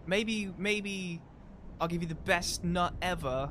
maybe I'll give you the best nut ever.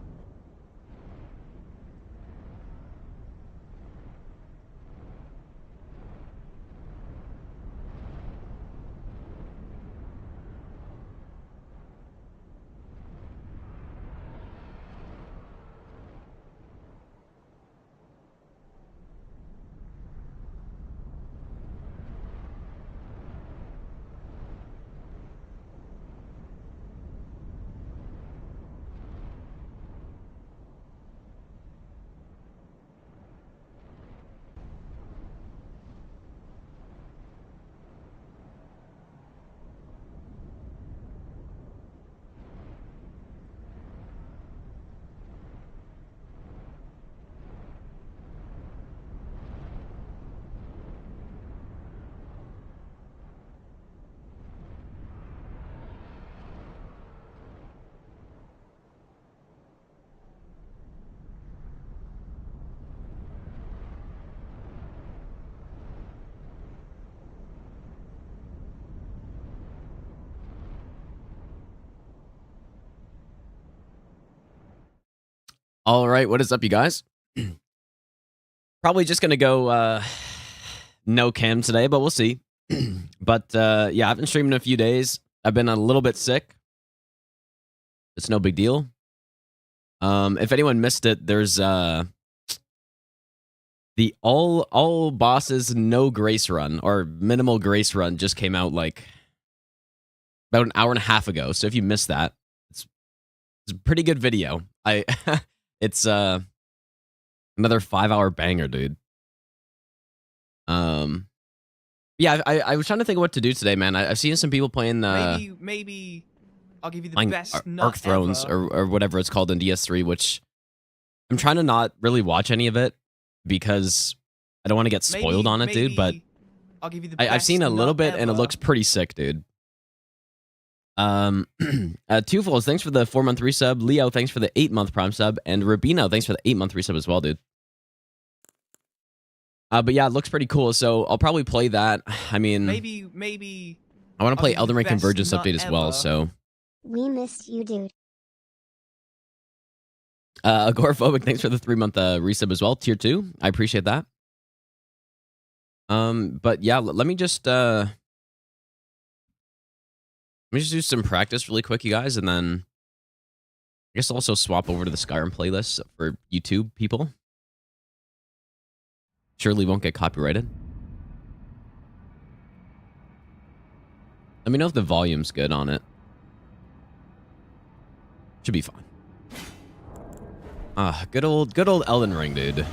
All right, what is up, you guys? Probably just gonna go no cam today, but we'll see. But yeah, I've been streaming in a few days. I've been a little bit sick. It's no big deal. If anyone missed it, there's the all bosses no grace run or minimal grace run just came out like about an hour and a half ago. So if you missed that, it's a pretty good video. It's another 5-hour banger, dude. Yeah, I was trying to think of what to do today, man. I've seen some people playing Maybe I'll give you the best nut Arc Thrones ever. or whatever it's called in DS3, which I'm trying to not really watch any of it because I don't want to get spoiled on it, dude. But I'll give you the I've seen a little bit, and it ever. looks pretty sick, dude. Twofolds, thanks for the 4-month resub. Leo, thanks for the 8-month Prime sub, and Rubino, thanks for the 8-month resub as well, dude. But yeah, it looks pretty cool. So I'll probably play that. I mean, maybe I want to play I'll give Elden you the Ring best Convergence nut update as well. ever. So We missed you, dude. Agoraphobic, thanks for the 3-month resub as well. Tier 2, I appreciate that. But yeah, let me just do some practice really quick, you guys, and then I guess I'll also swap over to the Skyrim playlist for YouTube people. Surely won't get copyrighted. Let me know if the volume's good on it. Should be fine. Good old Elden Ring, dude.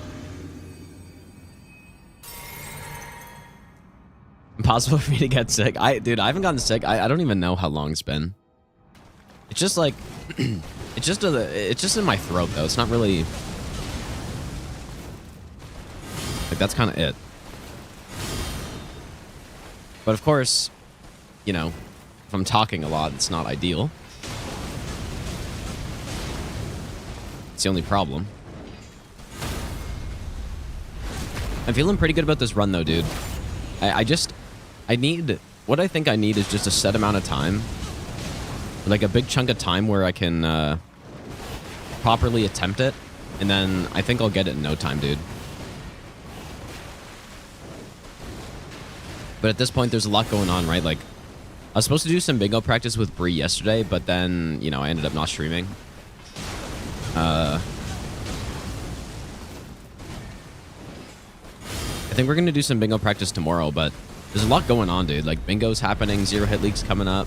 Impossible for me to get sick. Dude, I haven't gotten sick. I don't even know how long it's been. It's just like, it's just in my throat though. It's not really. Like, that's kind of it. But of course, you know, if I'm talking a lot, it's not ideal. It's the only problem. I'm feeling pretty good about this run, though, dude. I need... What I think I need is just a set amount of time. Like, a big chunk of time where I can properly attempt it. And then I think I'll get it in no time, dude. But at this point, there's a lot going on, right? Like, I was supposed to do some bingo practice with Bree yesterday, but then, you know, I ended up not streaming. I think we're going to do some bingo practice tomorrow, but there's a lot going on, dude. Like, bingo's happening, 0 hit league's coming up.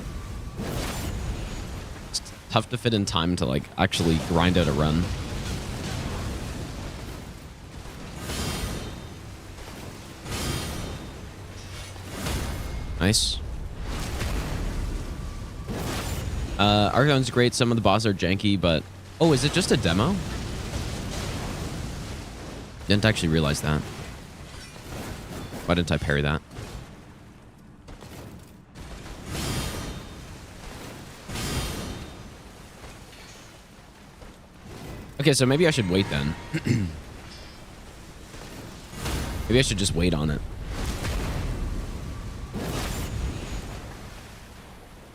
It's tough to fit in time to, like, actually grind out a run. Nice. Argon's great. Some of the bosses are janky, but... Oh, is it just a demo? Didn't actually realize that. Why didn't I parry that? Okay, so maybe I should wait then. Maybe I should just wait on it.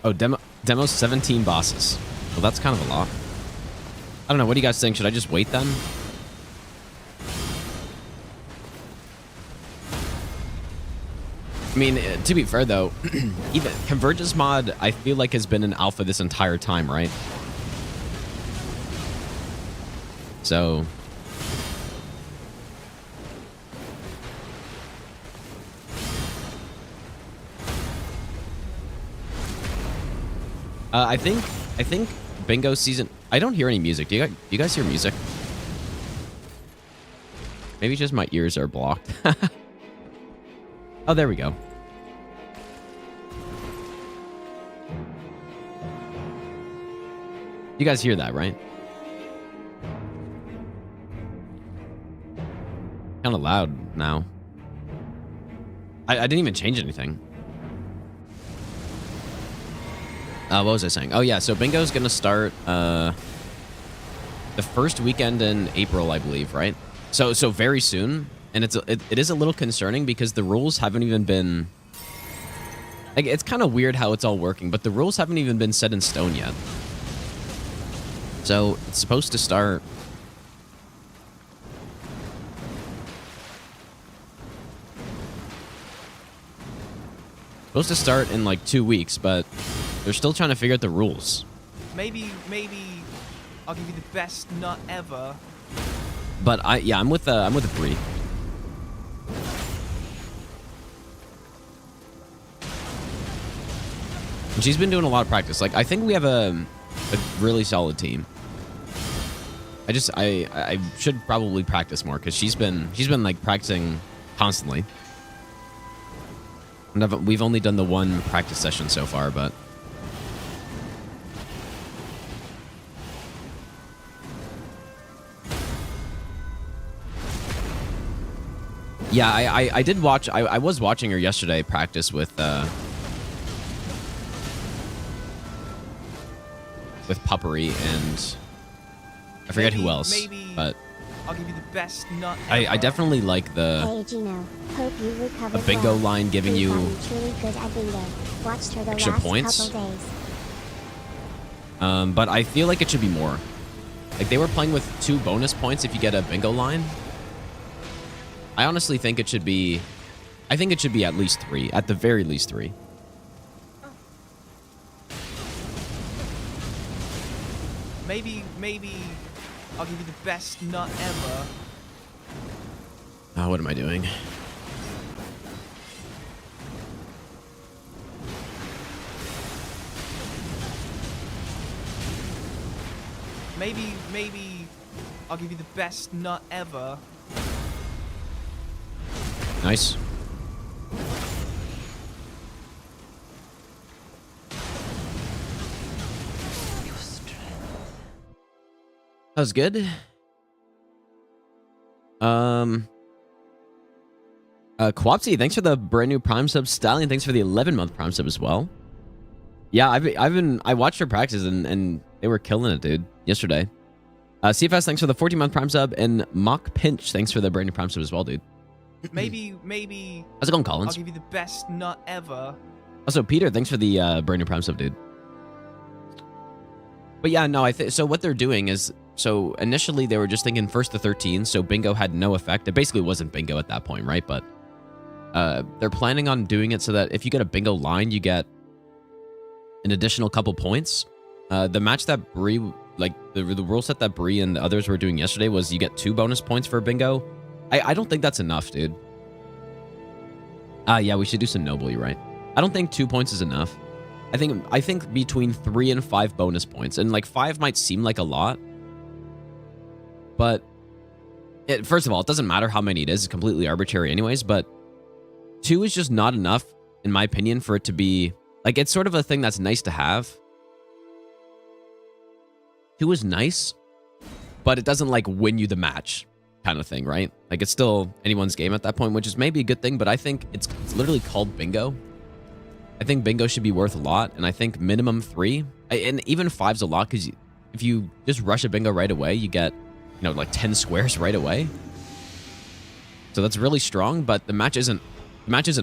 Oh, demo. Demo 17 bosses. Well, that's kind of a lot. I don't know. What do you guys think? Should I just wait then? I mean, to be fair though, even Convergence mod, I feel like has been in alpha this entire time, right? So I think Bingo season. I don't hear any music. Do you guys hear music? Maybe just my ears are blocked. Oh, there we go. You guys hear that, right? Kind of loud now. I didn't even change anything. What was I saying? Oh yeah, so Bingo's gonna start the first weekend in April, I believe, right? So very soon, and it is a little concerning because the rules haven't even been like, it's kind of weird how it's all working, but the rules haven't even been set in stone yet. So it's supposed to start. Supposed to start in like 2 weeks, but they're still trying to figure out the rules. Maybe I'll give you the best nut ever. But I'm with Bree. And she's been doing a lot of practice. Like, I think we have a really solid team. I should probably practice more because she's been like practicing constantly. And we've only done the one practice session so far, but yeah, I did watch. I was watching her yesterday practice with Puppery and I forget who else, but I'll give you the best nut I ever. definitely like the Hey Gino, hope you recovered a bingo well. line giving We you found truly good at bingo. Watched her the extra last points. couple days. But I feel like it should be more. Like, they were playing with 2 bonus points if you get a bingo line. I honestly think it should be. I think it should be at least 3, at the very least 3. Maybe I'll give you the best nut ever. What am I doing? Maybe I'll give you the best nut ever. Nice. That was good. Quapsy, thanks for the brand new Prime sub. Stallion, thanks for the 11-month Prime sub as well. Yeah, I watched her practice and they were killing it, dude. Yesterday. CFS, thanks for the 14-month Prime sub, and Mock Pinch, thanks for the brand new Prime sub as well, dude. Maybe How's it going, Collins? I'll give you the best nut ever. Also, Peter, thanks for the brand new Prime sub, dude. But yeah, no, so what they're doing is, so initially they were just thinking 1st to 13, so bingo had no effect. It basically wasn't bingo at that point, right? But they're planning on doing it so that if you get a bingo line, you get an additional couple points. The match that Bree, like the rule set that Bree and the others were doing yesterday was you get 2 bonus points for bingo. I don't think that's enough, dude. Yeah, we should do some Noble, you're right. I don't think 2 points is enough. I think between 3 and 5 bonus points, and like 5 might seem like a lot, but first of all, it doesn't matter how many it is. It's completely arbitrary anyways, but 2 is just not enough, in my opinion, for it to be like, it's sort of a thing that's nice to have. 2 is nice, but it doesn't like win you the match kind of thing, right? Like, it's still anyone's game at that point, which is maybe a good thing, but I think it's literally called bingo. I think bingo should be worth a lot, and I think minimum 3, and even 5's a lot, because if you just rush a bingo right away, you get, you know, like 10 squares right away. So that's really strong, but the match isn't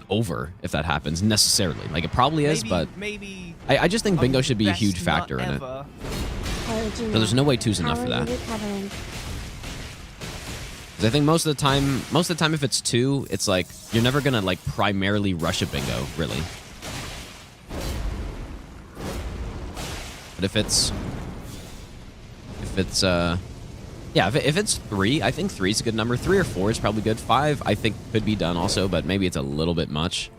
over if that happens necessarily. Like, it probably is, but maybe I just think I'll give bingo you should the be a best huge nut factor in it. ever. Hey, So there's no way two's enough for that. Recovering? 'Cause I think most of the time if it's two, it's like you're never gonna like primarily rush a bingo, really. But if it's yeah, if it's three, I think 3 is a good number. 3 or 4 is probably good. 5, I think, could be done also, but maybe it's a little bit much.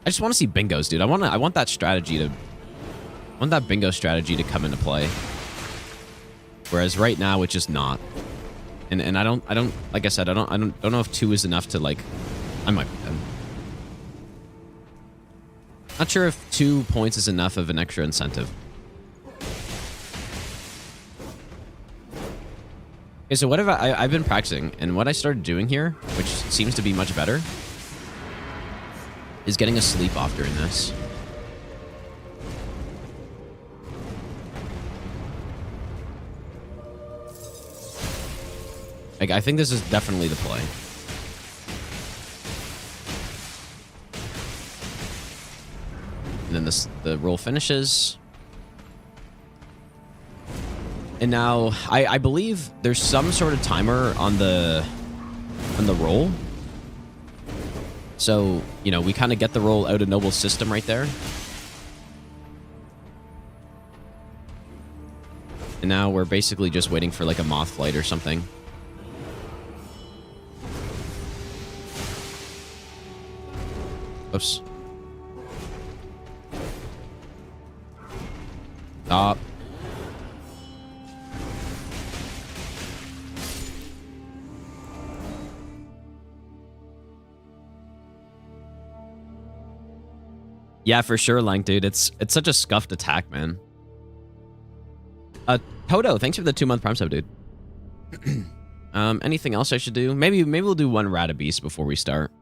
I just want to see bingos, dude. I want that strategy to, I want that bingo strategy to come into play. Whereas right now it's just not. And I don't like I said, I don't know if 2 is enough to like, I might be done. Not sure if 2 points is enough of an extra incentive. Okay, so what have I've been practicing, and what I started doing here, which seems to be much better, is getting a sleep off during this. Like, I think this is definitely the play. And then the roll finishes. And now, I believe there's some sort of timer on the roll. So, you know, we kind of get the roll out of Noble's system right there. And now we're basically just waiting for like a moth flight or something. Oops. Stop. Yeah, for sure, Lang, dude. It's such a scuffed attack, man. Toto, thanks for the 2-month Prime sub, dude. Anything else I should do? Maybe we'll do one Ratabeast before we start.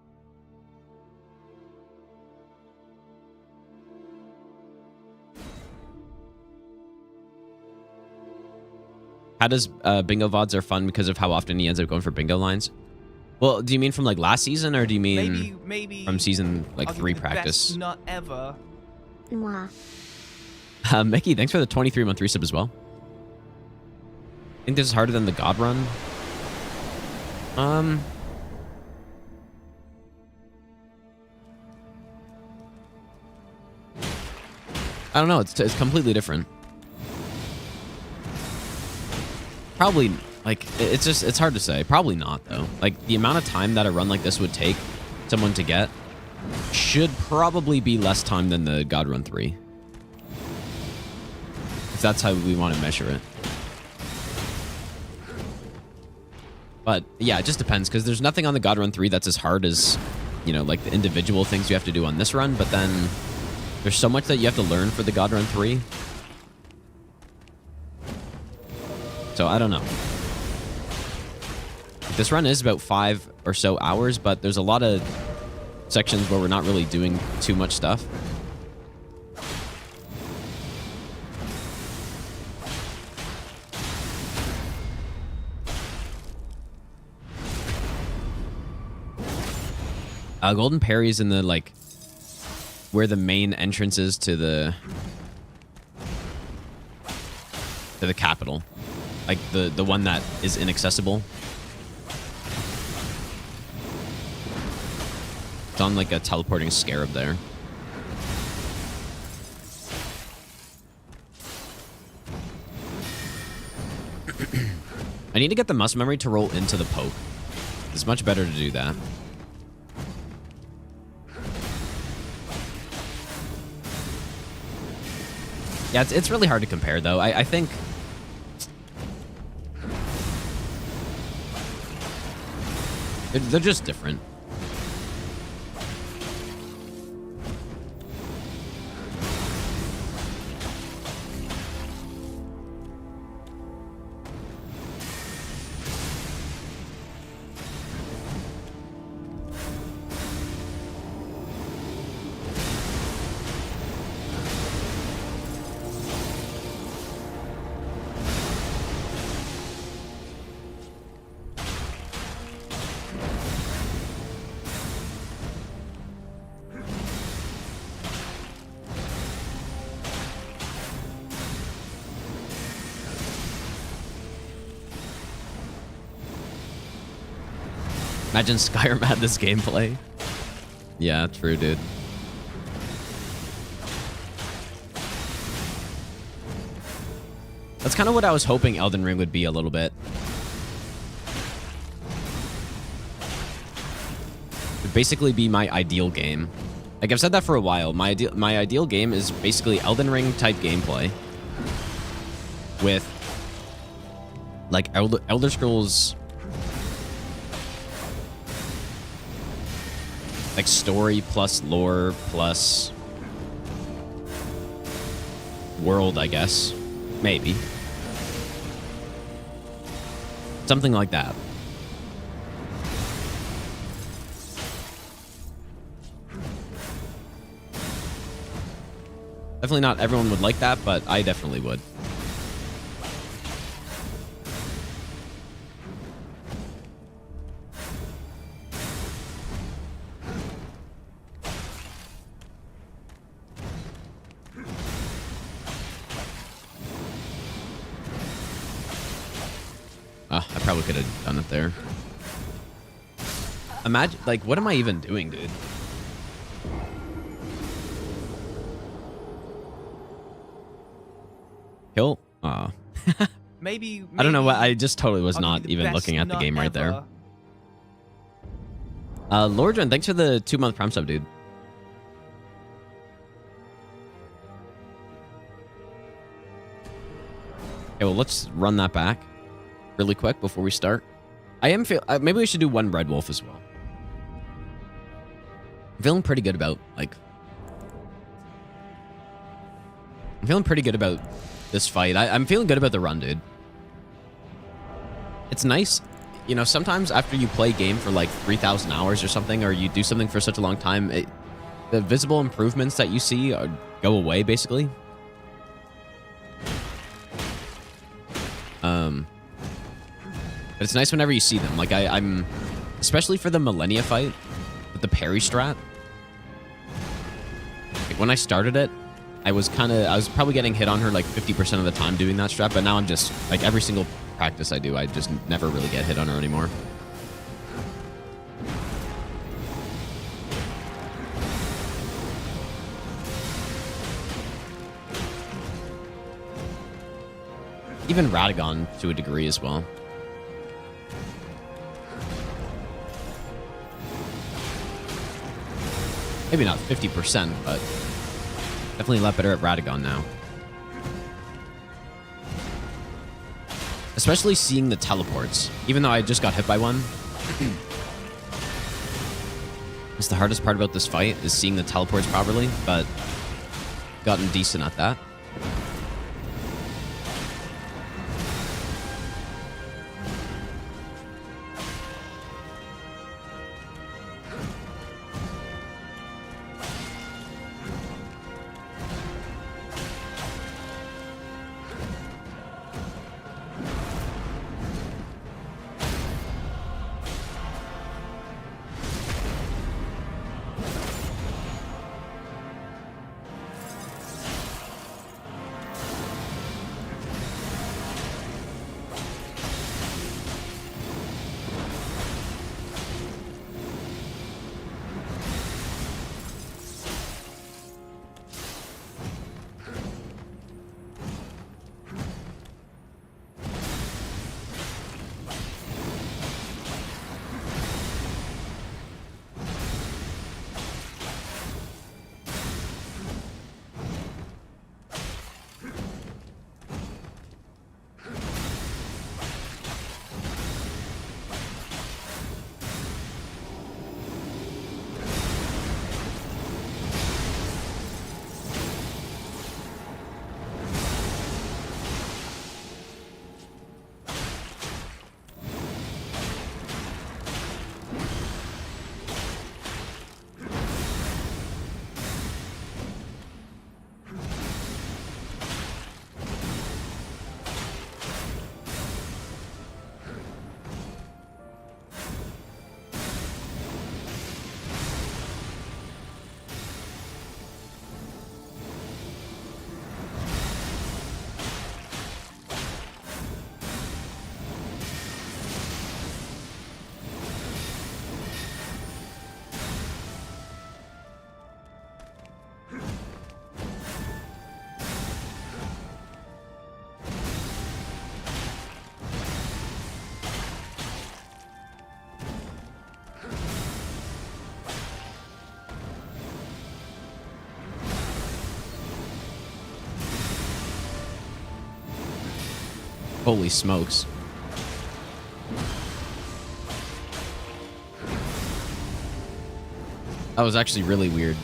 How does bingo VODs are fun because of how often he ends up going for bingo lines? Well, do you mean from like last season, or do you mean maybe from season like I'll 3 give you the practice? best nut ever. Mwah. Mickey, thanks for the 23-month resub as well. I think this is harder than the God Run. I don't know. It's completely different. Probably, like, it's hard to say. Probably not, though. Like, the amount of time that a run like this would take someone to get should probably be less time than the God Run 3. If that's how we want to measure it. But, yeah, it just depends, because there's nothing on the God Run 3 that's as hard as, you know, like, the individual things you have to do on this run, but then there's so much that you have to learn for the God Run 3. So, I don't know. This run is about 5 or so hours, but there's a lot of sections where we're not really doing too much stuff. Golden Parry's in the, like, where the main entrance is to the capital. Like, the one that is inaccessible. It's on, like, a teleporting scarab there. I need to get the muscle memory to roll into the poke. It's much better to do that. Yeah, it's really hard to compare, though. I think... They're just different. Imagine Skyrim had this gameplay. Yeah, true, dude. That's kind of what I was hoping Elden Ring would be a little bit. It'd basically be my ideal game. Like, I've said that for a while. My ideal game is basically Elden Ring type gameplay with like Elder Scrolls like story plus lore plus world, I guess. Maybe. Something like that. Definitely not everyone would like that, but I definitely would. I probably could have done it there. Imagine, like, what am I even doing, dude? Kill? Aw. Maybe I don't know what. I just totally was I'll not give you the even best looking at the nut game right there. ever. Lordran, thanks for the 2-month Prime sub, dude. Okay, well, let's run that back really quick before we start. I am maybe we should do one Red Wolf as well. I'm feeling pretty good about, like... I'm feeling pretty good about this fight. I'm feeling good about the run, dude. It's nice. You know, sometimes after you play a game for like 3,000 hours or something, or you do something for such a long time, the visible improvements that you see go away, basically. But it's nice whenever you see them. Like, I'm... Especially for the Millennia fight, with the parry strat. Like, when I started it, I was probably getting hit on her like 50% of the time doing that strat, but now I'm just, like, every single practice I do, I just never really get hit on her anymore. Even Radagon to a degree as well. Maybe not 50%, but definitely a lot better at Radagon now. Especially seeing the teleports. Even though I just got hit by one. It's the hardest part about this fight, is seeing the teleports properly, but gotten decent at that. Holy smokes. That was actually really weird.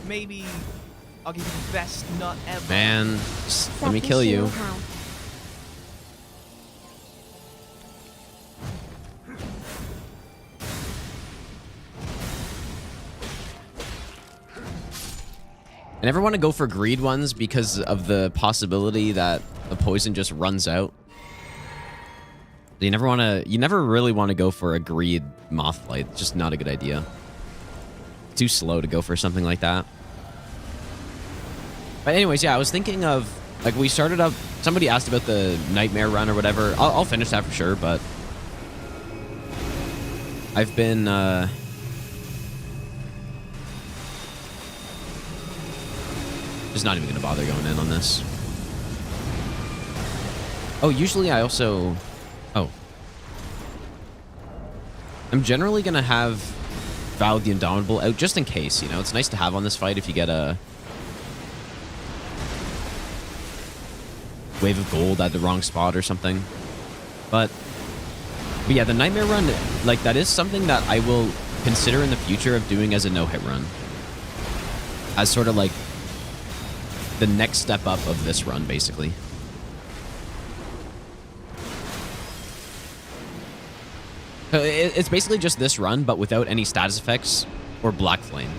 Maybe I'll give you the best nut ever. Man, just let me kill you. How? I never want to go for greed ones because of the possibility that the poison just runs out. You never really want to go for a greed moth flight. It's just not a good idea. Too slow to go for something like that. But anyways, yeah, I was thinking of, like, we started up, somebody asked about the nightmare run or whatever. I'll finish that for sure, but I've been, just not even going to bother going in on this. Oh, usually I also, I'm generally going to have Val the Indomitable out just in case, you know? It's nice to have on this fight if you get a wave of gold at the wrong spot or something. But yeah, the Nightmare run, like, that is something that I will consider in the future of doing as a no-hit run. As sort of like the next step up of this run, basically. It's basically just this run, but without any status effects or Black Flame.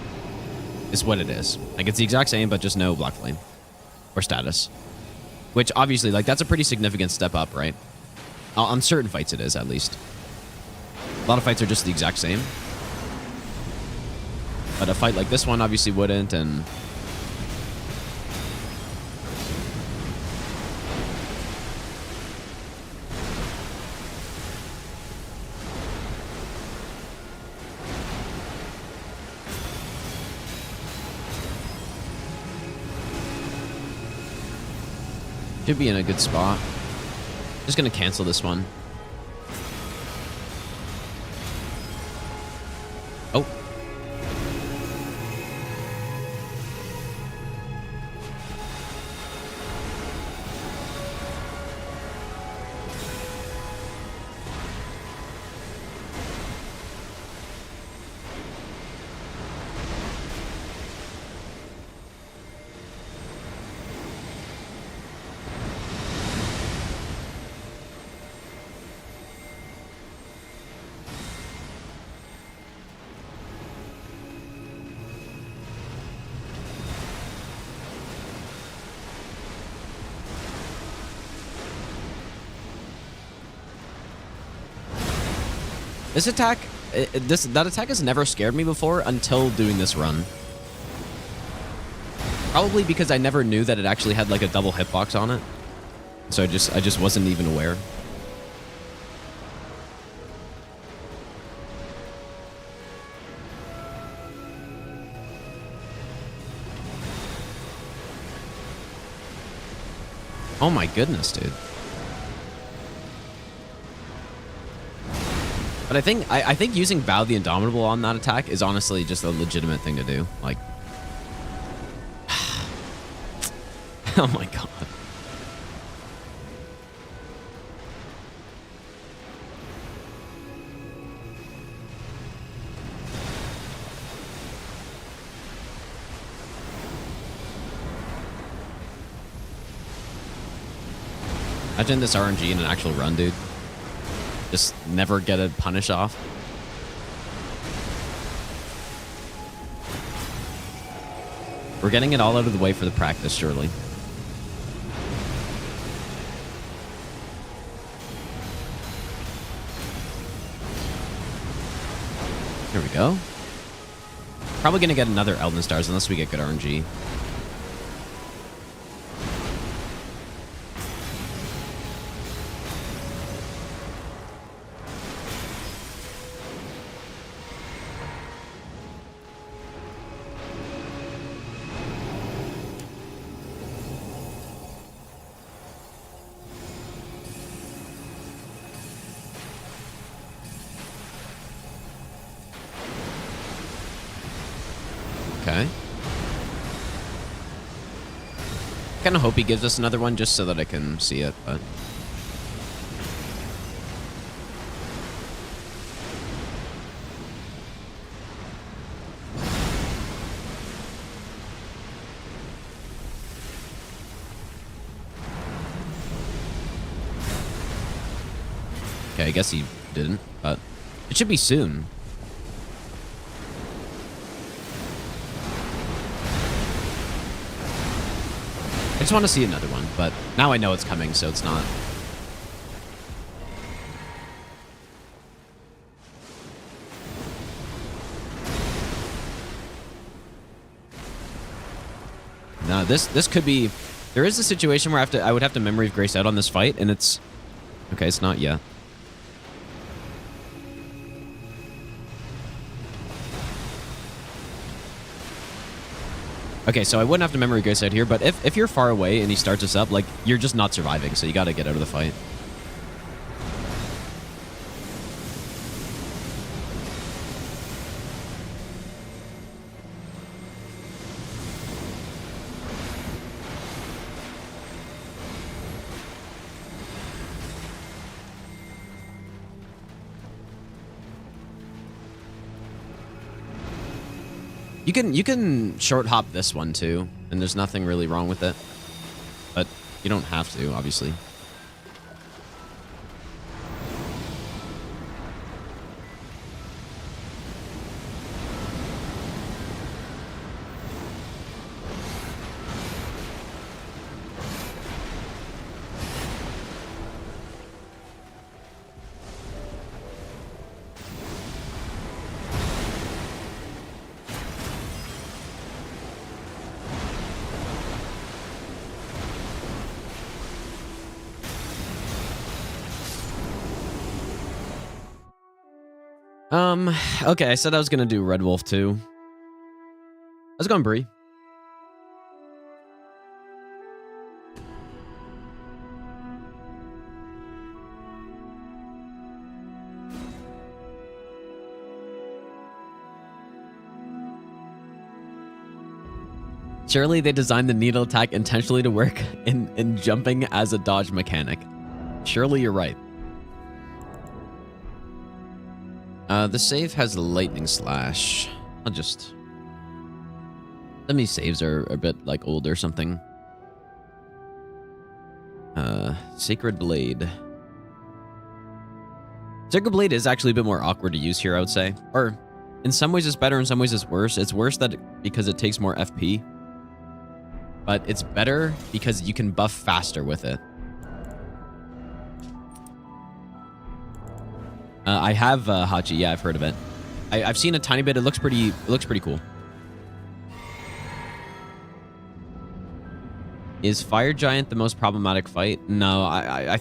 Is what it is. Like, it's the exact same, but just no Black Flame. Or status. Which, obviously, like, that's a pretty significant step up, right? On certain fights it is, at least. A lot of fights are just the exact same. But a fight like this one obviously wouldn't, and... should be in a good spot. Just gonna cancel this one. Oh. This attack, that attack has never scared me before until doing this run. Probably because I never knew that it actually had like a double hitbox on it. So I just wasn't even aware. Oh my goodness, dude. But I think using Bow the Indomitable on that attack is honestly just a legitimate thing to do. Like, oh my god. Imagine this RNG in an actual run, dude. Just never get a punish off. We're getting it all out of the way for the practice, surely. There we go. Probably gonna get another Elden Stars unless we get good RNG. Okay. Kind of hope he gives us another one just so that I can see it, but... Okay, I guess he didn't, but it should be soon. I just want to see another one, but now I know it's coming, so it's not. No, this could be... There is a situation where I would have to Memory of Grace out on this fight, and it's... Okay, it's not yet. Okay, so I wouldn't have to Memory Grace out here, but if you're far away and he starts us up, like, you're just not surviving, so you gotta get out of the fight. You can short hop this one too, and there's nothing really wrong with it. But you don't have to, obviously. Okay, I said I was gonna do Red Wolf too. How's it going, Bree? Surely they designed the needle attack intentionally to work in jumping as a dodge mechanic. Surely you're right. The save has lightning slash. I'll just... Some of these saves are a bit like old or something. Sacred Blade. Sacred Blade is actually a bit more awkward to use here, I would say. Or, in some ways it's better, in some ways it's worse. It's worse because it takes more FP. But it's better because you can buff faster with it. I have Hachi. Yeah, I've heard of it. I've seen a tiny bit. It looks pretty cool. Is Fire Giant the most problematic fight? No, I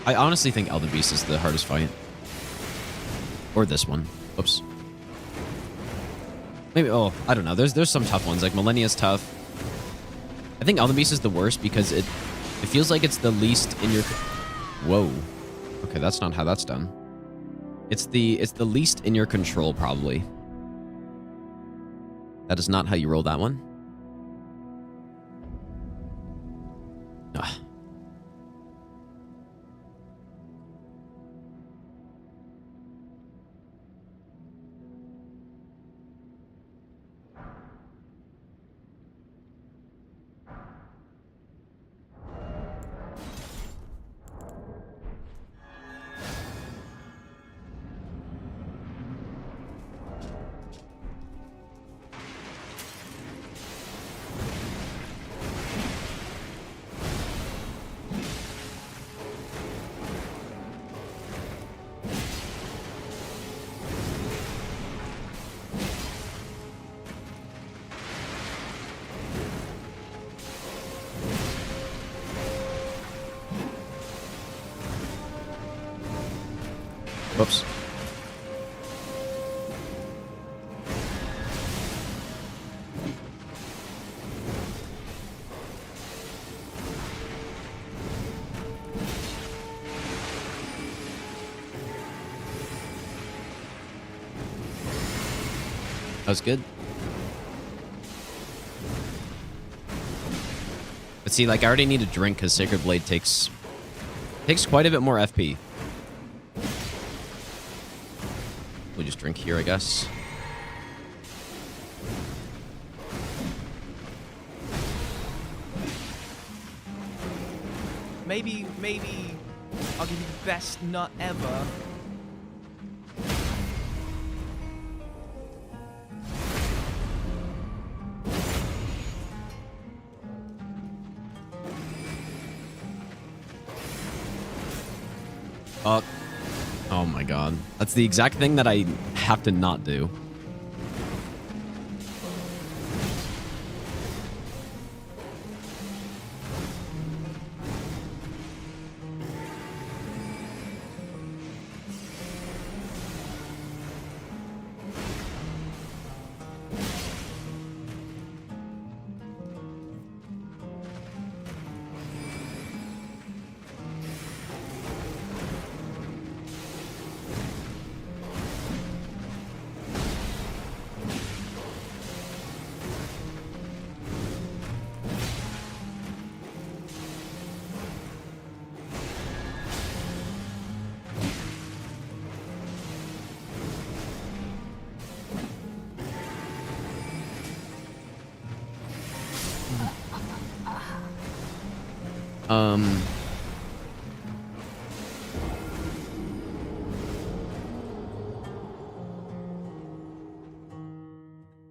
honestly think Elden Beast is the hardest fight. Or this one. Oops. Maybe. Oh, I don't know. There's some tough ones. Like Millennia's tough. I think Elden Beast is the worst because it feels like it's the least in your... Whoa. Okay, that's not how that's done. It's the least in your control, probably. That is not how you roll that one. Ugh. Whoops. That was good. But see, like, I already need a drink because Sacred Blade takes quite a bit more FP. We'll just drink here, I guess. Maybe I'll give you the best nut ever. Oh my god. That's the exact thing that I have to not do.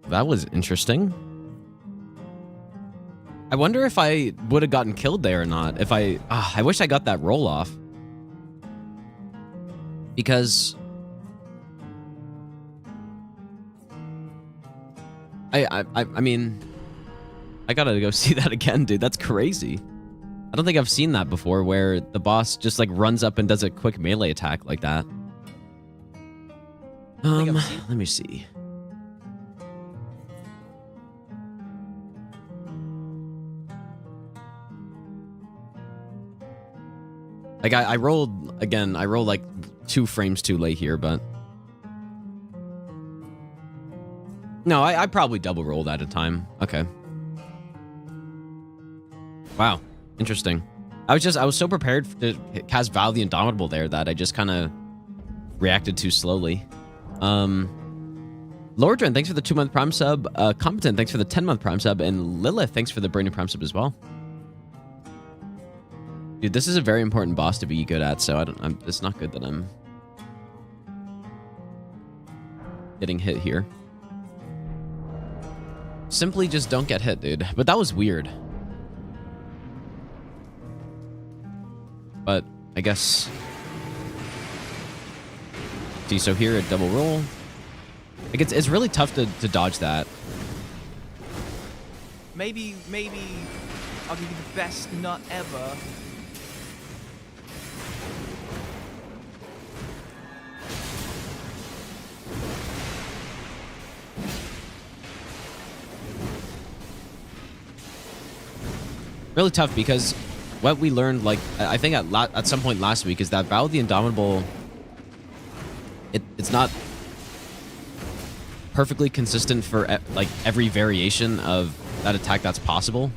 That was interesting. I wonder if I would have gotten killed there or not. If I wish I got that roll off. Because I mean, I gotta go see that again, dude. That's crazy. I don't think I've seen that before, where the boss just like runs up and does a quick melee attack like that. Let me see. Like I rolled again. I rolled like 2 frames too late here, but no, I probably double rolled at a time. Okay. Wow, interesting. I was so prepared to cast Val the Indomitable there that I just kind of reacted too slowly. Lordran, thanks for the 2-month Prime sub. Competent, thanks for the 10-month Prime sub, and Lilith, thanks for the brand new Prime sub as well. Dude, this is a very important boss to be good at, so it's not good that I'm getting hit here. Simply just don't get hit, dude. But that was weird. But I guess. See, so here a double roll. Like it's really tough to dodge that. Maybe I'll give you the best nut ever. Really tough because what we learned, like I think at some point last week, is that Val the Indomitable, it's not perfectly consistent for like every variation of that attack that's possible.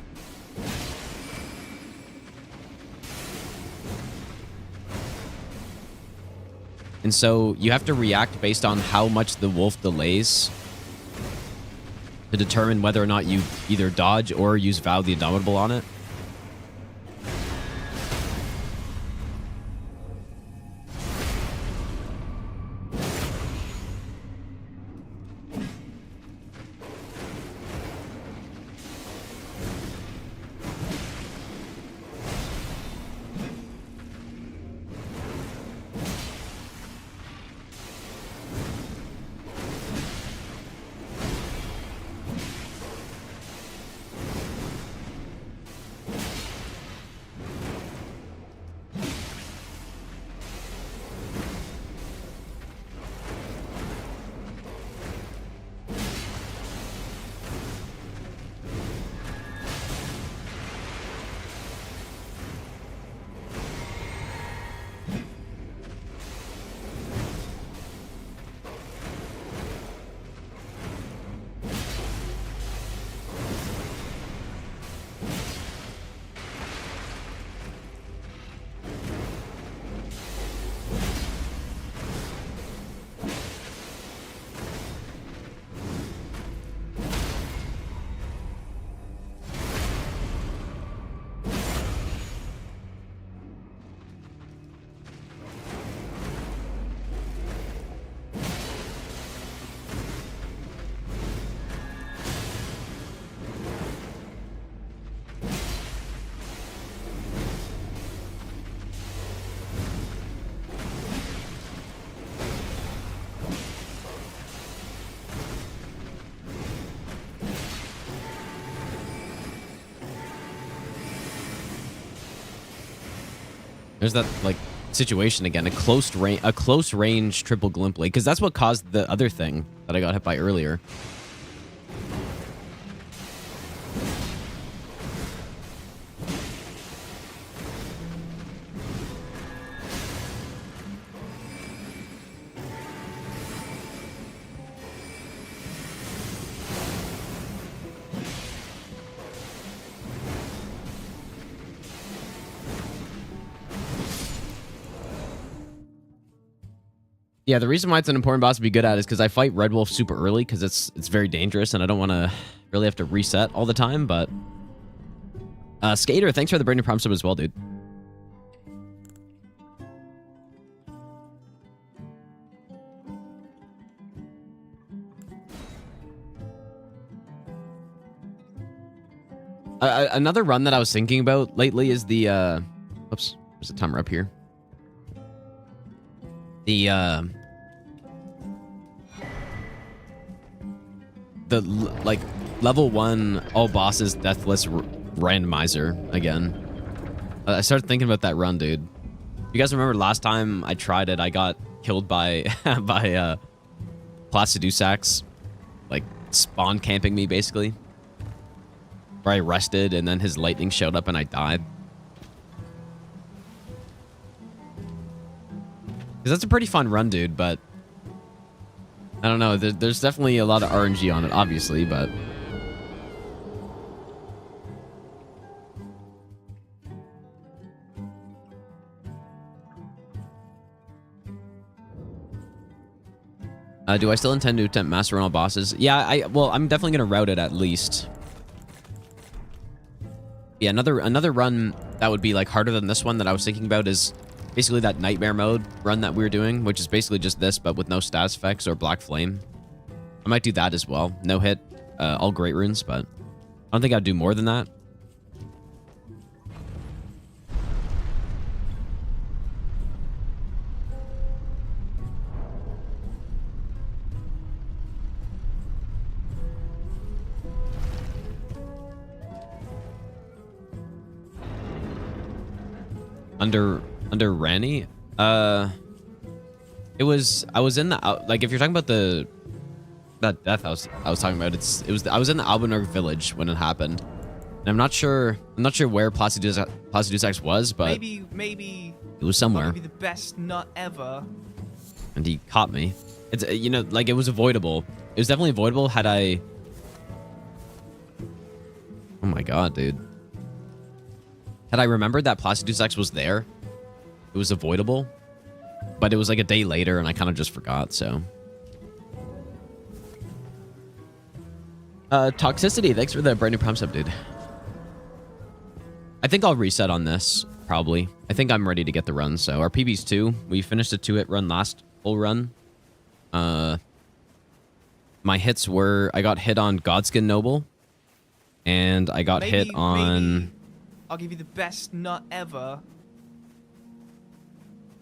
And so you have to react based on how much the wolf delays to determine whether or not you either dodge or use Val the Indomitable on it. There's that like situation again, a close range triple Glimply, because that's what caused the other thing that I got hit by earlier. Yeah, the reason why it's an important boss to be good at is because I fight Red Wolf super early because it's very dangerous and I don't want to really have to reset all the time, but... Skater, thanks for the brand new prompt sub as well, dude. Another run that I was thinking about lately is the... Oops, there's a timer up here. The like level 1 all bosses deathless randomizer again. I started thinking about that run, dude. You guys remember last time I tried it, I got killed by by Placidusax, like spawn camping me basically. Where I rested and then his lightning showed up and I died. Because that's a pretty fun run, dude, but... I don't know, there's definitely a lot of RNG on it, obviously, but... Do I still intend to attempt master run all bosses? Yeah, well, I'm definitely going to route it at least. Yeah, another run that would be like harder than this one that I was thinking about is... basically that nightmare mode run that we were doing, which is basically just this, but with no status effects or black flame. I might do that as well. No hit, all great runes, but I don't think I'd do more than that. Under Rani? I was in the like if you're talking about that death I was talking about, I was in the Albanor village when it happened. And I'm not sure where Placidusax was, but maybe it was somewhere. I'll give you the best nut ever. And he caught me. It's you know, like it was avoidable. It was definitely avoidable had I... Oh my god, dude. Had I remembered that Placidusax was there, it was avoidable. But it was like a day later and I kind of just forgot, so... Toxicity, thanks for the brand new prompt sub, dude. I think I'll reset on this, probably. I think I'm ready to get the run, so our PB's 2. We finished a 2-hit run last full run. My hits were... I got hit on Godskin Noble. And I got hit on... I'll give you the best nut ever.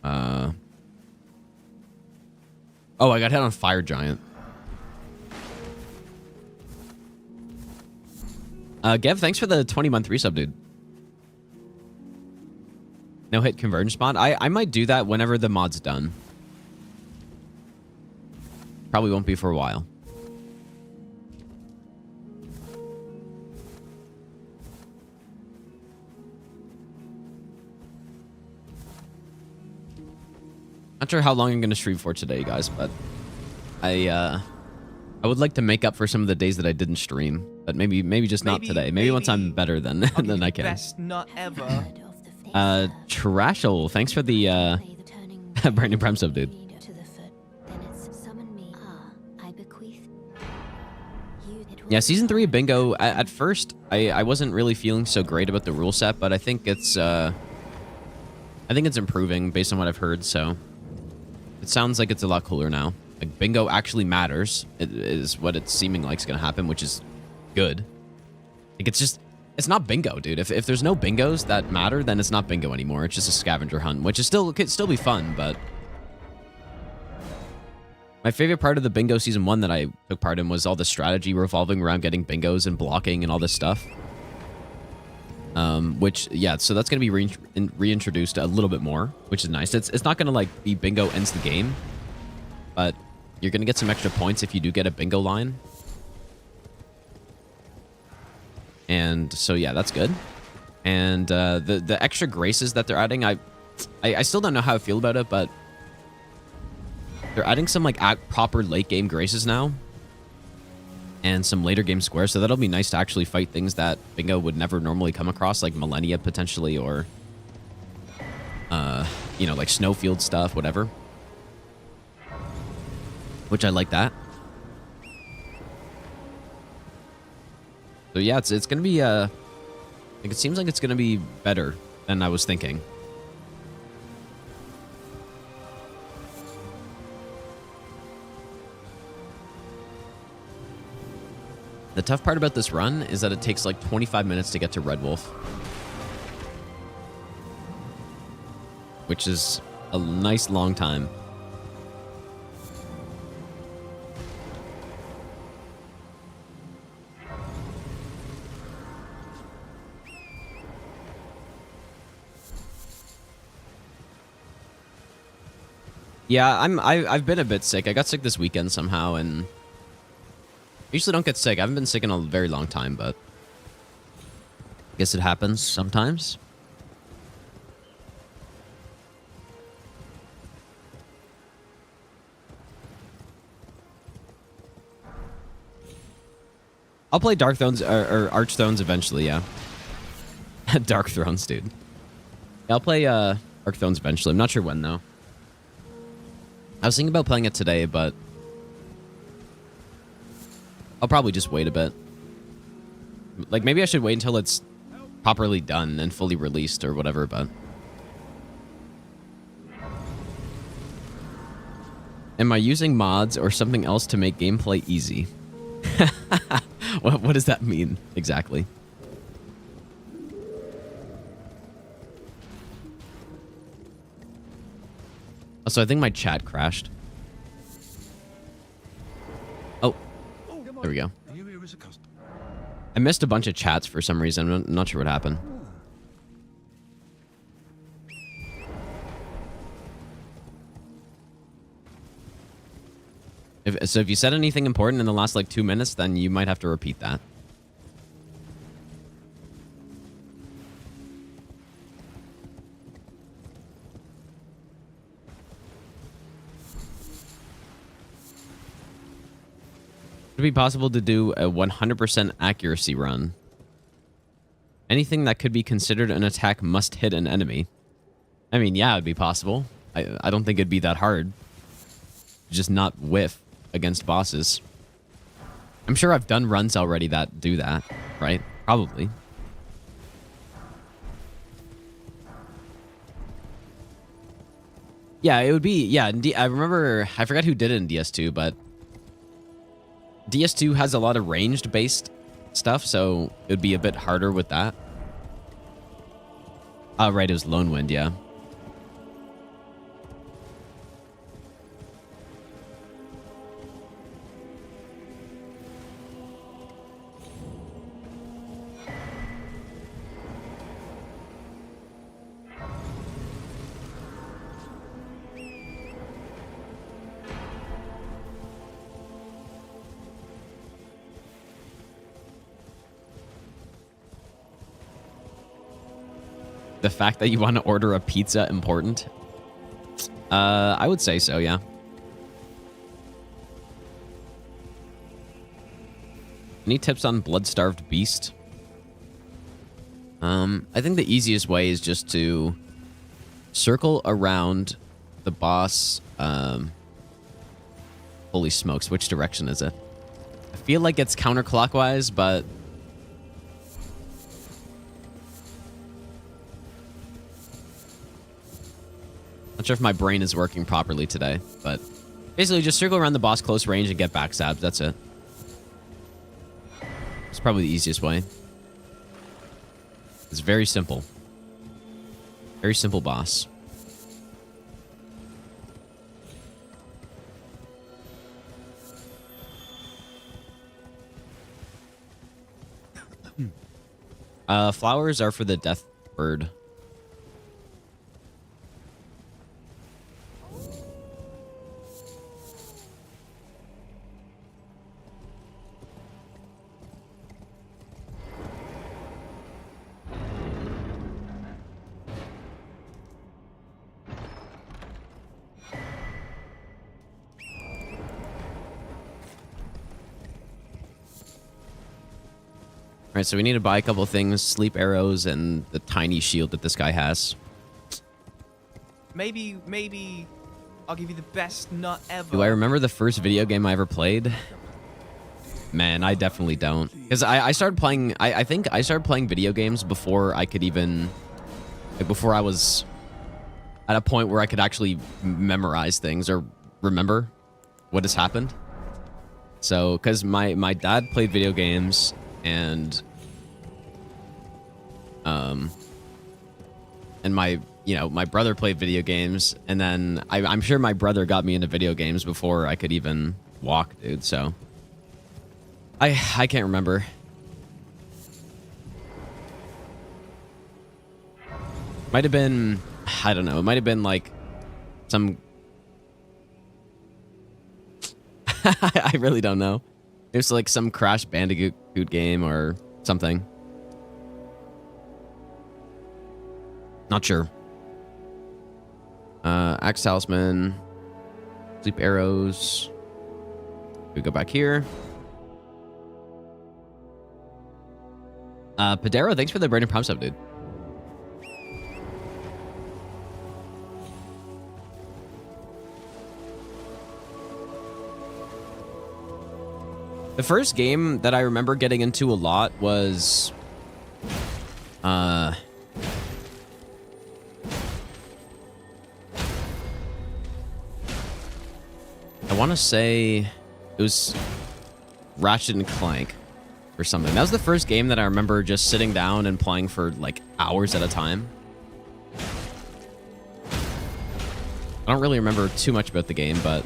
Oh, I got hit on Fire Giant. Gev, thanks for the 20-month resub, dude. No hit convergence mod. I might do that whenever the mod's done. Probably won't be for a while. Not sure how long I'm going to stream for today, guys, but I would like to make up for some of the days that I didn't stream, but maybe just not today. Maybe once I'm better, then then I can. Best nut ever. Trashel, thanks for the brand new prime sub, dude. Yeah, season 3 of Bingo. At first, I wasn't really feeling so great about the rule set, but I think it's improving based on what I've heard. So it sounds like it's a lot cooler now. Like Bingo actually matters. It is what it's seeming like is gonna happen, which is good. Like it's not Bingo, dude. If there's no bingos that matter, then it's not Bingo anymore. It's just a scavenger hunt, which is could still be fun, but my favorite part of the Bingo Season 1 that I took part in was all the strategy revolving around getting bingos and blocking and all this stuff. Which, yeah, so that's going to be reintroduced a little bit more, which is nice. It's not going to, like, be bingo ends the game, but you're going to get some extra points if you do get a bingo line. And so, yeah, that's good. And the extra graces that they're adding, I still don't know how I feel about it, but they're adding some, like, proper late game graces now. And some later game squares, so that'll be nice to actually fight things that bingo would never normally come across, like Millennia potentially, or you know, like snowfield stuff, whatever. Which I like that. So yeah, it's gonna be like, it seems like it's gonna be better than I was thinking. The tough part about this run is that it takes like 25 minutes to get to Red Wolf. Which is a nice long time. Yeah, I've been a bit sick. I got sick this weekend somehow, and I usually don't get sick. I haven't been sick in a very long time, but I guess it happens sometimes. I'll play Dark Thrones or Arch Thrones eventually, yeah. Dark Thrones, dude. Yeah, I'll play Dark Thrones eventually. I'm not sure when, though. I was thinking about playing it today, but I'll probably just wait a bit. Like, maybe I should wait until it's properly done and fully released or whatever, but... Am I using mods or something else to make gameplay easy? What does that mean, exactly? Also, I think my chat crashed. Oh, there we go. I missed a bunch of chats for some reason. I'm not sure what happened. So if you said anything important in the last, like, 2 minutes, then you might have to repeat that. Would it be possible to do a 100% accuracy run? Anything that could be considered an attack must hit an enemy. I mean, yeah, it'd be possible. I don't think it'd be that hard. Just not whiff against bosses. I'm sure I've done runs already that do that, right? Probably. Yeah, it would be, yeah, I remember, I forgot who did it in DS2, but DS2 has a lot of ranged-based stuff, so it would be a bit harder with that. Oh, right, it was Lone Wind, yeah. The fact that you want to order a pizza important? I would say so, yeah. Any tips on Blood-Starved Beast? I think the easiest way is just to circle around the boss. Holy smokes, which direction is it? I feel like it's counterclockwise, but... Not sure if my brain is working properly today, but basically just circle around the boss close range and get backstabs. That's it. It's probably the easiest way. It's very simple. Very simple boss. Flowers are for the death bird. All right, so we need to buy a couple things, sleep arrows and the tiny shield that this guy has. Maybe I'll give you the best nut ever. Do I remember the first video game I ever played? Man, I definitely don't. Because I started playing, I think I started playing video games before I could even, like before I was at a point where I could actually memorize things or remember what has happened. So, because my dad played video games and my brother played video games, and then I'm sure my brother got me into video games before I could even walk, dude. So I can't remember. Might have been, I don't know. It might have been like some. I really don't know. It was like some Crash Bandicoot game or something. Not sure. Axe Talisman. Sleep Arrows. We go back here. Padero, thanks for the Brandon Prime sub, dude. The first game that I remember getting into a lot was I want to say it was Ratchet and Clank or something. That was the first game that I remember just sitting down and playing for like hours at a time. I don't really remember too much about the game, but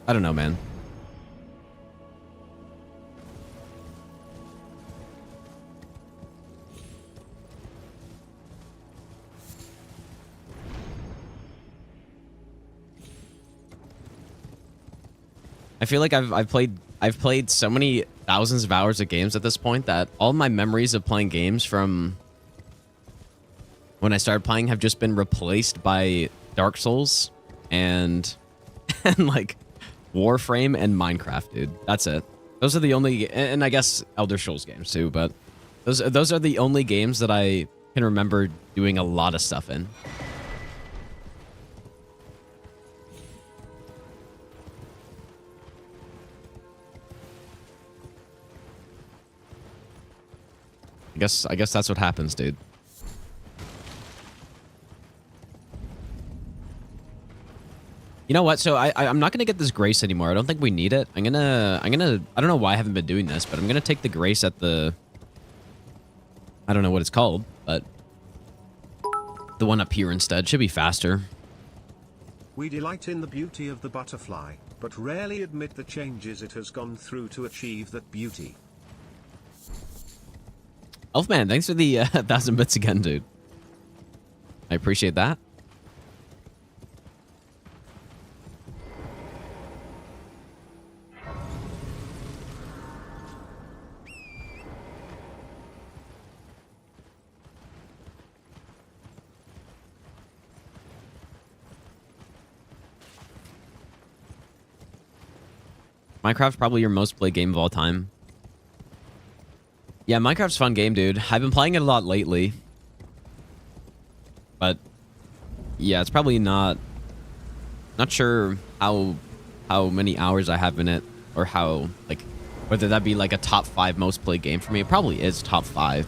I don't know, man. I feel like I've played so many thousands of hours of games at this point that all my memories of playing games from when I started playing have just been replaced by Dark Souls and like Warframe and Minecraft, dude. That's it. Those are the only, and I guess Elder Scrolls games too, but those are the only games that I can remember doing a lot of stuff in. I guess that's what happens, dude. You know what? So I'm not gonna get this grace anymore. I don't think we need it. I'm gonna I don't know why I haven't been doing this, but I'm gonna take the grace at the, I don't know what it's called, but the one up here instead. Should be faster. We delight in the beauty of the butterfly, but rarely admit the changes it has gone through to achieve that beauty. Elfman, thanks for the 1,000 bits again, dude. I appreciate that. Minecraft's probably your most played game of all time. Yeah, Minecraft's a fun game, dude. I've been playing it a lot lately. But yeah, it's probably not sure how many hours I have in it, or how, like, whether that be like a top 5 most played game for me. It probably is top 5,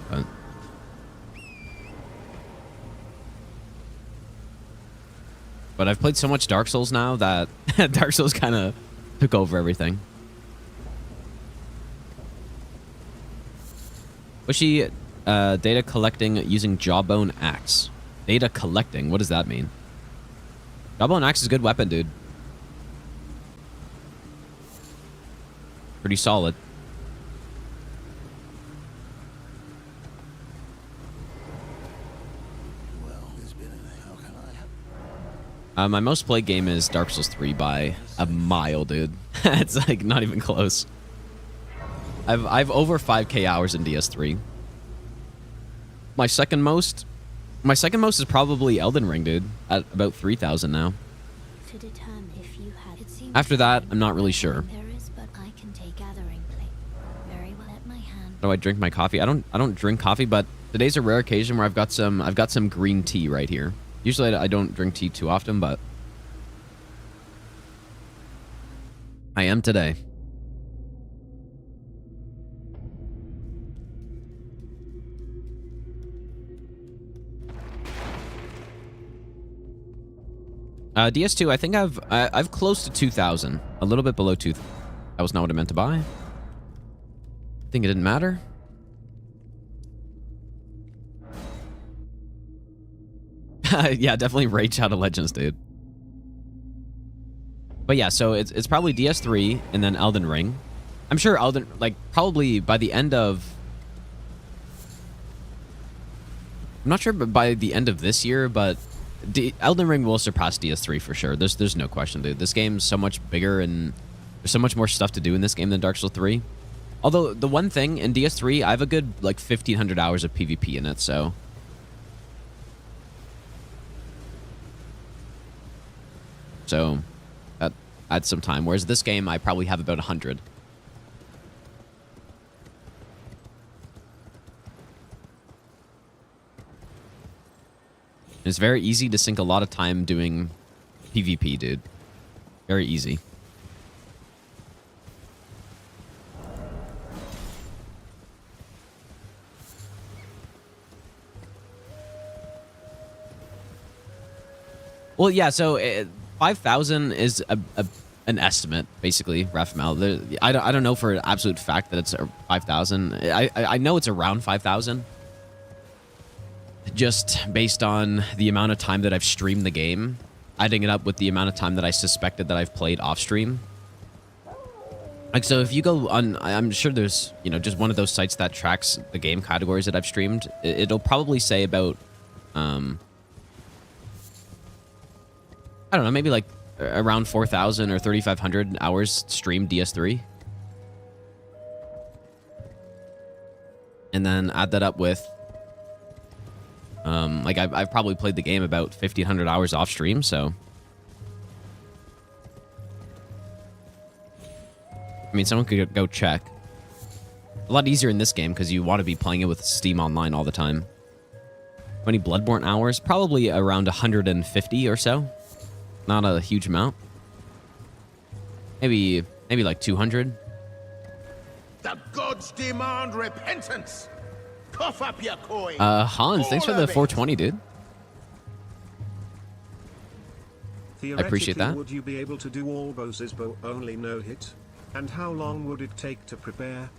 but I've played so much Dark Souls now that Dark Souls kind of took over everything. Was she data collecting using Jawbone Axe? Data collecting? What does that mean? Jawbone Axe is a good weapon, dude. pretty solid. My most played game is Dark Souls 3 by a mile, dude. It's like not even close. I've over 5k hours in DS3. My second most is probably Elden Ring, dude, at about 3,000 now. To determine if you had, it seems After that, I'm not really sure. there is, but I can take gathering plate. Very well at my hand. Do I drink my coffee? I don't drink coffee, but today's a rare occasion where I've got some green tea right here. Usually I don't drink tea too often, but I am today. DS2, I think I've close to 2,000, a little bit below 2,000. That was not what I meant to buy. I think it didn't matter. Yeah, definitely Rage out of Legends, dude. But yeah, so it's probably DS3 and then Elden Ring. I'm sure probably by the end of... I'm not sure but by the end of this year, but Elden Ring will surpass DS3 for sure. There's no question, dude. This game's so much bigger and there's so much more stuff to do in this game than Dark Souls 3. Although, the one thing, in DS3, I have a good, 1,500 hours of PvP in it, so... So, that adds some time. Whereas this game, I probably have about 100. It's very easy to sink a lot of time doing PvP, dude. Very easy. Well, yeah, so 5,000 is an estimate, basically, Raphael. I don't know for an absolute fact that it's 5,000. I know it's around 5,000. Just based on the amount of time that I've streamed the game, adding it up with the amount of time that I suspected that I've played off stream. Like, so if you go on, I'm sure there's, just one of those sites that tracks the game categories that I've streamed. It'll probably say about, I don't know, maybe like around 4,000 or 3,500 hours streamed DS3. And then add that up with, I've probably played the game about 1,500 hours off stream, so. I mean, someone could go check. A lot easier in this game because you want to be playing it with Steam Online all the time. How many Bloodborne hours? Probably around 150 or so. Not a huge amount. Maybe like 200. The gods demand repentance. Cough up your coin. Hans, thanks for the 420, dude. I appreciate that. Would you be able to do all bosses bow only no hit? And how long would it take to prepare?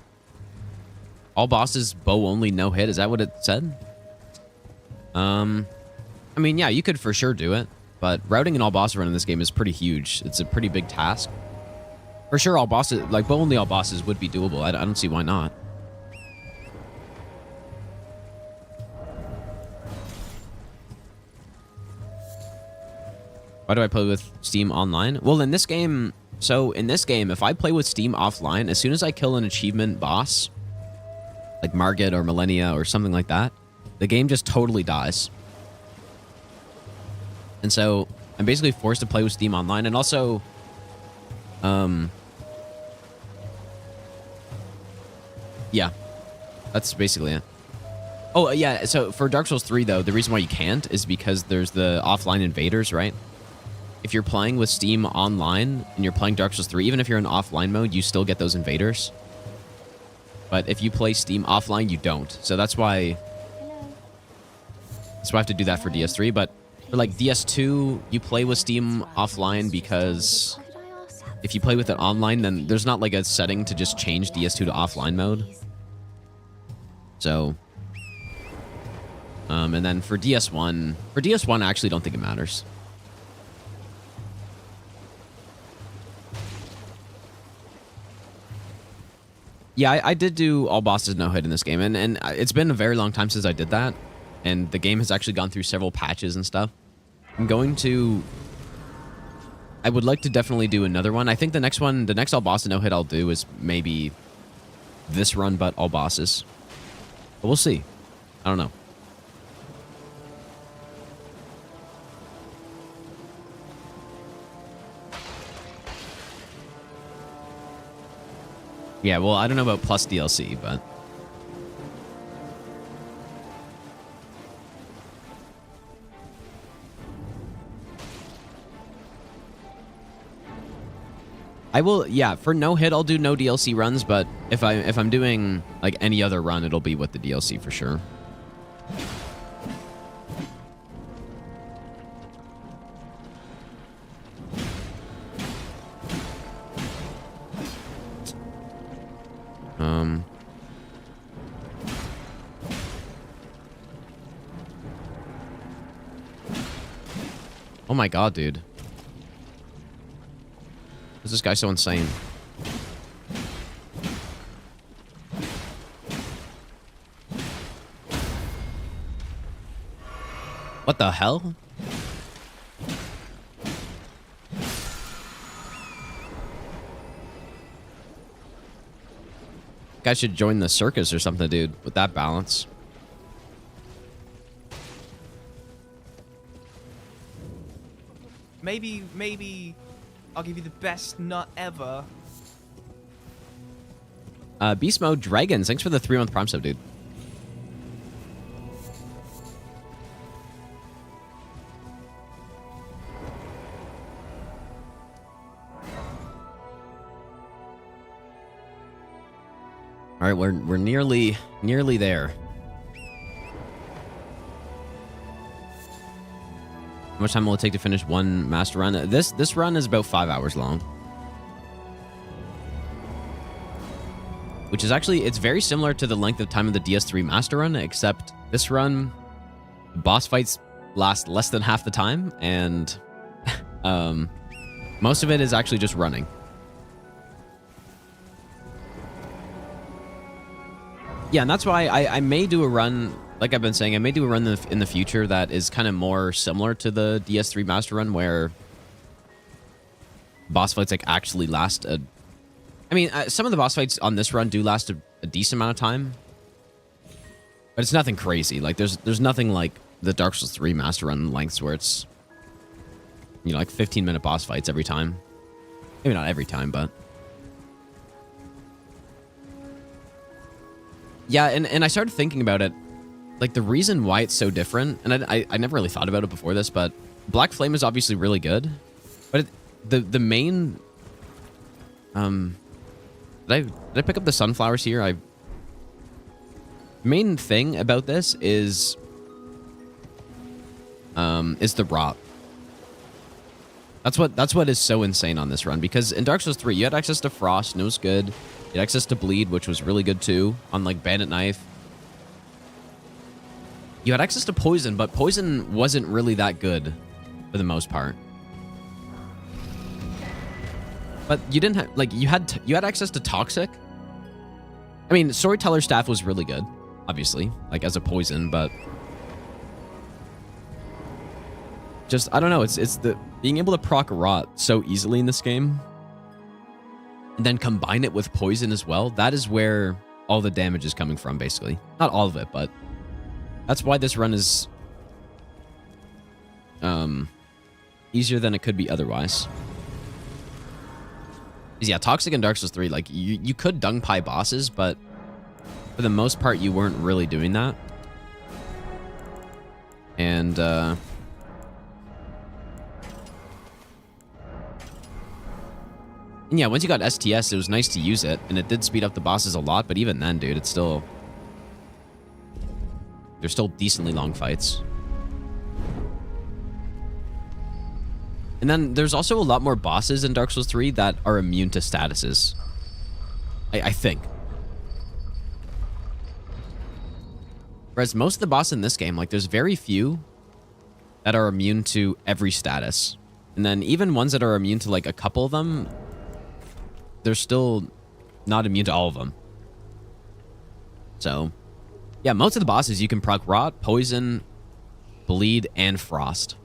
All bosses bow only no hit. Is that what it said? I mean, yeah, you could for sure do it, but routing an all boss run in this game is pretty huge. It's a pretty big task. For sure, all bosses, like bow only all bosses, would be doable. I don't see why not. Why do I play with Steam Online? Well, in this game, if I play with Steam offline, as soon as I kill an achievement boss, like Margit or Millennia or something like that, the game just totally dies. And so I'm basically forced to play with Steam Online, and also, yeah, that's basically it. Oh, yeah, so for Dark Souls 3, though, the reason why you can't is because there's the offline invaders, right? If you're playing with Steam Online and you're playing Dark Souls 3, even if you're in offline mode, you still get those invaders. But if you play Steam offline, you don't. So that's why I have to do that for DS3. But for like DS2, you play with Steam offline because if you play with it online, then there's not like a setting to just change DS2 to offline mode. So, and then for DS1, I actually don't think it matters. Yeah, I did do all bosses no hit in this game, and it's been a very long time since I did that, and the game has actually gone through several patches and stuff. I would like to definitely do another one. I think the next all boss no hit I'll do is maybe this run, but all bosses. But we'll see. I don't know. Yeah, well, I don't know about plus DLC, but... I will, yeah, for no hit, I'll do no DLC runs, but if I'm doing, like, any other run, it'll be with the DLC for sure. Oh my god, dude. Is this guy so insane? What the hell? Guy should join the circus or something, dude, with that balance. Maybe I'll give you the best nut ever. Beast Mode Dragons, thanks for the 3-month Prime sub, dude. All right, we're nearly there. How much time will it take to finish one master run? This run is about 5 hours long. Which is actually, it's very similar to the length of time of the DS3 master run, except this run, boss fights last less than half the time, and most of it is actually just running. Yeah, and that's why I may do a run, like I've been saying, I may do a run in the future that is kind of more similar to the DS3 master run, where boss fights like actually last a... I mean, some of the boss fights on this run do last a decent amount of time, but it's nothing crazy. Like, there's nothing like the Dark Souls 3 master run lengths where it's, you know, like 15-minute boss fights every time. Maybe not every time, but... Yeah, and I started thinking about it. Like, the reason why it's so different, and I never really thought about it before this, but Black Flame is obviously really good. But the main... Did I pick up the sunflowers here? Main thing about this is the rot. That's what is so insane on this run, because in Dark Souls 3 you had access to Frost and it was good. You had access to Bleed, which was really good too, on like Bandit Knife. You had access to Poison, but Poison wasn't really that good for the most part. But you didn't have, like, you had access to Toxic. I mean, Storyteller Staff was really good, obviously, like as a poison, but just, I don't know, it's the being able to proc Rot so easily in this game and then combine it with poison as well. That is where all the damage is coming from, basically. Not all of it, but that's why this run is easier than it could be otherwise. Yeah, Toxic and Dark Souls 3, like, you could dung pie bosses, but for the most part, you weren't really doing that. And, yeah, once you got STS, it was nice to use it, and it did speed up the bosses a lot, but even then, dude, it's still... They're still decently long fights. And then there's also a lot more bosses in Dark Souls 3 that are immune to statuses. I think. Whereas most of the bosses in this game, like, there's very few that are immune to every status. And then even ones that are immune to, like, a couple of them, they're still not immune to all of them. So, yeah, most of the bosses you can proc Rot, Poison, Bleed, and Frost.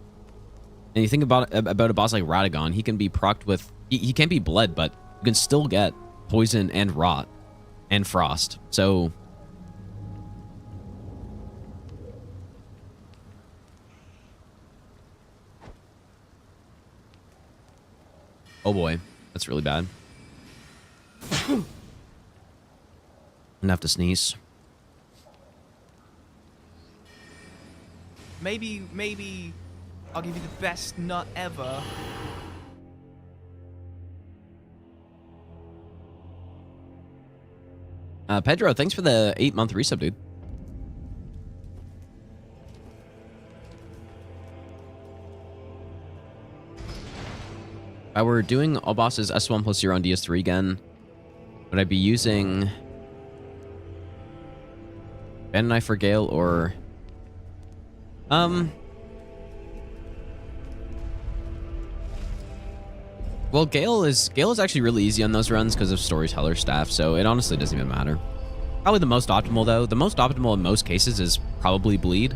And you think about a boss like Radagon, he can be procced with... He can't be bled, but you can still get Poison and Rot and Frost. So... Oh boy, that's really bad. I'm gonna have to sneeze. Maybe I'll give you the best nut ever. Pedro, thanks for the 8-month resub, dude. If I were doing all bosses S1 plus 0 on DS3 again, would I be using Bandit Knife for Gale or... Well, Gale is actually really easy on those runs because of Storyteller staff, so it honestly doesn't even matter. Probably the most optimal, though. The most optimal in most cases is probably Bleed.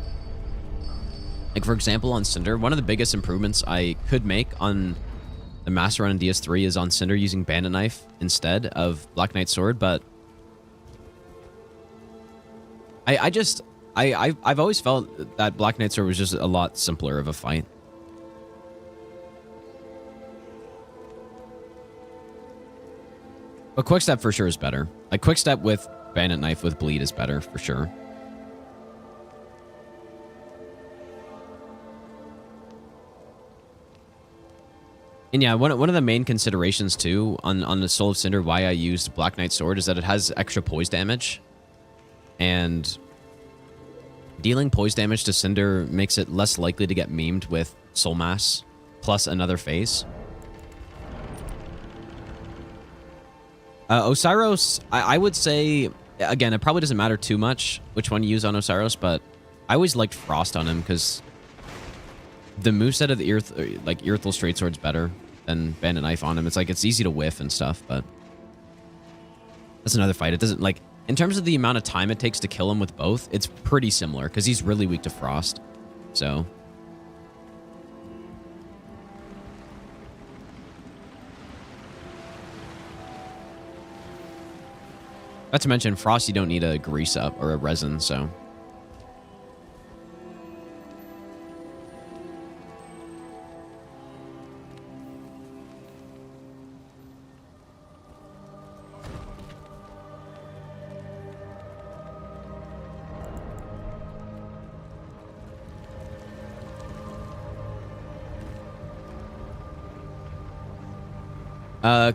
Like, for example, on Cinder, one of the biggest improvements I could make on the Master Run in DS3 is on Cinder using Bandit Knife instead of Black Knight Sword, but I've always felt that Black Knight Sword was just a lot simpler of a fight. But Quickstep for sure is better. Like, Quickstep with Bandit Knife with Bleed is better, for sure. And yeah, one of the main considerations, too, on the Soul of Cinder, why I used Black Knight Sword, is that it has extra poise damage. And dealing poise damage to Cinder makes it less likely to get memed with Soul Mass, plus another phase. Osiros, I would say, again, it probably doesn't matter too much which one you use on Osiros, but I always liked Frost on him because the moveset of the Earthel Straight Sword's better than Bandit Knife on him. It's like, it's easy to whiff and stuff, but that's another fight. It doesn't, like, in terms of the amount of time it takes to kill him with both, it's pretty similar because he's really weak to Frost. So... Not to mention, Frost, you don't need a grease up or a resin, so...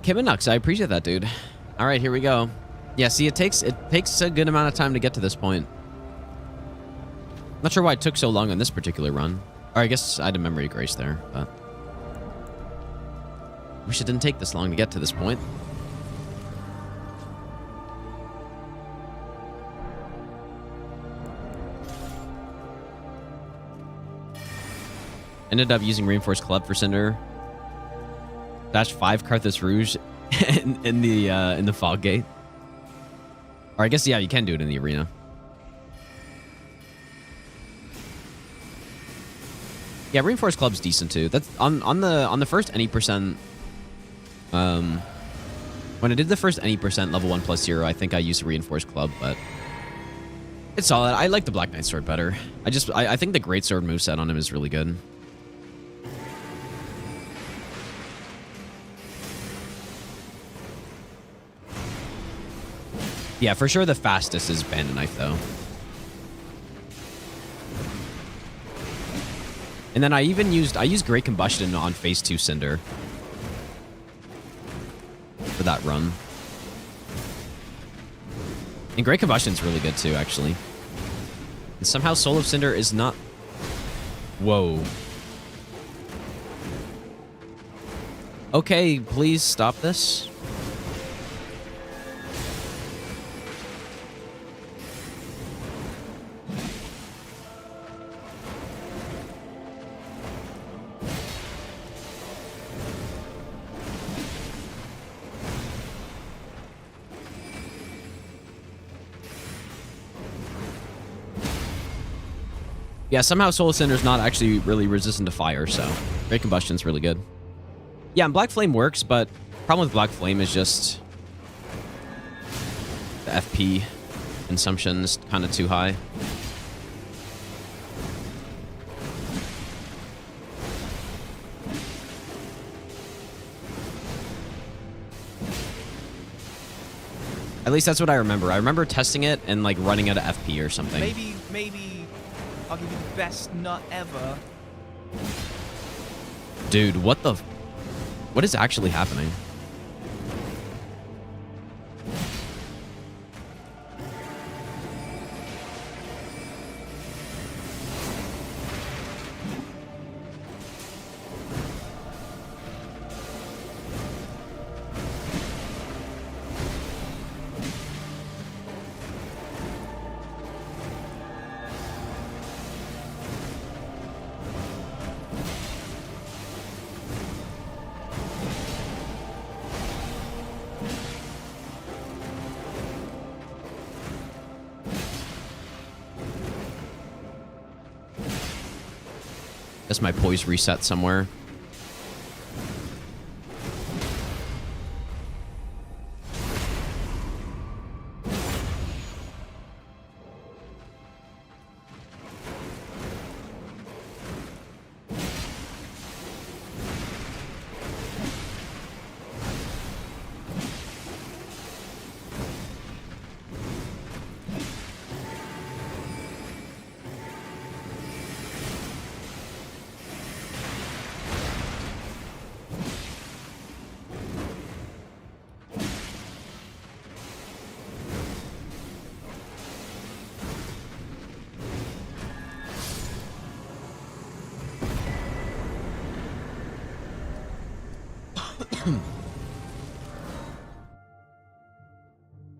Kim and Nux, I appreciate that, dude. All right, here we go. Yeah, see, it takes a good amount of time to get to this point. Not sure why it took so long on this particular run. Or I guess I had a memory of grace there, but... Wish it didn't take this long to get to this point. Ended up using Reinforced Club for Cinder. Dash 5 Carthus Rouge in the Fog Gate. Or I guess, yeah, you can do it in the arena. Yeah, Reinforced Club's decent too. That's on the first any percent. When I did the first any percent level 1 plus 0, I think I used a Reinforced Club, but it's solid. I like the Black Knight Sword better. I think the Great Sword moveset on him is really good. Yeah, for sure the fastest is Bandit Knife, though. And then I used Great Combustion on Phase 2 Cinder for that run. And Great Combustion's really good, too, actually. And somehow Soul of Cinder is not... Whoa. Okay, please stop this. Yeah, somehow Soul Cinder's not actually really resistant to fire, so Great Combustion's really good. Yeah, and Black Flame works, but problem with Black Flame is just the FP consumption is kind of too high. At least that's what I remember. I remember testing it and like running out of FP or something. Maybe I'll give you the best nut ever. Dude, what is actually happening? Guess my poise reset somewhere.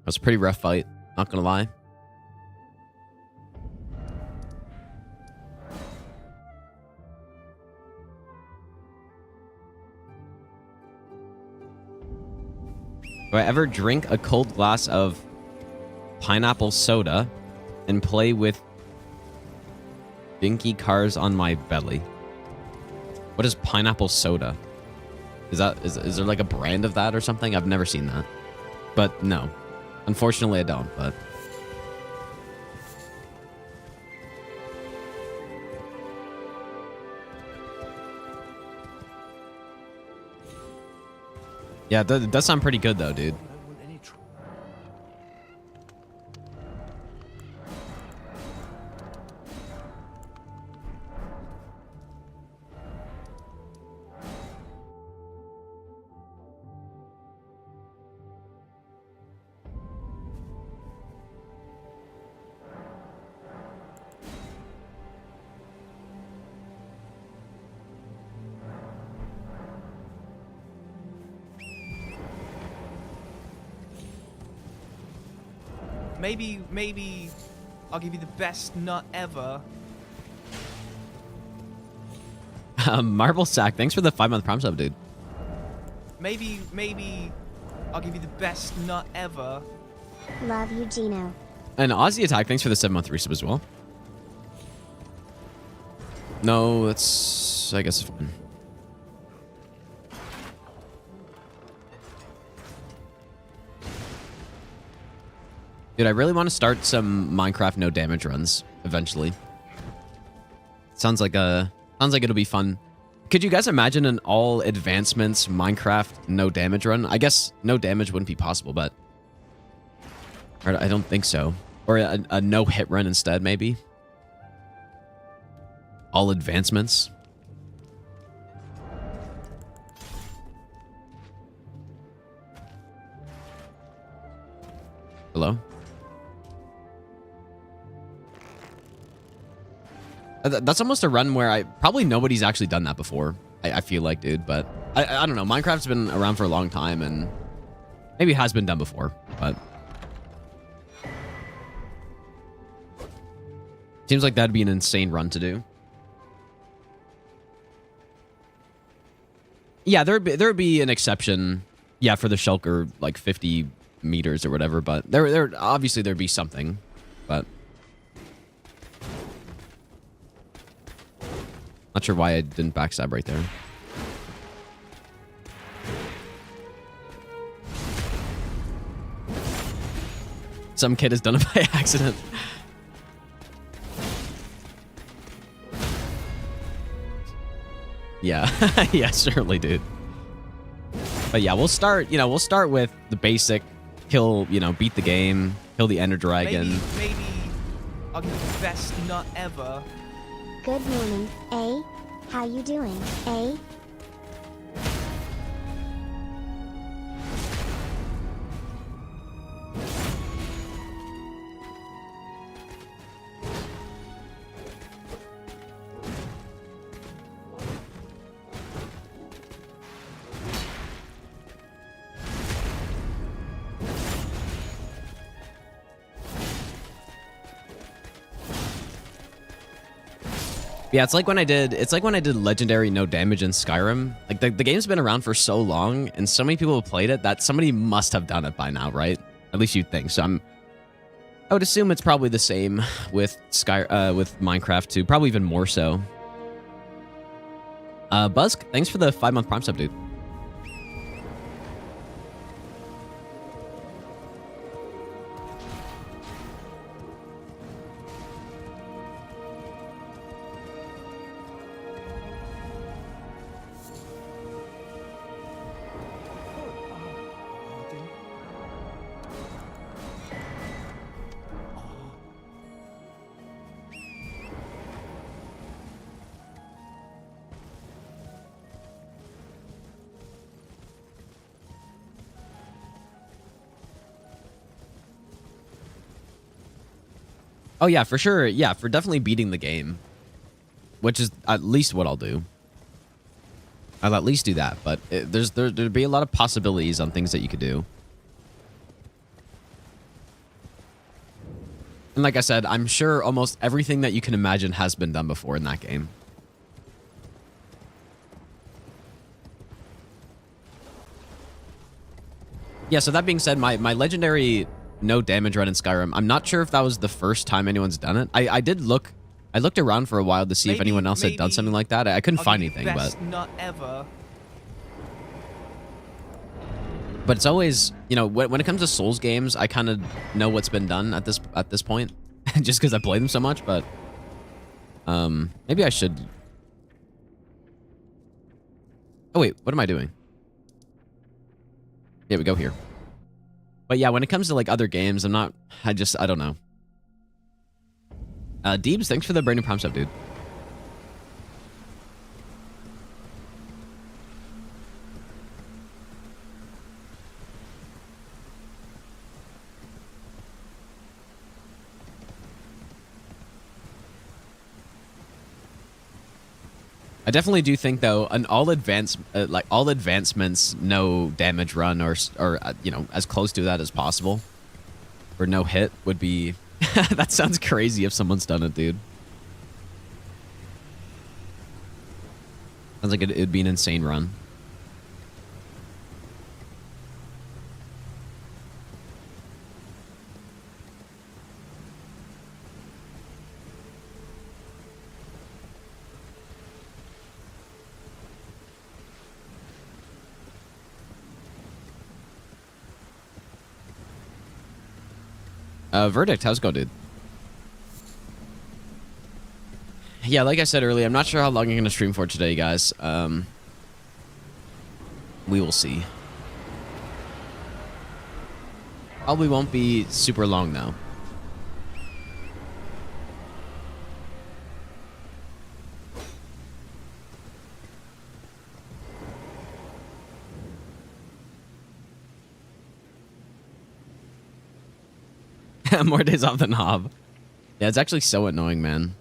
That was a pretty rough fight, not gonna lie. Do I ever drink a cold glass of pineapple soda and play with dinky cars on my belly? What is pineapple soda? Is there like a brand of that or something? I've never seen that. But no. Unfortunately, I don't, but... Yeah, that does sound pretty good though, dude. Maybe I'll give you the best nut ever. Marble Sack, thanks for the 5-month Prime sub, dude. Maybe I'll give you the best nut ever. Love you, Gino. And Aussie Attack, thanks for the 7-month resub as well. No, that's... I guess it's fine. Dude, I really want to start some Minecraft no damage runs eventually. Sounds like it'll be fun. Could you guys imagine an all advancements Minecraft no damage run? I guess no damage wouldn't be possible, but or I don't think so. Or a no hit run instead, maybe. All advancements. Hello? That's almost a run where probably nobody's actually done that before. I feel like, dude, but I don't know. Minecraft's been around for a long time, and maybe it has been done before, but seems like that'd be an insane run to do. Yeah, there'd be an exception, yeah, for the shulker, like 50 meters or whatever, but there obviously there'd be something, but. Not sure why I didn't backstab right there. Some kid has done it by accident. Yeah, yeah, surely, dude. But yeah, we'll start. We'll start with the basic kill. Beat the game, kill the Ender Dragon. Maybe I'll give you the best nut ever. Good morning, A. How you doing, A? Yeah, it's like when I did legendary no damage in Skyrim. Like the game's been around for so long and so many people have played it that somebody must have done it by now, right? At least you'd think. So I would assume it's probably the same with with Minecraft too, probably even more so. Buzz, thanks for the 5-month Prime sub, dude. Oh yeah, for sure. Yeah, for definitely beating the game, which is at least what I'll do. I'll at least do that, but there'd be a lot of possibilities on things that you could do. And like I said, I'm sure almost everything that you can imagine has been done before in that game. Yeah, so that being said, my legendary no damage run in Skyrim, I'm not sure if that was the first time anyone's done it. I looked around for a while to see if anyone else had done something like that. I couldn't find anything, best nut ever. But it's always, when it comes to Souls games, I kind of know what's been done at this point, just because I play them so much. But maybe I should. Oh wait, what am I doing? Yeah, we go here. But yeah, when it comes to like other games, I don't know. Deebs, thanks for the brand new Prime sub, dude. I definitely do think though an all advancements no damage run or as close to that as possible, or no hit would be. That sounds crazy if someone's done it, dude. Sounds like it'd be an insane run. Verdict, how's it going, dude? Yeah, like I said earlier, I'm not sure how long I'm going to stream for today, guys. We will see. Probably won't be super long, though. More days off than Hob. Yeah, it's actually so annoying, man.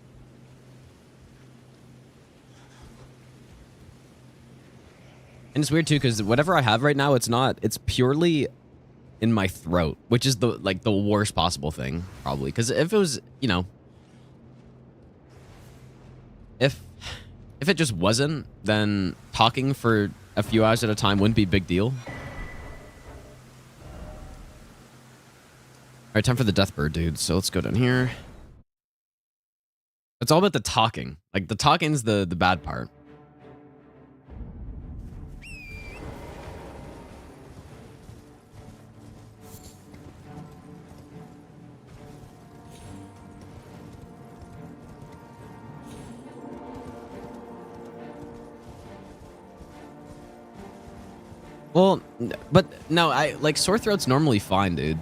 And it's weird too, because whatever I have right now, it's purely in my throat, which is the worst possible thing, probably. Because if it was, if it just wasn't, then talking for a few hours at a time wouldn't be a big deal. All right, time for the Deathbird, dude. So let's go down here. It's all about the talking. Like, the talking's the bad part. Well, but no, like sore throat's normally fine, dude.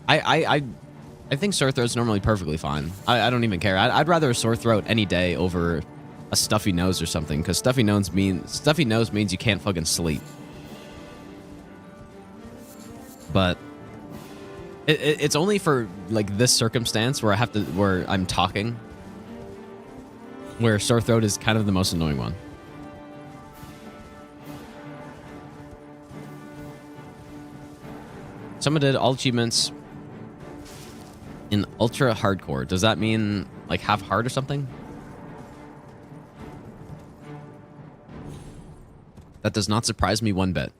I think sore throat's normally perfectly fine. I don't even care. I'd rather a sore throat any day over a stuffy nose or something, because stuffy nose means you can't fucking sleep. But it's only for like this circumstance where where I'm talking, where sore throat is kind of the most annoying one. Someone did all achievements in ultra hardcore. Does that mean like half hard or something? That does not surprise me one bit.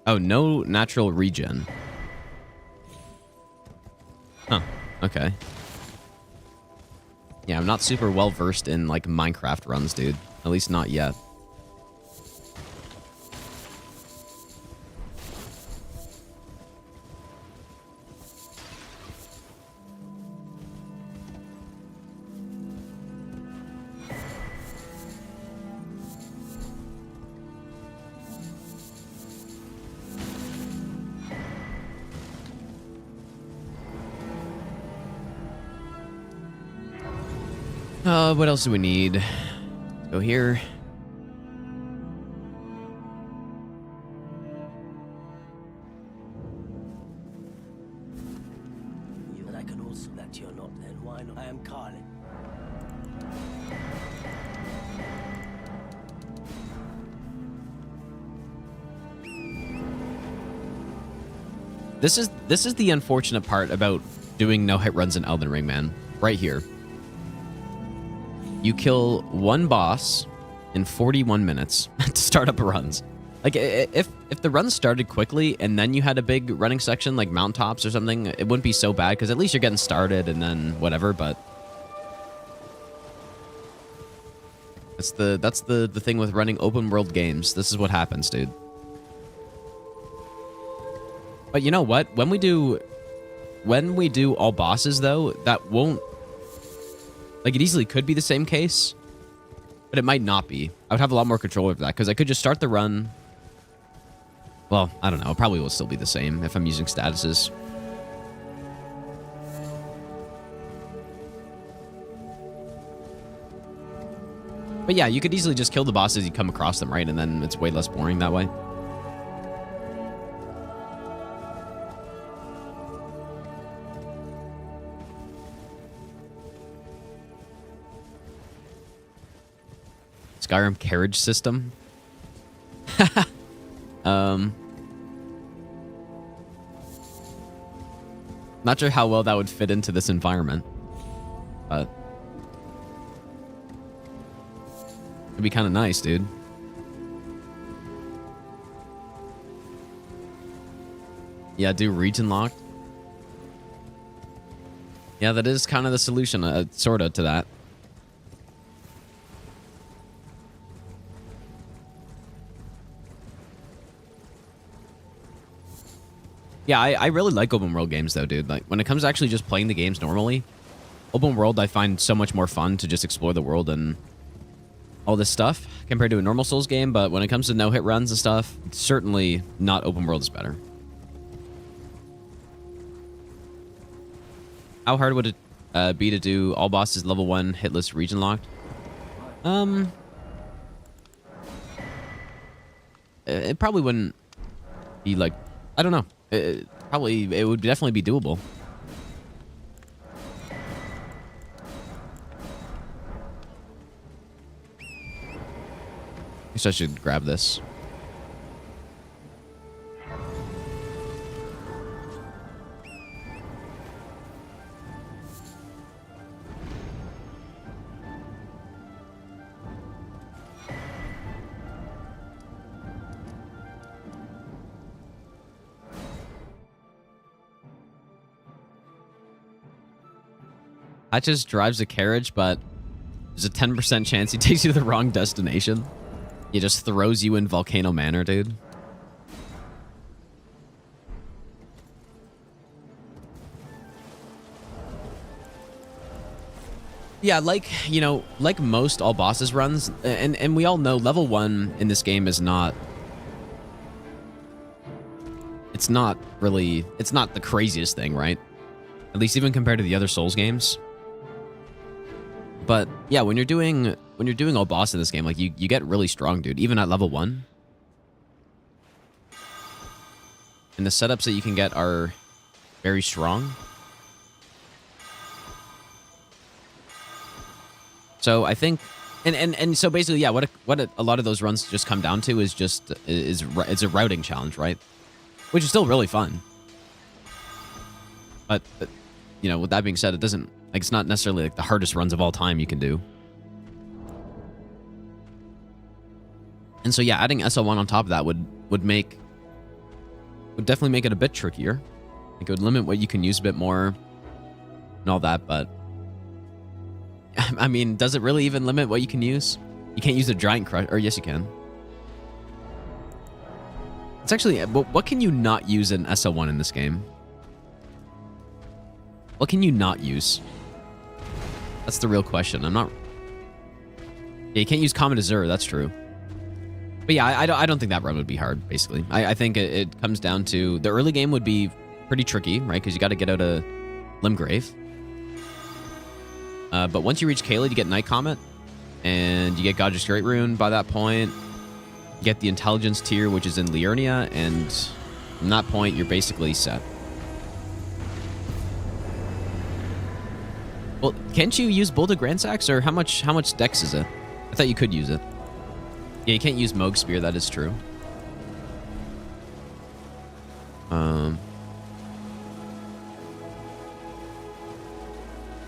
Oh, no natural regen. Huh. Okay. Yeah, I'm not super well versed in like Minecraft runs, dude. At least not yet. What else do we need? Go here. And I can also let you know then why not? I am calling. This is the unfortunate part about doing no hit runs in Elden Ring, man. Right here. You kill one boss in 41 minutes to start up runs. Like, if the run started quickly and then you had a big running section like mountaintops or something, it wouldn't be so bad because at least you're getting started and then whatever. But that's the thing with running open world games. This is what happens, dude. But you know what? When we do all bosses though, that won't. Like, it easily could be the same case, but it might not be. I would have a lot more control over that, because I could just start the run. Well, I don't know. It probably will still be the same if I'm using statuses. But yeah, you could easily just kill the bosses as you come across them, right? And then it's way less boring that way. Skyrim carriage system. Not sure how well that would fit into this environment, but it'd be kind of nice, dude. Yeah, do region locked. Yeah, that is kind of the solution, sort of, to that. Yeah, I really like open world games though, dude. Like, when it comes to actually just playing the games normally, open world I find so much more fun to just explore the world and all this stuff compared to a normal Souls game. But when it comes to no-hit runs and stuff, certainly not open world is better. How hard would it be to do all bosses level 1 hitless region locked? It probably wouldn't be like, I don't know. It would definitely be doable. Guess I should grab this. Patches drives a carriage, but there's a 10% chance he takes you to the wrong destination. He just throws you in Volcano Manor, dude. Yeah, like, you know, like most all bosses runs, and we all know level 1 in this game is not... It's not really... It's not the craziest thing, right? At least even compared to the other Souls games. But, yeah, when you're doing all boss in this game, like, you get really strong, dude, even at level 1. And the setups that you can get are very strong. So I think, and so basically, yeah, what a lot of those runs just come down to is just it's a routing challenge, right? Which is still really fun. But you know, with that being said, it doesn't like it's not necessarily like the hardest runs of all time you can do. And so yeah, adding SL1 on top of that would definitely make it a bit trickier. It would limit what you can use a bit more and all that, but. I mean, does it really even limit what you can use? You can't use a giant crush, or yes, you can. It's actually, what can you not use in SL1 in this game? What can you not use? That's the real question. I'm not... Yeah, you can't use Comet Azure, that's true. But yeah, I don't think that run would be hard, basically. I think it comes down to... The early game would be pretty tricky, right? Because you got to get out of Limgrave. But once you reach Caelid, you get Night Comet, and you get Godric's Great Rune by that point. You get the Intelligence tier, which is in Liurnia, and from that point, you're basically set. Well, can't you use Bolt of Grandsax, or how much dex is it? I thought you could use it. Yeah, you can't use Moog Spear, that is true.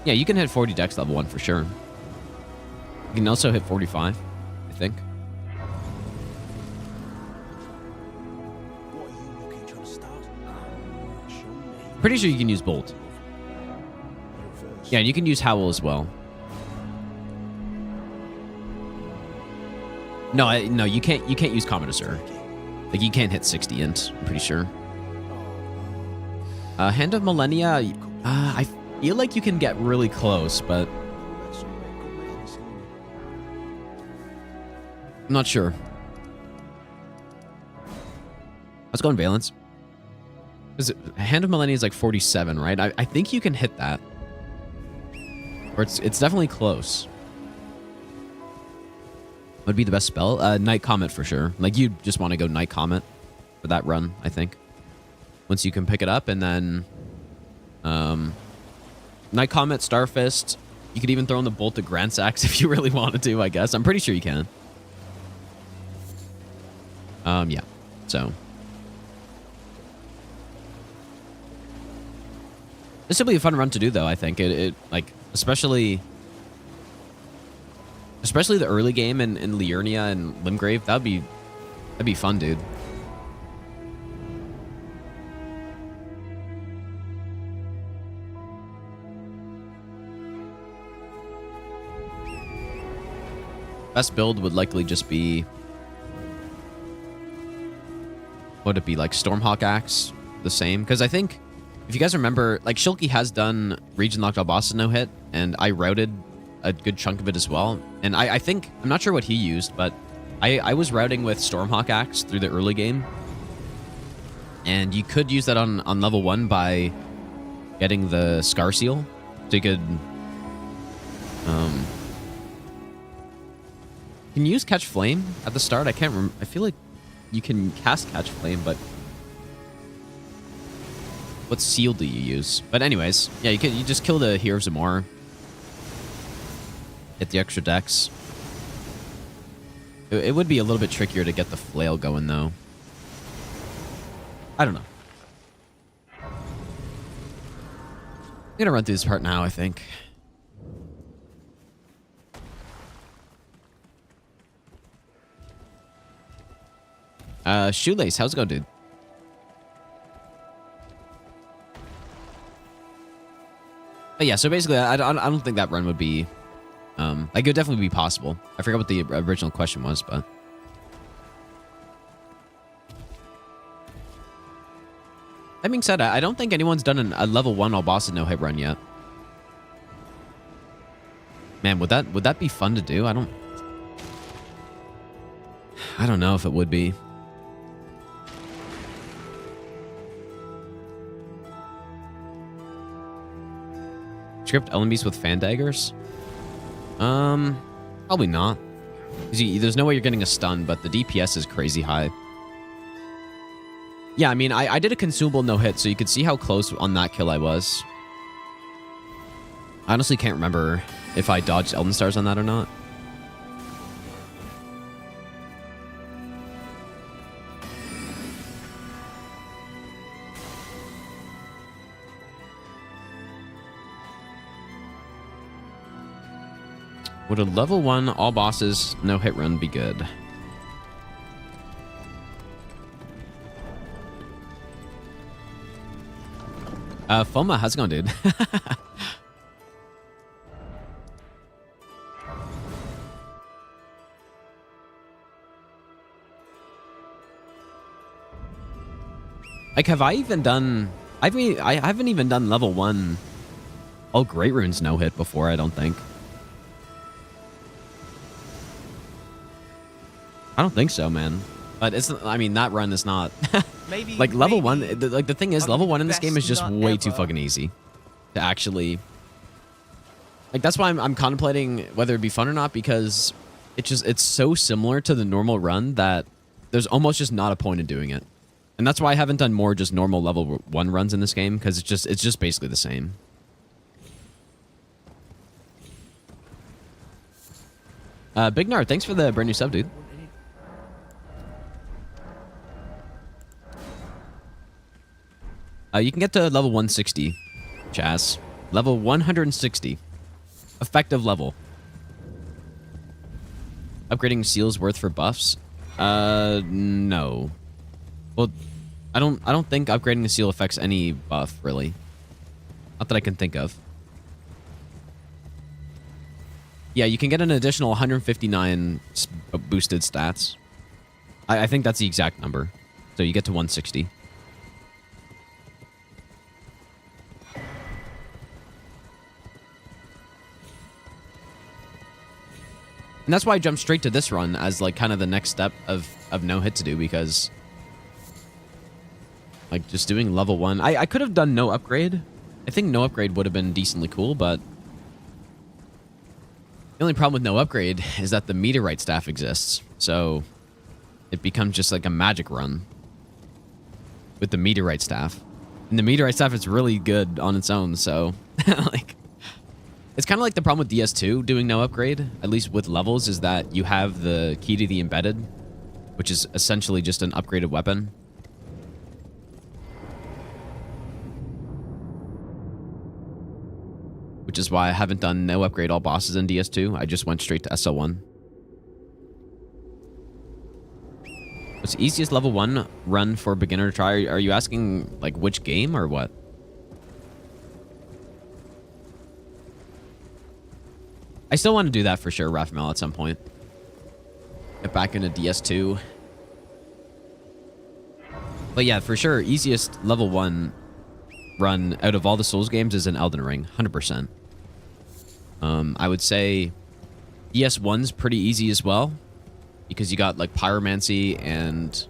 Yeah, you can hit 40 dex level 1 for sure. You can also hit 45, I think. What are you looking to start? Show me. Pretty sure you can use Bolt. Yeah, and you can use Howl as well. No, no, you can't use Comet Azure. Like, you can't hit 60 int, I'm pretty sure. Hand of Millennia, I feel like you can get really close, but I'm not sure. Let's go on Valence. Is it Hand of Millennia is like 47, right? I think you can hit that. Or it's definitely close. Would be the best spell? Night Comet for sure. Like, you just want to go Night Comet for that run, I think. Once you can pick it up, and then Night Comet, Starfist. You could even throw in the Bolt of Grandsax if you really wanted to, I guess. I'm pretty sure you can. Yeah. So. This would be a fun run to do, though, I think. It like, especially the early game in Liurnia and Limgrave. That'd be fun, dude. Best build would likely just be... What would it be, like Stormhawk Axe? The same? Because I think, if you guys remember, like, Shulky has done region locked all bosses no hit, and I routed a good chunk of it as well. And I think, I'm not sure what he used, but I was routing with Stormhawk Axe through the early game. And you could use that on level 1 by getting the Scar Seal. So you could... Can you use Catch Flame at the start? I can't remember. I feel like you can cast Catch Flame, but what seal do you use? But anyways, yeah, you just kill the Hero of Zamor. Hit the extra dex. It would be a little bit trickier to get the flail going, though. I don't know. I'm gonna run through this part now, I think. Shoelace, how's it going, dude? But yeah, so basically, I don't think that run would be, like, it would definitely be possible. I forgot what the original question was, but. That being said, I don't think anyone's done a level 1 all bosses no hit run yet. Man, would that be fun to do? I don't know if it would be. Script enemies with fan daggers? Probably not. There's no way you're getting a stun, but the DPS is crazy high. Yeah, I mean, I did a consumable no-hit, so you could see how close on that kill I was. I honestly can't remember if I dodged Elden Stars on that or not. Would a level 1 all bosses no hit run be good? Foma, how's it going, dude? Like, have I even done... I haven't even done level 1 all Great Runes no hit before, I don't think. I don't think so, man. But it's, I mean, that run is not Maybe like level maybe 1. Like the thing is, I'll level give 1 you in this best game is just nut way too ever. fucking easy to actually. Like that's why I'm contemplating whether it'd be fun or not, because it's so similar to the normal run that there's almost just not a point in doing it, and that's why I haven't done more just normal level 1 runs in this game, because it's just basically the same. Big Nard, thanks for the brand new sub, dude. You can get to level 160, Chaz. Level 160. Effective level. Upgrading seals worth for buffs? No. Well, I don't think upgrading the seal affects any buff, really. Not that I can think of. Yeah, you can get an additional 159 boosted stats. I think that's the exact number. So you get to 160. And that's why I jumped straight to this run as like kind of the next step of no hit to do, because like just doing level 1. I could have done no upgrade. I think no upgrade would have been decently cool, but the only problem with no upgrade is that the meteorite staff exists. So it becomes just like a magic run with the meteorite staff. And the meteorite staff is really good on its own, so like it's kind of like the problem with DS2 doing no upgrade, at least with levels, is that you have the key to the embedded, which is essentially just an upgraded weapon. Which is why I haven't done no upgrade all bosses in DS2. I just went straight to SL1. What's the easiest level 1 run for beginner to try? Are you asking like which game or what? I still want to do that for sure, Raphael, at some point. Get back into DS2. But yeah, for sure, easiest level 1 run out of all the Souls games is in Elden Ring, 100%. I would say DS1's pretty easy as well, because you got like Pyromancy and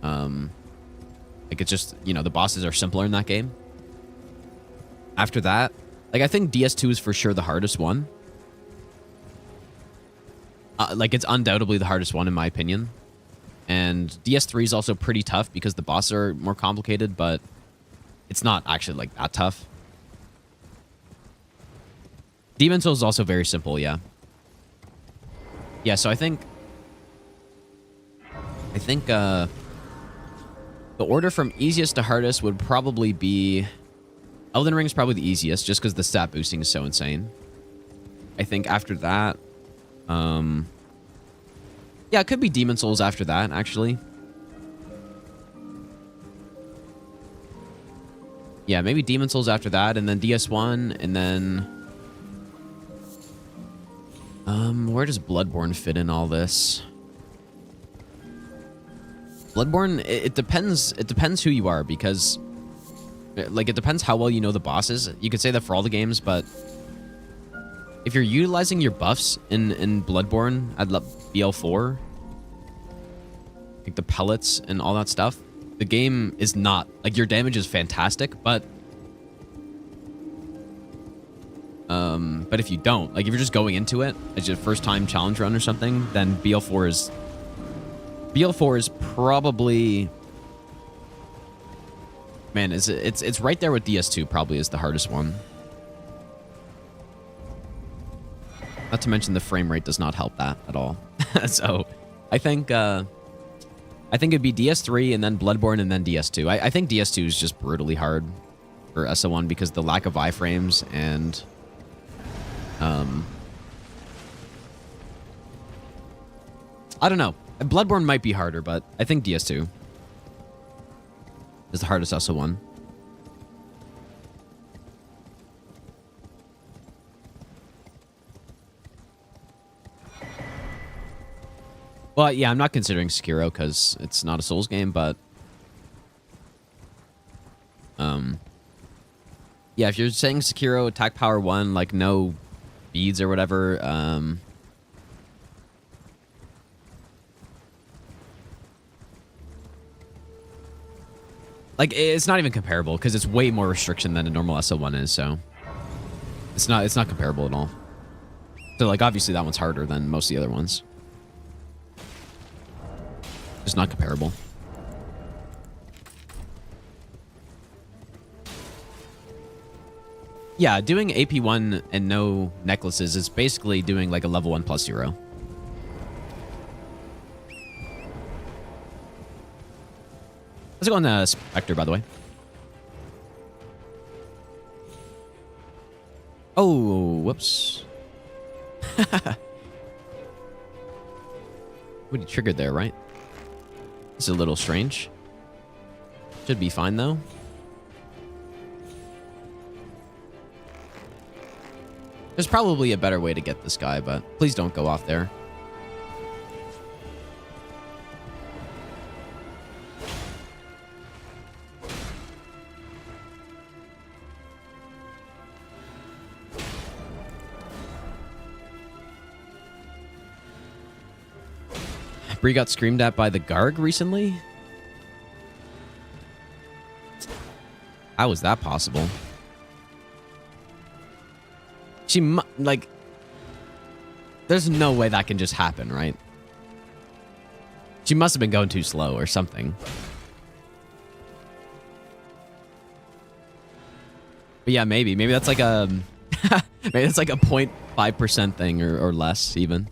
like it's just, you know, the bosses are simpler in that game. After that, like, I think DS2 is for sure the hardest one. Like, it's undoubtedly the hardest one, in my opinion. And DS3 is also pretty tough because the bosses are more complicated, but it's not actually, like, that tough. Demon Souls is also very simple, yeah. Yeah, so I think the order from easiest to hardest would probably be... Elden Ring is probably the easiest, just because the stat boosting is so insane. I think after that... yeah, it could be Demon Souls after that, actually. Yeah, maybe Demon Souls after that, and then DS1, and then... where does Bloodborne fit in all this? Bloodborne, it depends. It depends who you are, because... Like, it depends how well you know the bosses. You could say that for all the games, but... If you're utilizing your buffs in Bloodborne, I'd love BL4. Like the pellets and all that stuff. The game is not... Like, your damage is fantastic, but... But if you don't, like if you're just going into it as your first time challenge run or something, then BL4 is probably, man, it's right there with DS2. Probably is the hardest one. Not to mention the frame rate does not help that at all. So I think it'd be DS3 and then Bloodborne and then DS2. I think DS2 is just brutally hard for SO1 because the lack of iframes and I don't know. Bloodborne might be harder, but I think DS2 is the hardest SO1. Well, yeah, I'm not considering Sekiro because it's not a Souls game, but yeah, if you're saying Sekiro attack power 1, like no beads or whatever, like it's not even comparable because it's way more restriction than a normal SO1 is, so it's not comparable at all. So like obviously that one's harder than most of the other ones. It's not comparable. Yeah, doing AP1 and no necklaces is basically doing like a level 1 plus 0. Let's go on the Spectre, by the way. Oh, whoops. What he triggered there, right? It's a little strange. Should be fine, though. There's probably a better way to get this guy, but please don't go off there. Bree got screamed at by the Garg recently? How is that possible? Like, there's no way that can just happen, right? She must have been going too slow or something. But yeah, maybe that's like a maybe it's like a 0.5% thing or less even.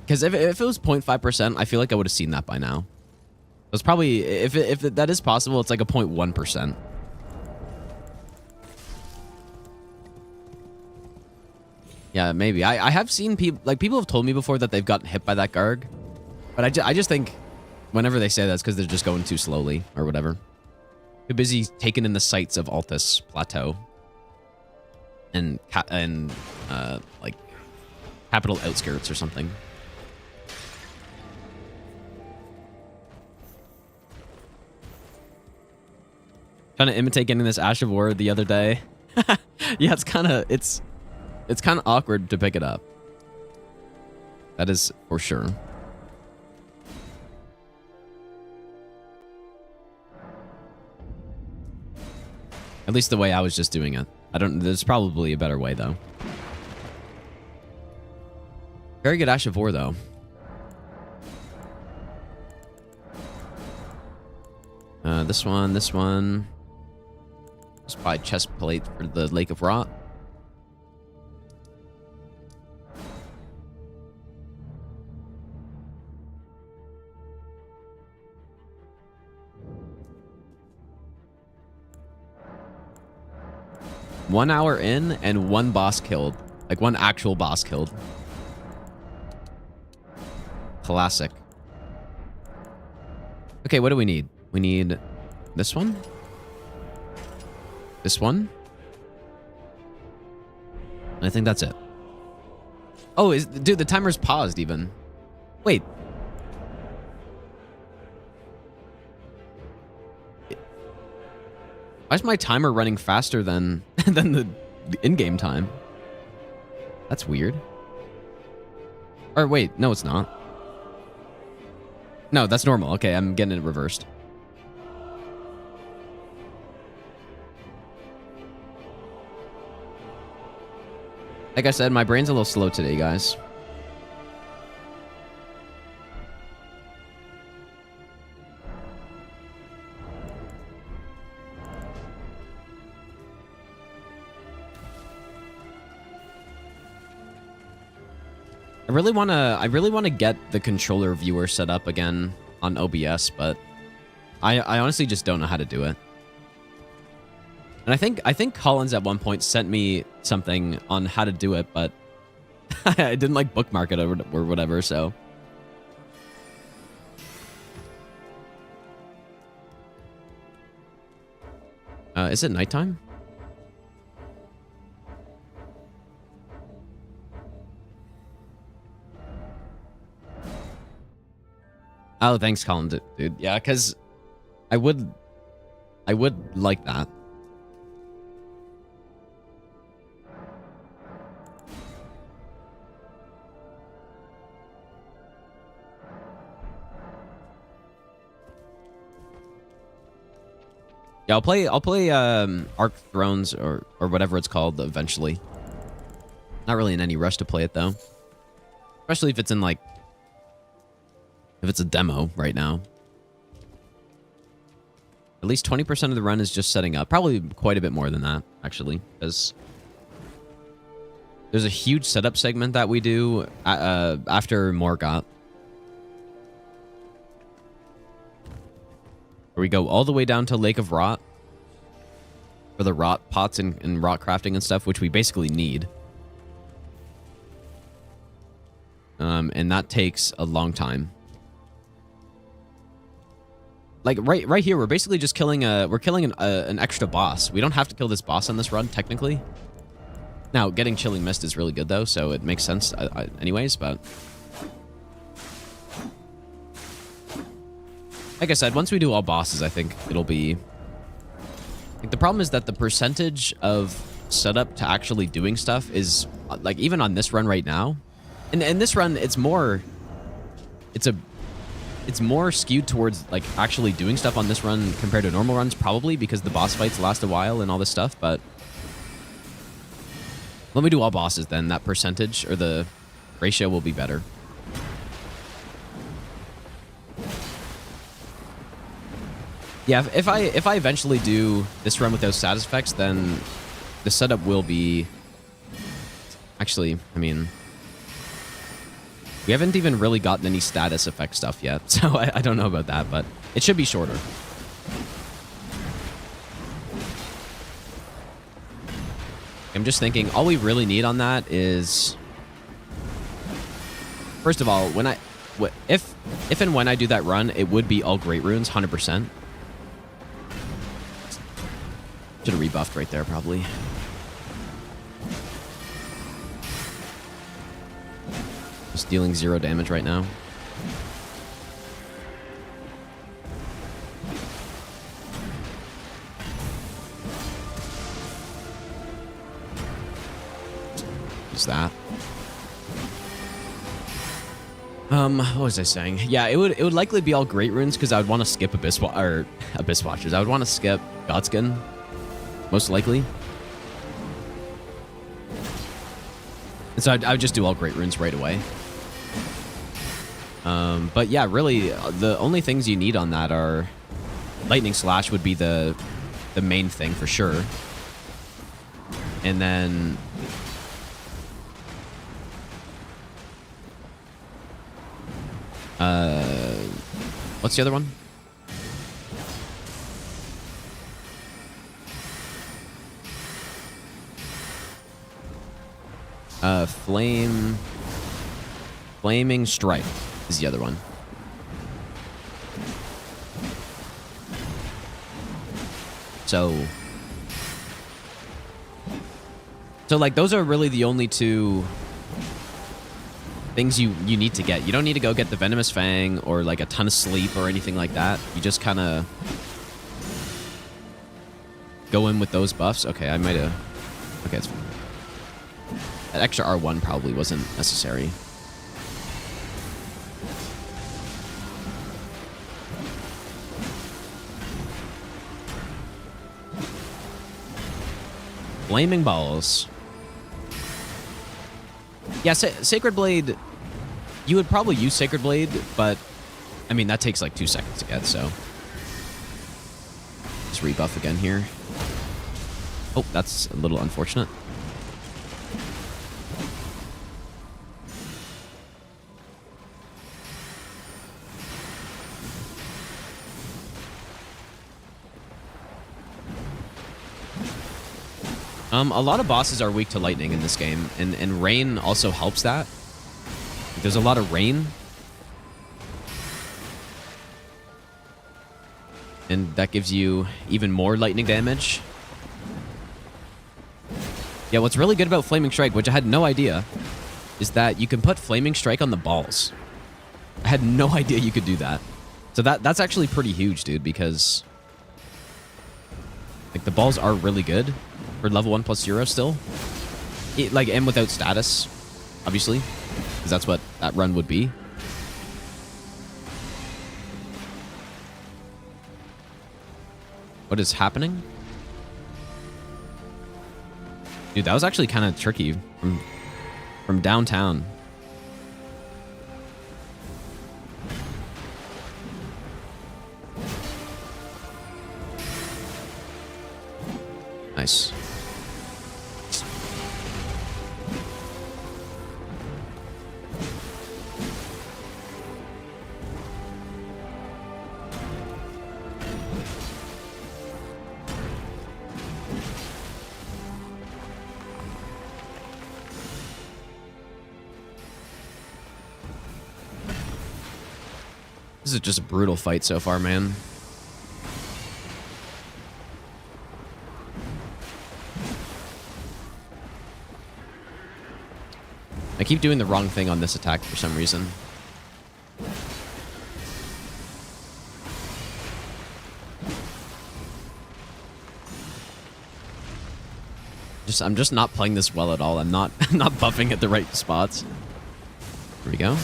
Because if it was 0.5%, I feel like I would have seen that by now. It's probably, if that is possible, it's like a 0.1%. Yeah, maybe. I have seen people, like people have told me before that they've gotten hit by that Garg. But I just think whenever they say that, it's because they're just going too slowly or whatever. Too busy taking in the sights of Altus Plateau. And like capital outskirts or something. Trying to imitate getting this Ash of War the other day. Yeah, it's kind of awkward to pick it up. That is for sure. At least the way I was just doing it. There's probably a better way though. Very good Ash of War though. This one. Just buy chest plate for the Lake of Rot. One hour in and one boss killed. Like one actual boss killed. Classic. Okay, what do we need? We need this one. this one. And I think that's it. Oh, dude, the timer's paused even. Wait. Why is my timer running faster than the in-game time? That's weird. Or wait, no, it's not. No, that's normal. Okay, I'm getting it reversed. Like I said, my brain's a little slow today, guys. I really wanna get the controller viewer set up again on OBS, but I honestly just don't know how to do it. And I think Collins at one point sent me something on how to do it, but I didn't like bookmark it or whatever, so. Is it nighttime? Oh, thanks, Colin, dude. Yeah, because I would like that. Yeah, I'll play Arc Thrones or whatever it's called eventually. Not really in any rush to play it though. Especially if it's in like if it's a demo right now. At least 20% of the run is just setting up. Probably quite a bit more than that, actually, because there's a huge setup segment that we do after Morgoth. Where we go all the way down to Lake of Rot. For the rot pots and rot crafting and stuff, which we basically need. And that takes a long time. Like right here, we're basically just killing an extra boss. We don't have to kill this boss on this run, technically. Now, getting Chilling Mist is really good though, so it makes sense anyways, but like I said, once we do all bosses, I think it'll be... Like, the problem is that the percentage of setup to actually doing stuff is, like, even on this run right now, and this run, it's more skewed towards, like, actually doing stuff on this run compared to normal runs, probably, because the boss fights last a while and all this stuff, but when we do all bosses, then that percentage, or the ratio, will be better. Yeah, if I eventually do this run with those status effects, then the setup will be... Actually, I mean... We haven't even really gotten any status effect stuff yet, so I don't know about that, but it should be shorter. I'm just thinking, all we really need on that is... First of all, if and when I do that run, it would be all Great Runes, 100%. Should have rebuffed right there, probably. Just dealing 0 damage right now. Use that. What was I saying? Yeah, it would likely be all Great Runes because I would want to skip Abyss Watchers. I would want to skip Godskin. Most likely. And so I would just do all Great Runes right away. But yeah, really, the only things you need on that are... Lightning Slash would be the main thing for sure. And then... What's the other one? Flaming Strike is the other one. So So like those are really the only two things you need to get. You don't need to go get the Venomous Fang or like a ton of sleep or anything like that. You just kind of go in with those buffs. Okay, I might have... Okay, it's fine. That extra R1 probably wasn't necessary. Flaming Balls. Yeah, Sacred Blade... You would probably use Sacred Blade, but... I mean, that takes like 2 seconds to get, so... Let's rebuff again here. Oh, that's a little unfortunate. A lot of bosses are weak to lightning in this game, and rain also helps that. There's a lot of rain. And that gives you even more lightning damage. Yeah, what's really good about Flaming Strike, which I had no idea, is that you can put Flaming Strike on the balls. I had no idea you could do that. So that's actually pretty huge, dude, because like the balls are really good for level 1+0 still. Like, and without status, obviously, because that's what that run would be. What is happening? Dude, that was actually kind of tricky from downtown. Nice. This is just a brutal fight so far, man. I keep doing the wrong thing on this attack for some reason. I'm just not playing this well at all. I'm not buffing at the right spots. Here we go.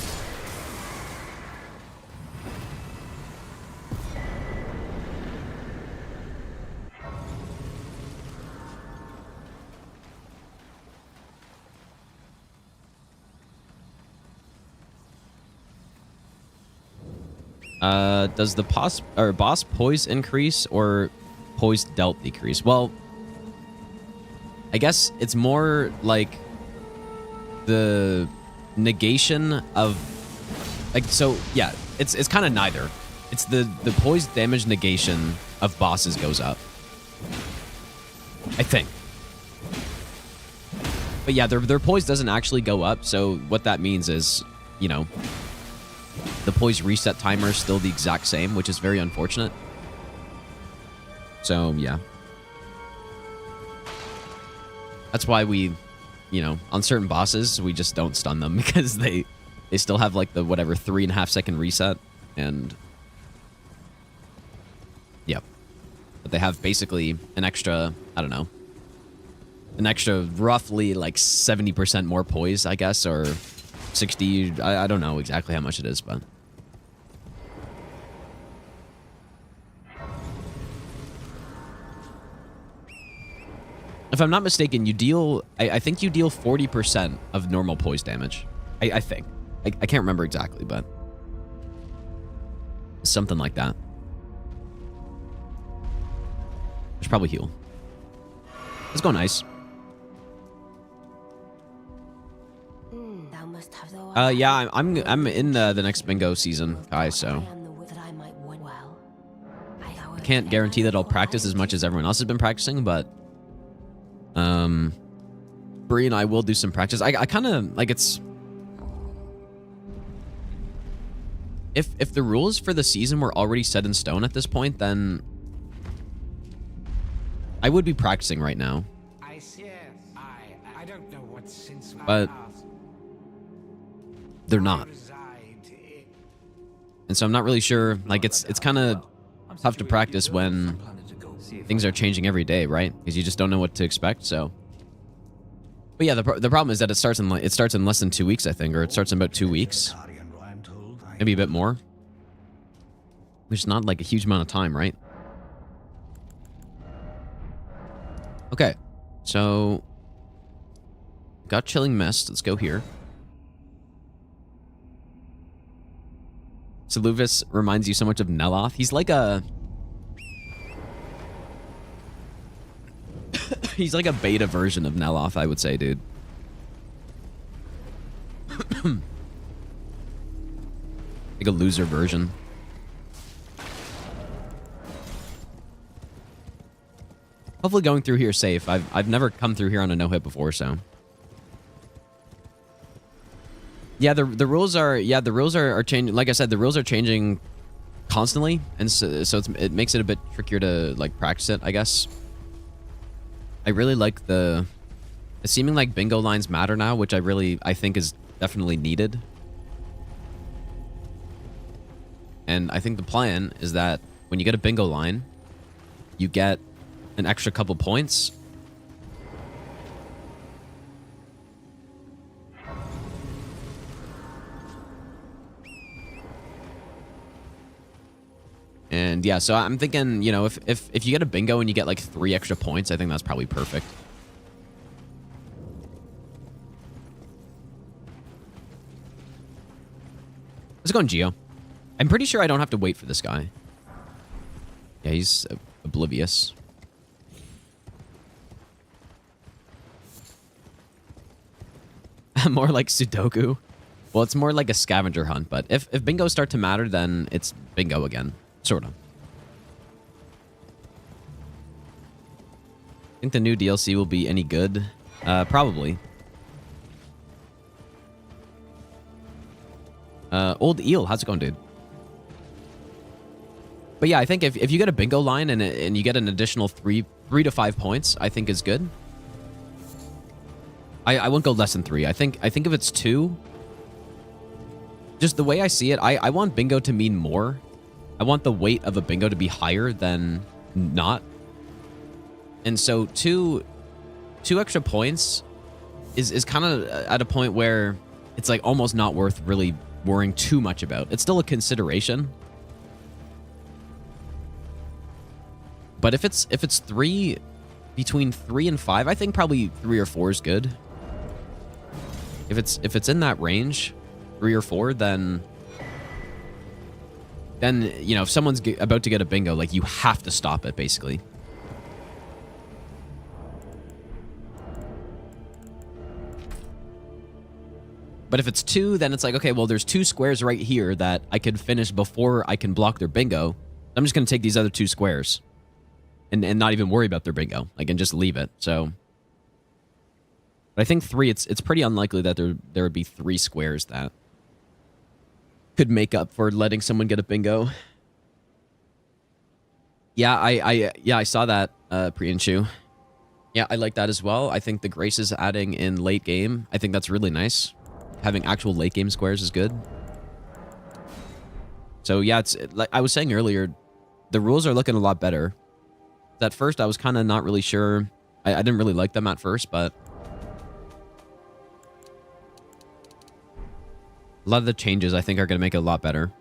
Does the boss poise increase or poise dealt decrease? Well, I guess it's more like the negation of like, so yeah, it's kind of neither. It's the poise damage negation of bosses goes up, I think. But yeah, their poise doesn't actually go up, so what that means is, you know, the poise reset timer is still the exact same, which is very unfortunate. So, yeah. That's why we, you know, on certain bosses, we just don't stun them because they still have like the whatever 3.5 second reset, and yep. But they have basically an extra, I don't know, an extra roughly like 70% more poise, I guess, or 60. I don't know exactly how much it is, but. If I'm not mistaken, you deal... I think you deal 40% of normal poise damage. I think. I can't remember exactly, but... something like that. There's probably heal. Let's go nice. Yeah, I'm in the next bingo season, guys, so... I can't guarantee that I'll practice as much as everyone else has been practicing, but... Bree and I will do some practice. I kind of like it's if the rules for the season were already set in stone at this point, then I would be practicing right now. but they're not. And so I'm not really sure, like it's kind of tough to practice when things are changing every day, right? Because you just don't know what to expect, so. But yeah, the problem is that it starts in less than 2 weeks, I think, or it starts in about 2 weeks. Maybe a bit more. Which is not like a huge amount of time, right? Okay, so got Chilling Mist. Let's go here. Saluvis reminds you so much of Neloth. He's like a... he's like a beta version of Neloth, I would say, dude. Like a loser version. Hopefully going through here safe. I've never come through here on a no-hit before, so... Yeah, the rules are changing. Like I said, the rules are changing constantly, and so it makes it a bit trickier to like practice it, I guess. I really like it's seeming like bingo lines matter now, which I think is definitely needed. And I think the plan is that when you get a bingo line, you get an extra couple points. And yeah, so I'm thinking, you know, if you get a bingo and you get like 3 extra points, I think that's probably perfect. Let's go on Geo. I'm pretty sure I don't have to wait for this guy. Yeah, he's oblivious. More like Sudoku. Well, it's more like a scavenger hunt, but if bingos start to matter, then it's bingo again. Sort of. Think the new DLC will be any good? Probably. Old Eel, how's it going, dude? But yeah, I think if you get a bingo line and you get an additional 3 to 5 points, I think is good. I won't go less than 3. I think if it's 2, just the way I see it, I want bingo to mean more. I want the weight of a bingo to be higher than not. And so 2 extra points is kind of at a point where it's like almost not worth really worrying too much about. It's still a consideration. But if it's 3, between 3 and 5, I think probably 3 or 4 is good. If it's in that range, 3 or 4, then you know, if someone's about to get a bingo, like you have to stop it basically. But if it's 2, then it's like, okay, well, there's 2 squares right here that I could finish before I can block their bingo. I'm just going to take these other 2 squares and not even worry about their bingo. I can just leave it. So, but I think 3, it's pretty unlikely that there would be 3 squares that could make up for letting someone get a bingo. Yeah, I saw that, Priyanshu. Yeah, I like that as well. I think the Graces adding in late game, I think that's really nice. Having actual late game squares is good. So yeah, it's like I was saying earlier, the rules are looking a lot better. At first, I was kind of not really sure. I didn't really like them at first, but a lot of the changes I think are going to make it a lot better.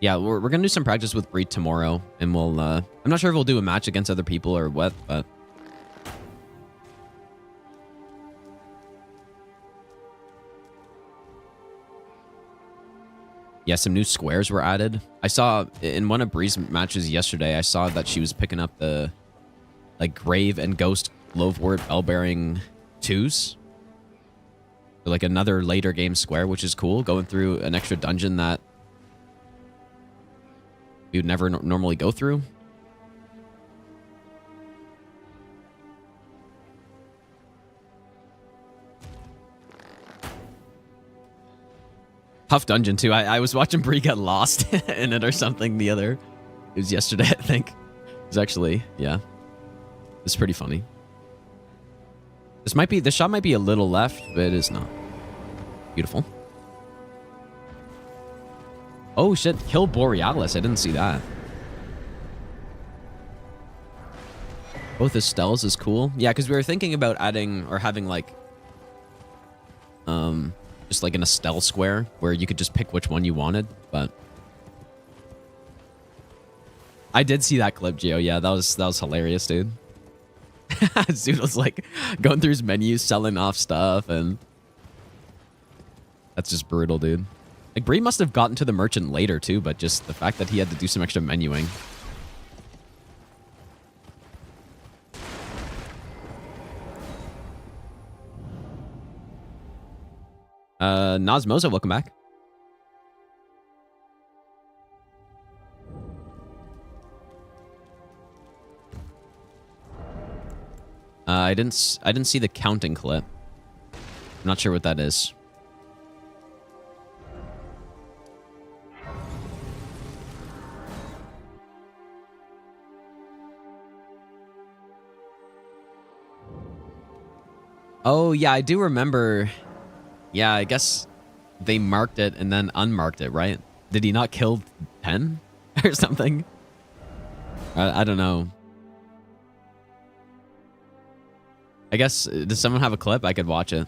Yeah, we're going to do some practice with Breed tomorrow, and we'll, I'm not sure if we'll do a match against other people or what, but yeah, some new squares were added. I saw in one of Bree's matches yesterday, I saw that she was picking up the like Grave and Ghost Lovewort Bellbearing 2s. So, like another later game square, which is cool. Going through an extra dungeon that you'd never normally go through. Tough dungeon too. I was watching Bree get lost in it or something the other. It was yesterday, I think. It was actually, yeah. It's pretty funny. This shot might be a little left, but it is not. Beautiful. Oh shit, kill Borealis. I didn't see that. Both Estelles is cool. Yeah, because we were thinking about adding or having like just like an Estelle square where you could just pick which one you wanted, but I did see that clip, Gio. Yeah, that was hilarious, dude. Zoodle's like going through his menus, selling off stuff, and that's just brutal, dude. Like, Bree must have gotten to the merchant later, too, but just the fact that he had to do some extra menuing. Nazmoza, welcome back. I didn't see the counting clip. I'm not sure what that is. Oh, yeah, I do remember. Yeah, I guess they marked it and then unmarked it, right? Did he not kill 10 or something? I don't know. I guess, does someone have a clip? I could watch it.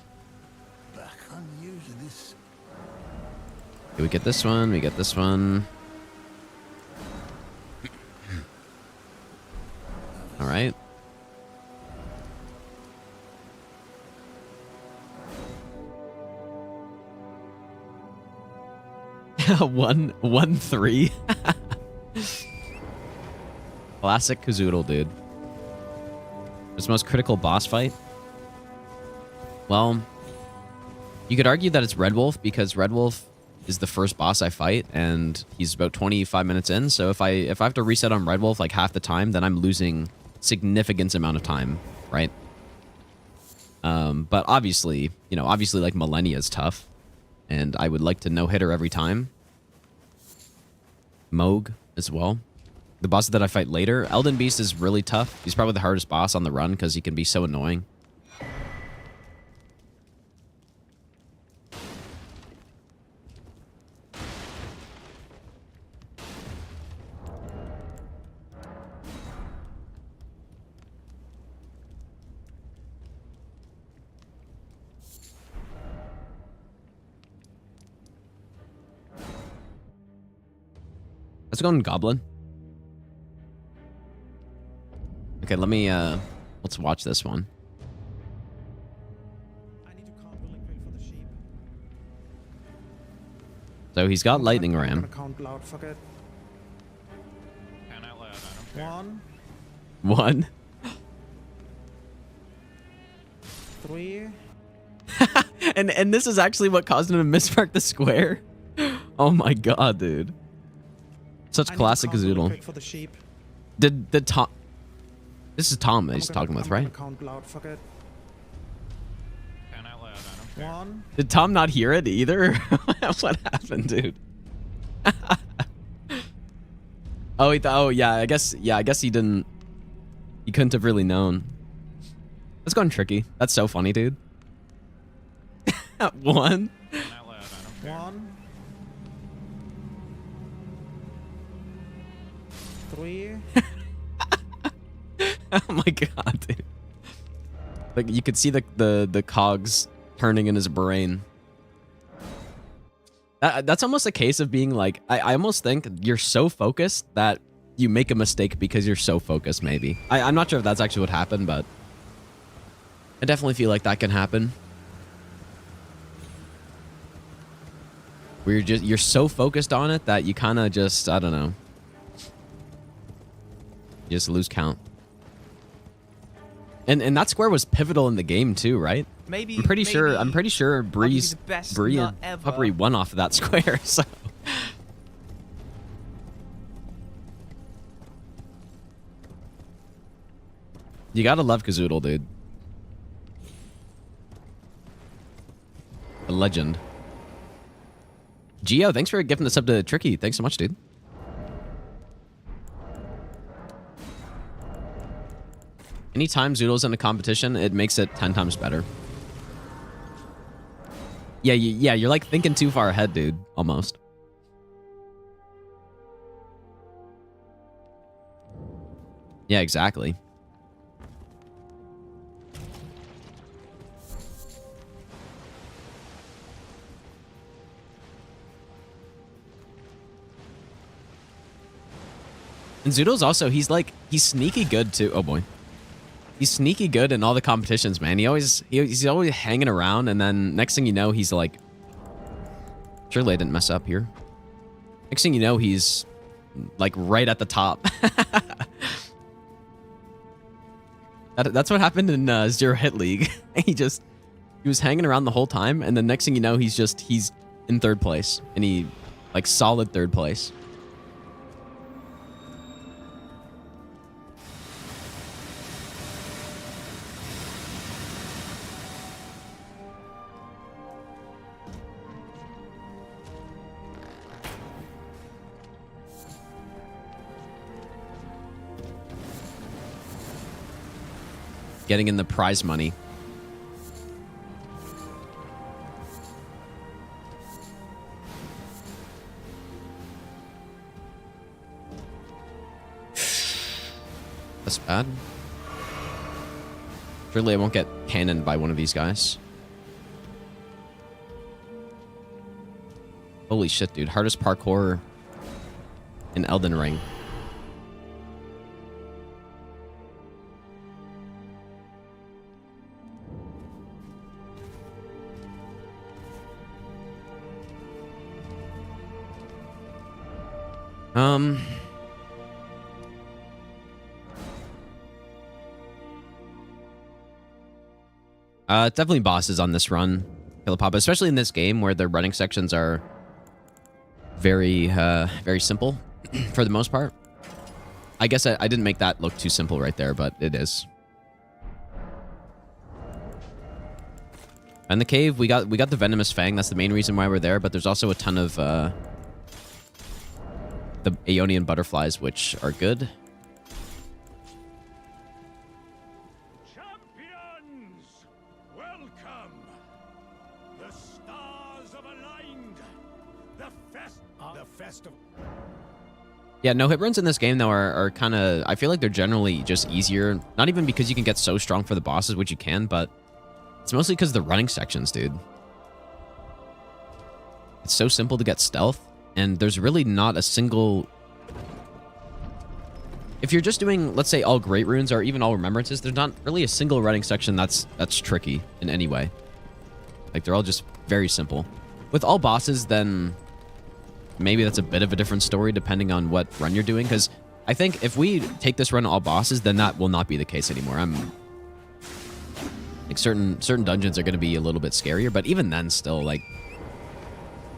Back on using this. Okay, we get this one, we get this one. All right. one 3. Classic Kazoodle, dude. His most critical boss fight? Well, you could argue that it's Red Wolf because Red Wolf is the first boss I fight and he's about 25 minutes in. So if I have to reset on Red Wolf like half the time, then I'm losing significant amount of time, right? But obviously, you know, like Millennia is tough and I would like to no-hit her every time. Moog as well. The boss that I fight later, Elden Beast is really tough. He's probably the hardest boss on the run because he can be so annoying. Let's go on Goblin. Okay, let me, let's watch this one. I need to count the liquid for the sheep. So he's got Lightning I'm Ram. gonna count loud, fuck it. Count out loud, I don't care. 1, 1. 3. And this is actually what caused him to mismark the square. Oh my god, dude. Such classic Kazoodle. For the sheep. Did Tom... This is Tom that he's talking with, right? Count loud, fuck it. Count out loud, I don't care. 1. Did Tom not hear it either? What happened, dude? Oh, yeah, I guess he didn't... He couldn't have really known. That's going tricky. That's so funny, dude. 1. Count out loud, I don't care. 1. 3. Oh my god, dude. Like, you could see the cogs turning in his brain. That's almost a case of being like, I almost think you're so focused that you make a mistake because you're so focused, maybe. I'm not sure if that's actually what happened, but I definitely feel like that can happen. Where you're so focused on it that you kind of just, I don't know. You just lose count. And that square was pivotal in the game too, right? Maybe I'm pretty sure Bree nut and ever. Puppery won off of that square, so you gotta love Kazoodle, dude. A legend. Gio, thanks for gifting this up to Tricky. Thanks so much, dude. Anytime Zoodle's in a competition, it makes it 10 times better. Yeah, you're like thinking too far ahead, dude. Almost. Yeah, exactly. And Zoodle's also, he's sneaky good too. Oh boy. He's sneaky good in all the competitions, man. He's always hanging around, and then next thing you know, he's like... Surely I didn't mess up here. Next thing you know, he's like right at the top. That's what happened in Zero Hit League. he was hanging around the whole time, and the next thing you know, he's in third place, and he like solid third place. Getting in the prize money. That's bad. Surely I won't get cannoned by one of these guys. Holy shit, dude. Hardest parkour in Elden Ring. Definitely bosses on this run, Killapapa, especially in this game where the running sections are very, very simple for the most part. I guess I didn't make that look too simple right there, but it is. And the cave, we got the Venomous Fang. That's the main reason why we're there, but there's also a ton of the Aeonian butterflies, which are good. Champions, welcome. The stars have aligned. The festival. Yeah, no hit runs in this game though are kind of, I feel like they're generally just easier. Not even because you can get so strong for the bosses, which you can, but it's mostly because of the running sections, dude. It's so simple to get stealth, and there's really not a single... If you're just doing, let's say, all Great Runes or even all Remembrances, there's not really a single running section that's tricky in any way. Like, they're all just very simple. With all bosses, then maybe that's a bit of a different story depending on what run you're doing, because I think if we take this run to all bosses, then that will not be the case anymore. Like, certain dungeons are going to be a little bit scarier, but even then, still, like,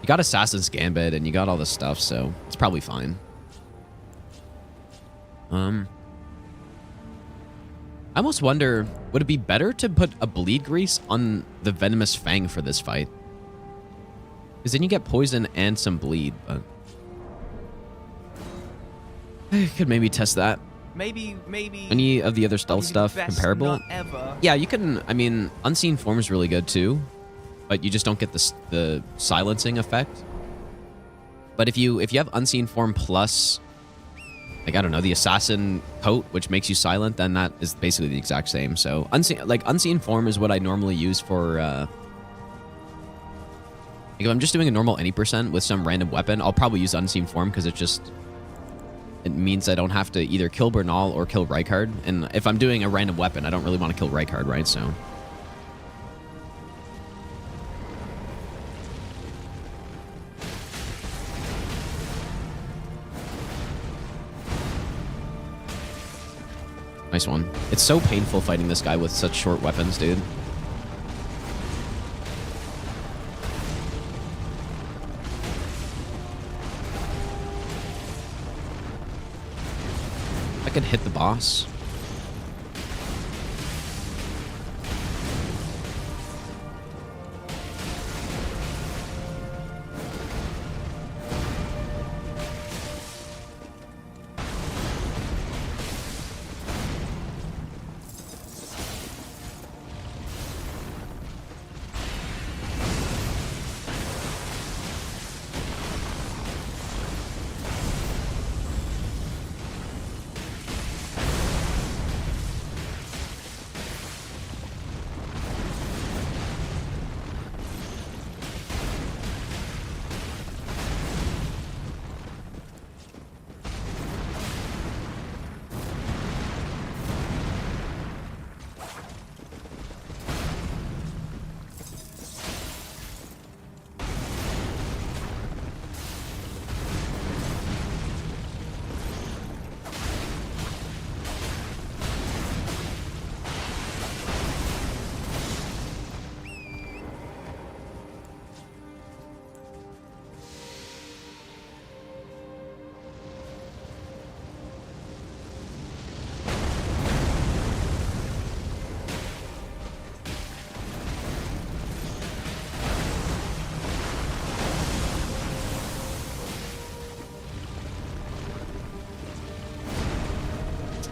you got Assassin's Gambit and you got all this stuff, so it's probably fine. I almost wonder, would it be better to put a bleed grease on the Venomous Fang for this fight? Because then you get poison and some bleed, but I could maybe test that. Maybe any of the other stealth stuff comparable? Yeah, you can. I mean, Unseen Form is really good too, but you just don't get the silencing effect. But if you have Unseen Form plus, like, I don't know, the Assassin Coat, which makes you silent, then that is basically the exact same. So Unseen Form is what I normally use for. Like, if I'm just doing a normal any % with some random weapon, I'll probably use Unseen Form because it means I don't have to either kill Bernal or kill Rykard. And if I'm doing a random weapon, I don't really want to kill Rykard, right? So. Nice one. It's so painful fighting this guy with such short weapons, dude. I could hit the boss.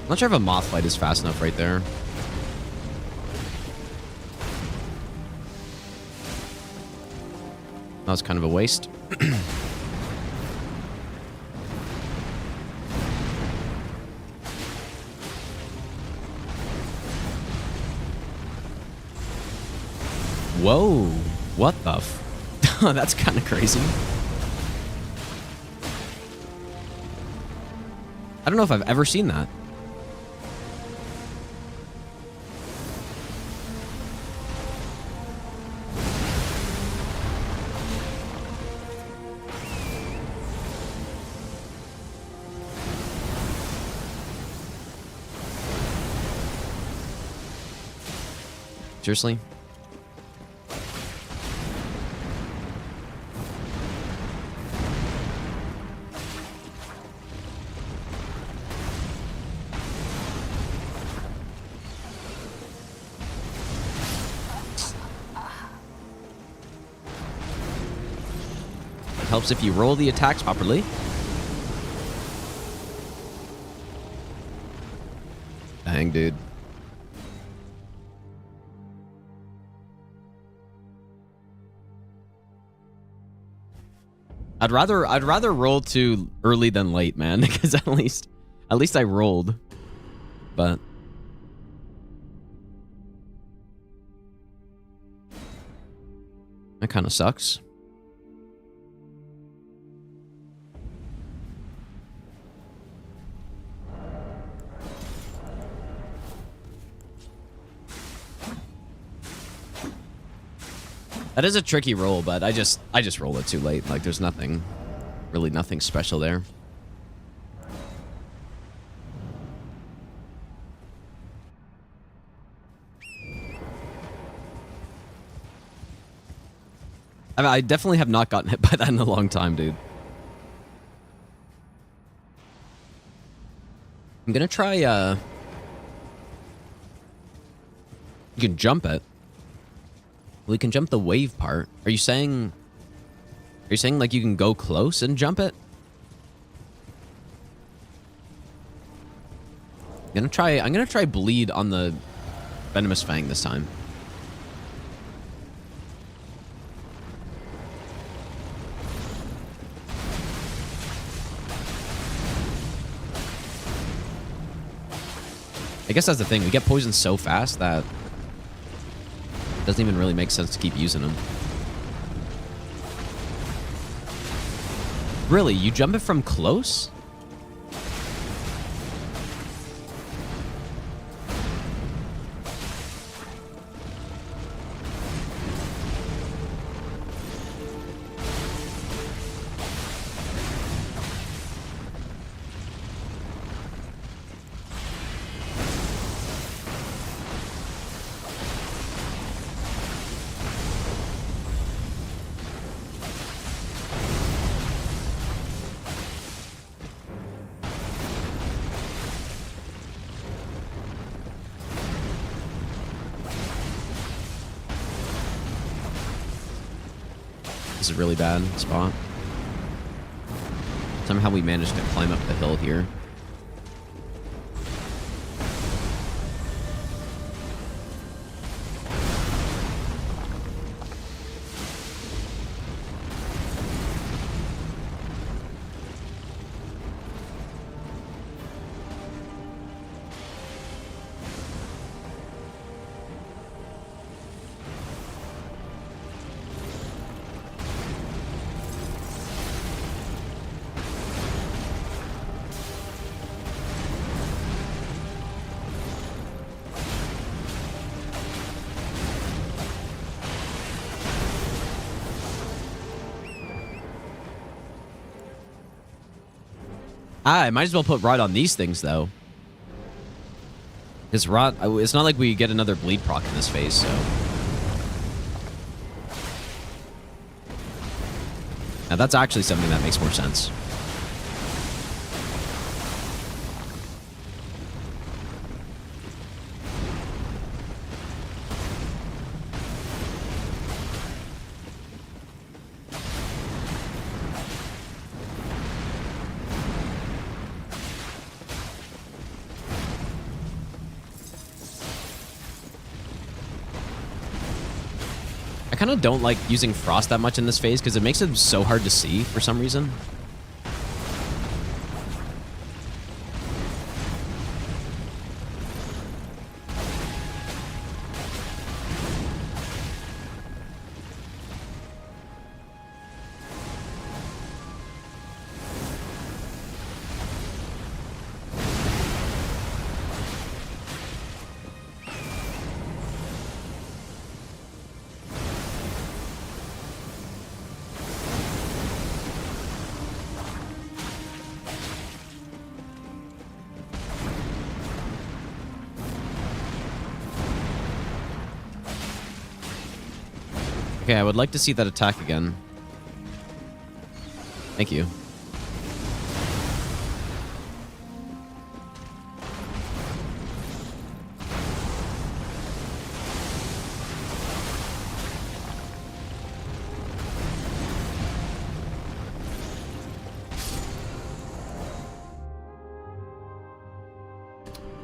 Not sure if a moth fight is fast enough right there. That was kind of a waste. Whoa. What the f... That's kind of crazy. I don't know if I've ever seen that. Seriously? It helps if you roll the attacks properly. Dang, dude. I'd rather roll too early than late, man, because at least I rolled. But that kind of sucks. That is a tricky roll, but I just rolled it too late. Like, there's really nothing special there. I mean, I definitely have not gotten hit by that in a long time, dude. I'm gonna try, you can jump it. We can jump the wave part. Are you saying like you can go close and jump it? I'm gonna try bleed on the venomous fang this time. I guess that's the thing. We get poisoned so fast that it doesn't even really make sense to keep using them. Really? You jump it from close? This is a really bad spot. Somehow we managed to climb up the hill here. I might as well put rot on these things, though. Because rot, it's not like we get another bleed proc in this phase, so. Now that's actually something that makes more sense. kind of don't like using Frost that much in this phase because it makes it so hard to see for some reason. Okay, I would like to see that attack again. Thank you.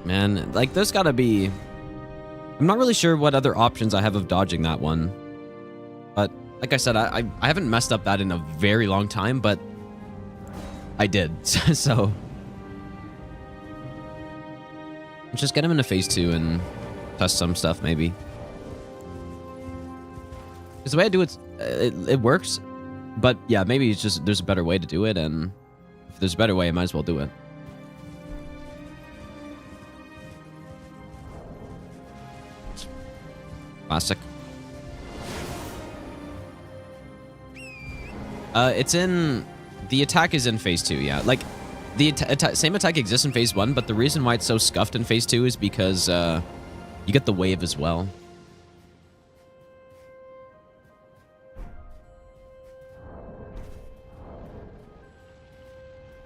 Man, like, there's gotta be... I'm not really sure what other options I have of dodging that one. But, like I said, I haven't messed up that in a very long time, but I did. So, let's just get him into phase 2 and test some stuff, maybe. Because the way I do it works. But, yeah, maybe it's just there's a better way to do it, and if there's a better way, I might as well do it. Classic. It's in... The attack is in phase 2, yeah. Like, the same attack exists in phase 1, but the reason why it's so scuffed in phase 2 is because, you get the wave as well.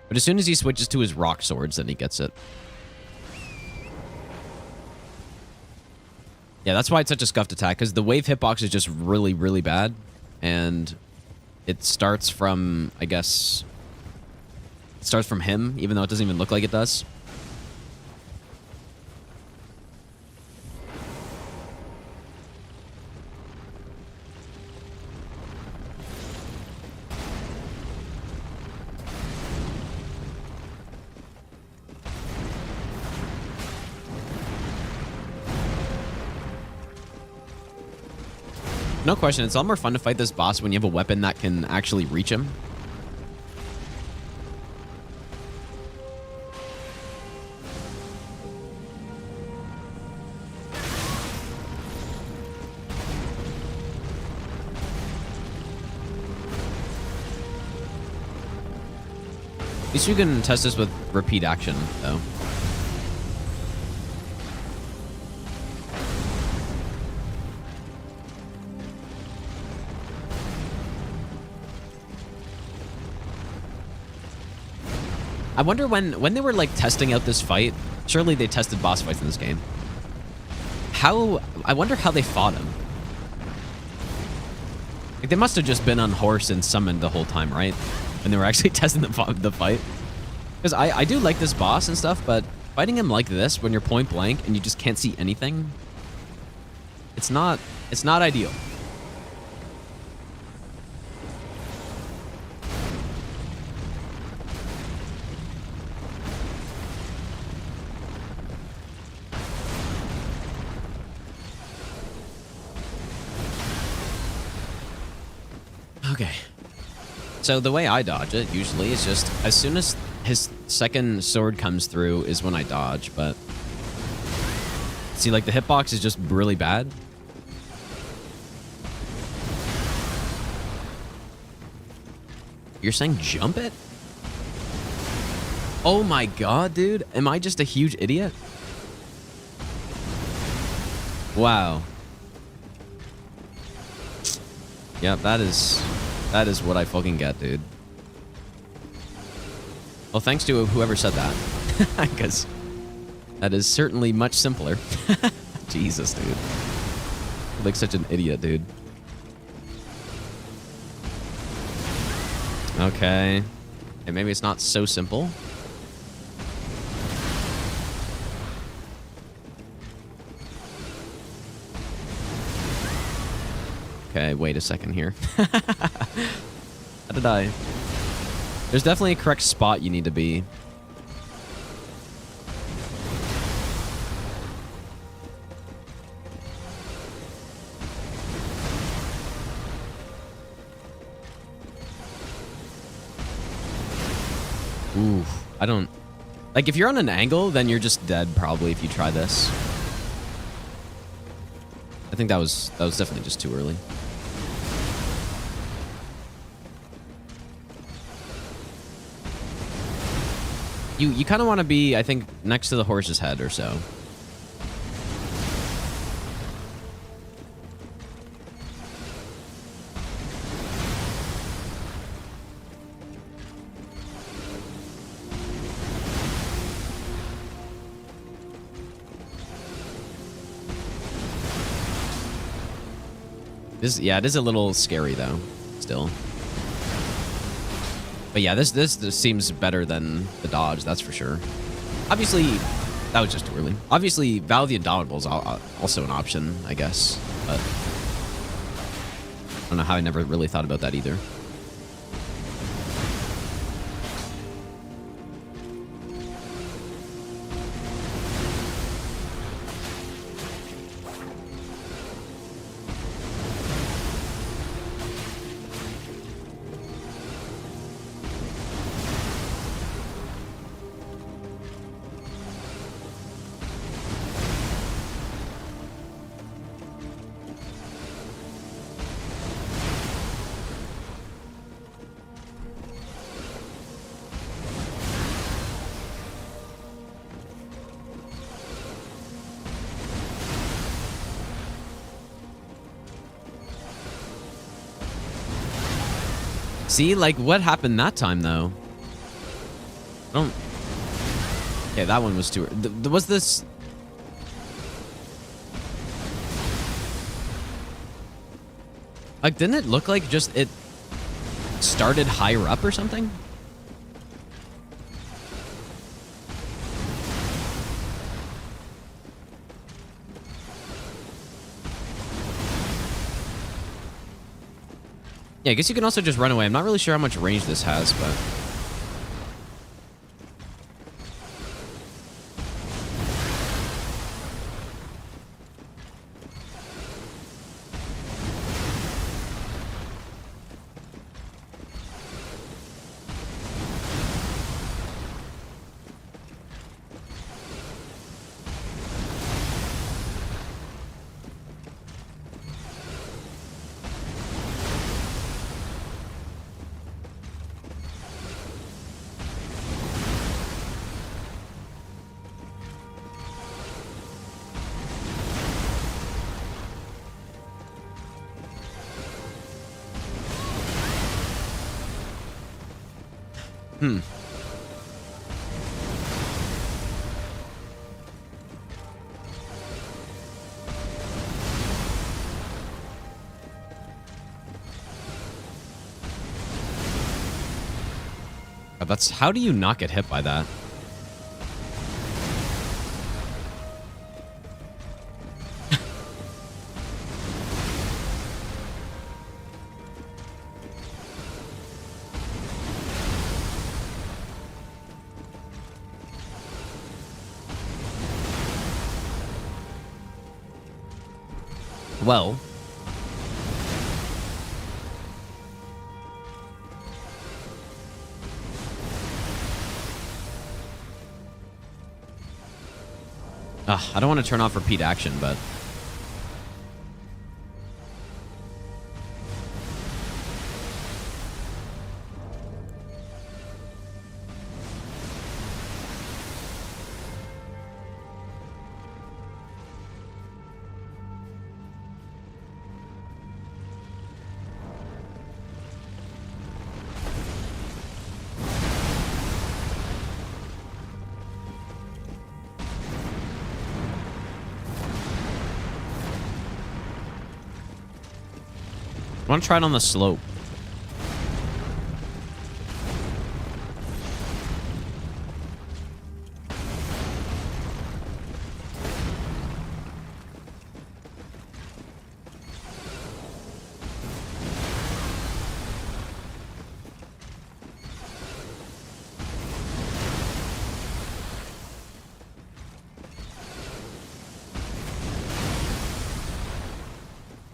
But as soon as he switches to his rock swords, then he gets it. Yeah, that's why it's such a scuffed attack, because the wave hitbox is just really, really bad. And it starts from, I guess... It starts from him, even though it doesn't even look like it does. No question, it's a lot more fun to fight this boss when you have a weapon that can actually reach him. At least you can test this with repeat action, though. I wonder when they were like testing out this fight, surely they tested boss fights in this game. I wonder how they fought him. Like, they must have just been on horse and summoned the whole time, right? When they were actually testing the fight. Because I do like this boss and stuff, but fighting him like this when you're point blank and you just can't see anything, it's not ideal. Okay. So the way I dodge it usually is just as soon as his second sword comes through is when I dodge, but see, like, the hitbox is just really bad. You're saying jump it? Oh my god, dude. Am I just a huge idiot? Wow. Yeah, that is what I fucking get, dude. Well, thanks to whoever said that. Because that is certainly much simpler. Jesus, dude. I'm like such an idiot, dude. Okay. Okay, maybe it's not so simple. Okay, wait a second here. How did I... There's definitely a correct spot you need to be. Ooh, I don't... Like, if you're on an angle, then you're just dead, probably, if you try this. I think that was definitely just too early. You kind of want to be, I think, next to the horse's head or so. Yeah, it is a little scary though, still. But yeah, this seems better than the dodge, that's for sure. Obviously, that was just too early. Obviously, Vow of the Indomitable is also an option, I guess. But I don't know how I never really thought about that either. See, like, what happened that time, though? I don't... Okay, that one was too... Was this... Like, didn't it look like just it started higher up or something? Yeah, I guess you can also just run away. I'm not really sure how much range this has, but... That's... How do you not get hit by that? Well... I don't want to turn off repeat action, but... I want to try it on the slope.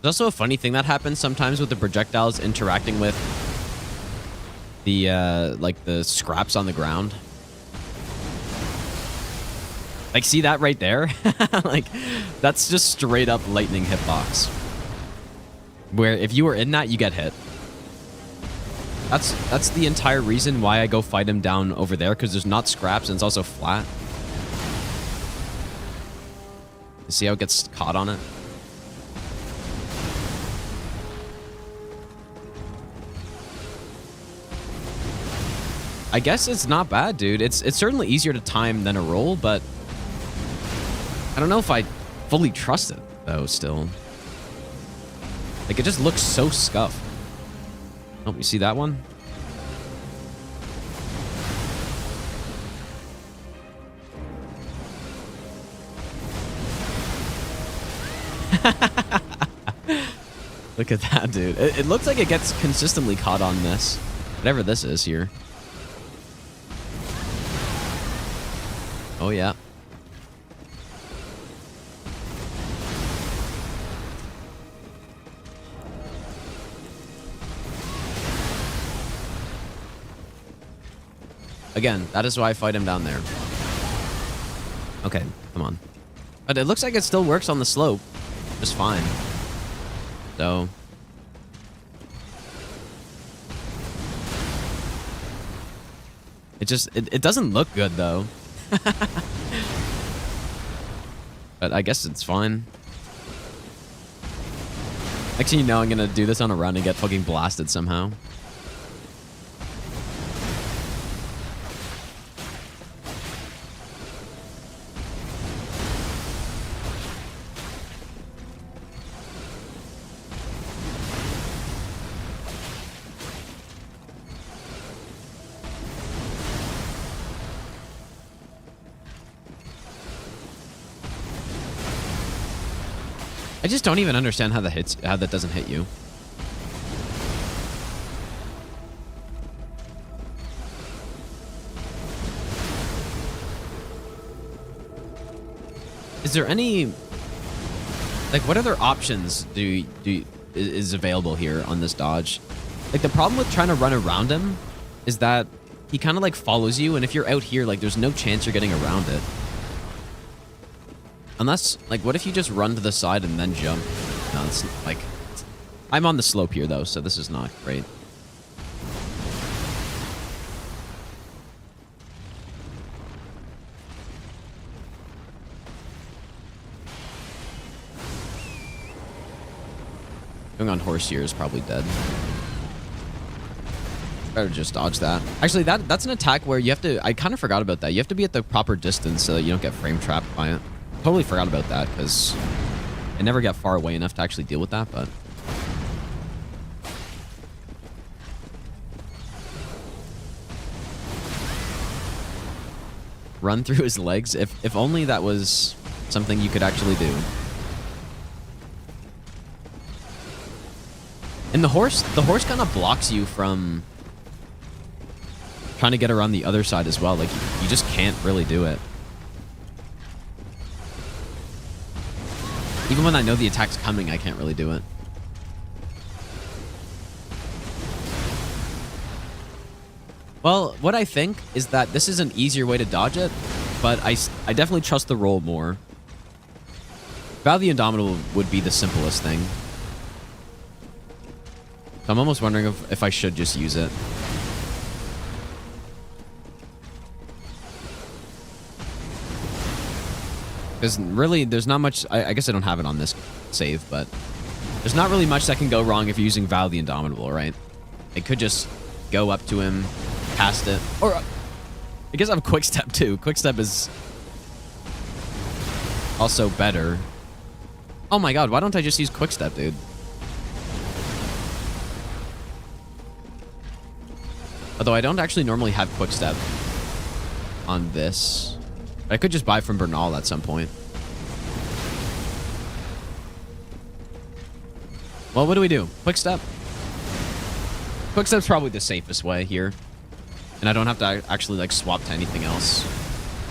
There's also a funny thing that happens sometimes with the projectiles interacting with the like the scraps on the ground. Like, see that right there? Like, that's just straight up lightning hitbox. Where if you were in that, you get hit. That's the entire reason why I go fight him down over there, because there's not scraps and it's also flat. You see how it gets caught on it? I guess it's not bad, dude. It's certainly easier to time than a roll, but I don't know if I fully trust it, though, still. Like, it just looks so scuffed. Oh, you see that one? Look at that, dude. It looks like it gets consistently caught on this. Whatever this is here. Oh, yeah. Again, that is why I fight him down there. Okay, come on. But it looks like it still works on the slope. Just fine. So... It doesn't look good, though. But I guess it's fine. Actually, you know, I'm gonna do this on a run and get fucking blasted somehow. I just don't even understand how that doesn't hit you. Is there any, like, what other options is available here on this dodge? Like, the problem with trying to run around him is that he kind of like follows you, and if you're out here, like, there's no chance you're getting around it. Unless, like, what if you just run to the side and then jump? No, it's like... I'm on the slope here, though, so this is not great. Going on horse here is probably dead. Better just dodge that. Actually, that's an attack where you have to... I kind of forgot about that. You have to be at the proper distance so that you don't get frame trapped by it. Totally forgot about that because I never got far away enough to actually deal with that, but... Run through his legs? If only that was something you could actually do. And the horse kind of blocks you from trying to get around the other side as well. Like, you just can't really do it. Even when I know the attack's coming, I can't really do it. Well, what I think is that this is an easier way to dodge it, but I definitely trust the roll more. Val the Indomitable would be the simplest thing. So I'm almost wondering if I should just use it. Because really, there's not much... I guess I don't have it on this save, but... There's not really much that can go wrong if you're using Val the Indomitable, right? I could just go up to him, cast it. Or... I guess I have Quick Step, too. Quick Step is... also better. Oh my god, why don't I just use Quick Step, dude? Although I don't actually normally have Quick Step on this. I could just buy from Bernal at some point. Well, what do we do? Quick Step? Quick Step's probably the safest way here. And I don't have to actually, like, swap to anything else.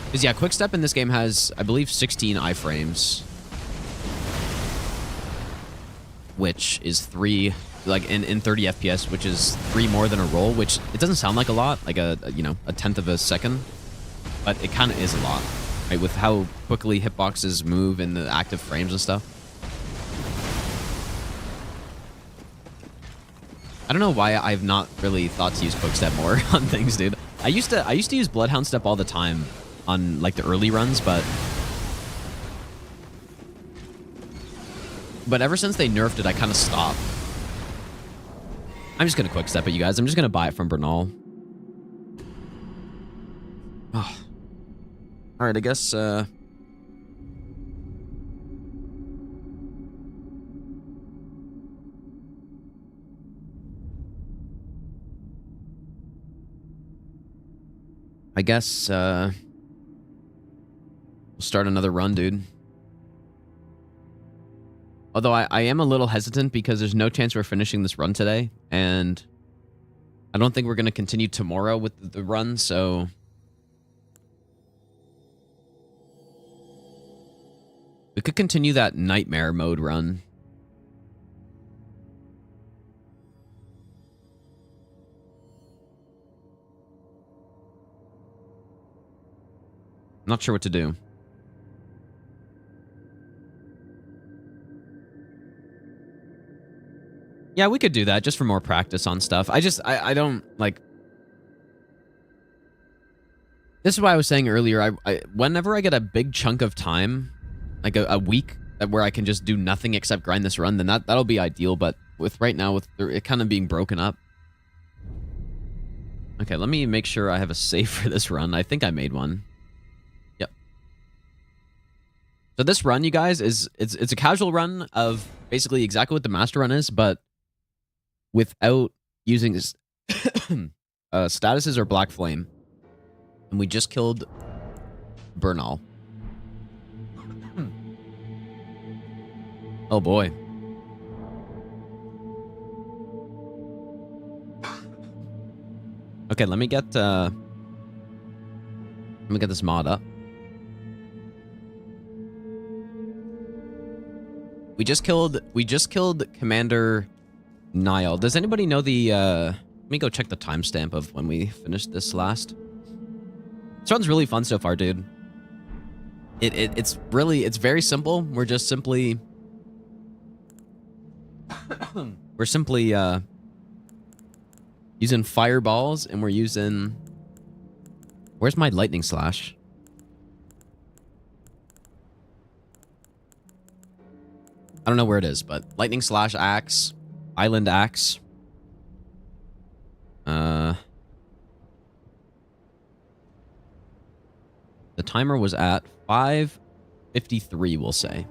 Because, yeah, Quick Step in this game has, I believe, 16 iframes. which is 3, like in 30 FPS, which is 3 more than a roll, which it doesn't sound like a lot, like a tenth of a second, but it kind of is a lot, right? With how quickly hitboxes move in the active frames and stuff. I don't know why I've not really thought to use quickstep more on things, dude. I used to use Bloodhound Step all the time on like the early runs, but ever since they nerfed it, I kind of stopped. I'm just gonna quickstep it, you guys. I'm just gonna buy it from Bernal. Oh. All right, I guess. We'll start another run, dude. Although I am a little hesitant because there's no chance we're finishing this run today, and I don't think we're going to continue tomorrow with the run, so... We could continue that nightmare mode run. Not sure what to do. Yeah, we could do that just for more practice on stuff. I don't, like... This is why I was saying earlier, whenever I get a big chunk of time, like a week, where I can just do nothing except grind this run, then that'll be ideal, but with right now, with it kind of being broken up... Okay, let me make sure I have a save for this run. I think I made one. Yep. So this run, you guys, it's a casual run of basically exactly what the master run is, but without using statuses or Black Flame. And we just killed Bernal. Oh boy. Okay, let me get this mod up. We just killed Commander Niall. Does anybody know the let me go check the timestamp of when we finished this last. This one's really fun so far, dude. It's very simple. We're just simply using fireballs, and we're using... Where's my lightning slash? I don't know where it is, but lightning slash axe, island axe. The timer was at 5:53, we'll say.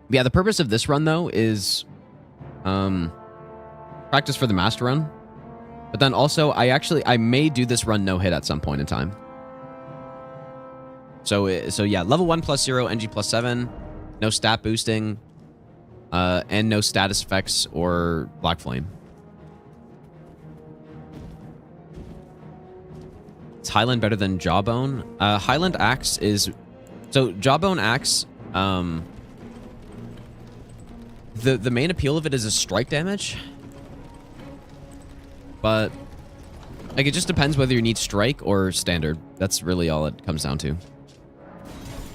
Yeah, the purpose of this run, though, is practice for the master run. But then also, I may do this run no-hit at some point in time. So yeah, level 1 plus 0, NG plus 7, no stat boosting, and no status effects or Black Flame. Is Highland better than Jawbone? Highland Axe is... So, Jawbone Axe, the main appeal of it is a strike damage. But, like, it just depends whether you need strike or standard. That's really all it comes down to.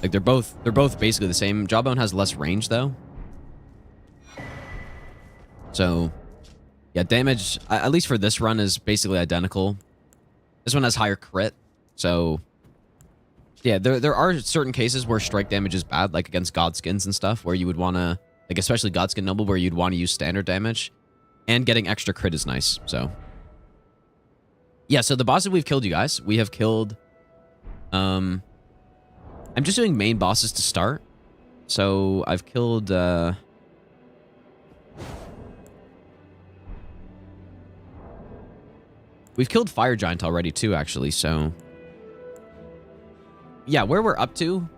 Like, they're both basically the same. Jawbone has less range, though. So, yeah, damage, at least for this run, is basically identical. This one has higher crit, so... Yeah, there are certain cases where strike damage is bad, like against Godskins and stuff, where you would want to... Like, especially Godskin Noble, where you'd want to use standard damage. And getting extra crit is nice, so... Yeah, so the bosses we've killed, you guys. We have killed... I'm just doing main bosses to start. So, I've killed... We've killed Fire Giant already, too, actually, so... Yeah, where we're up to...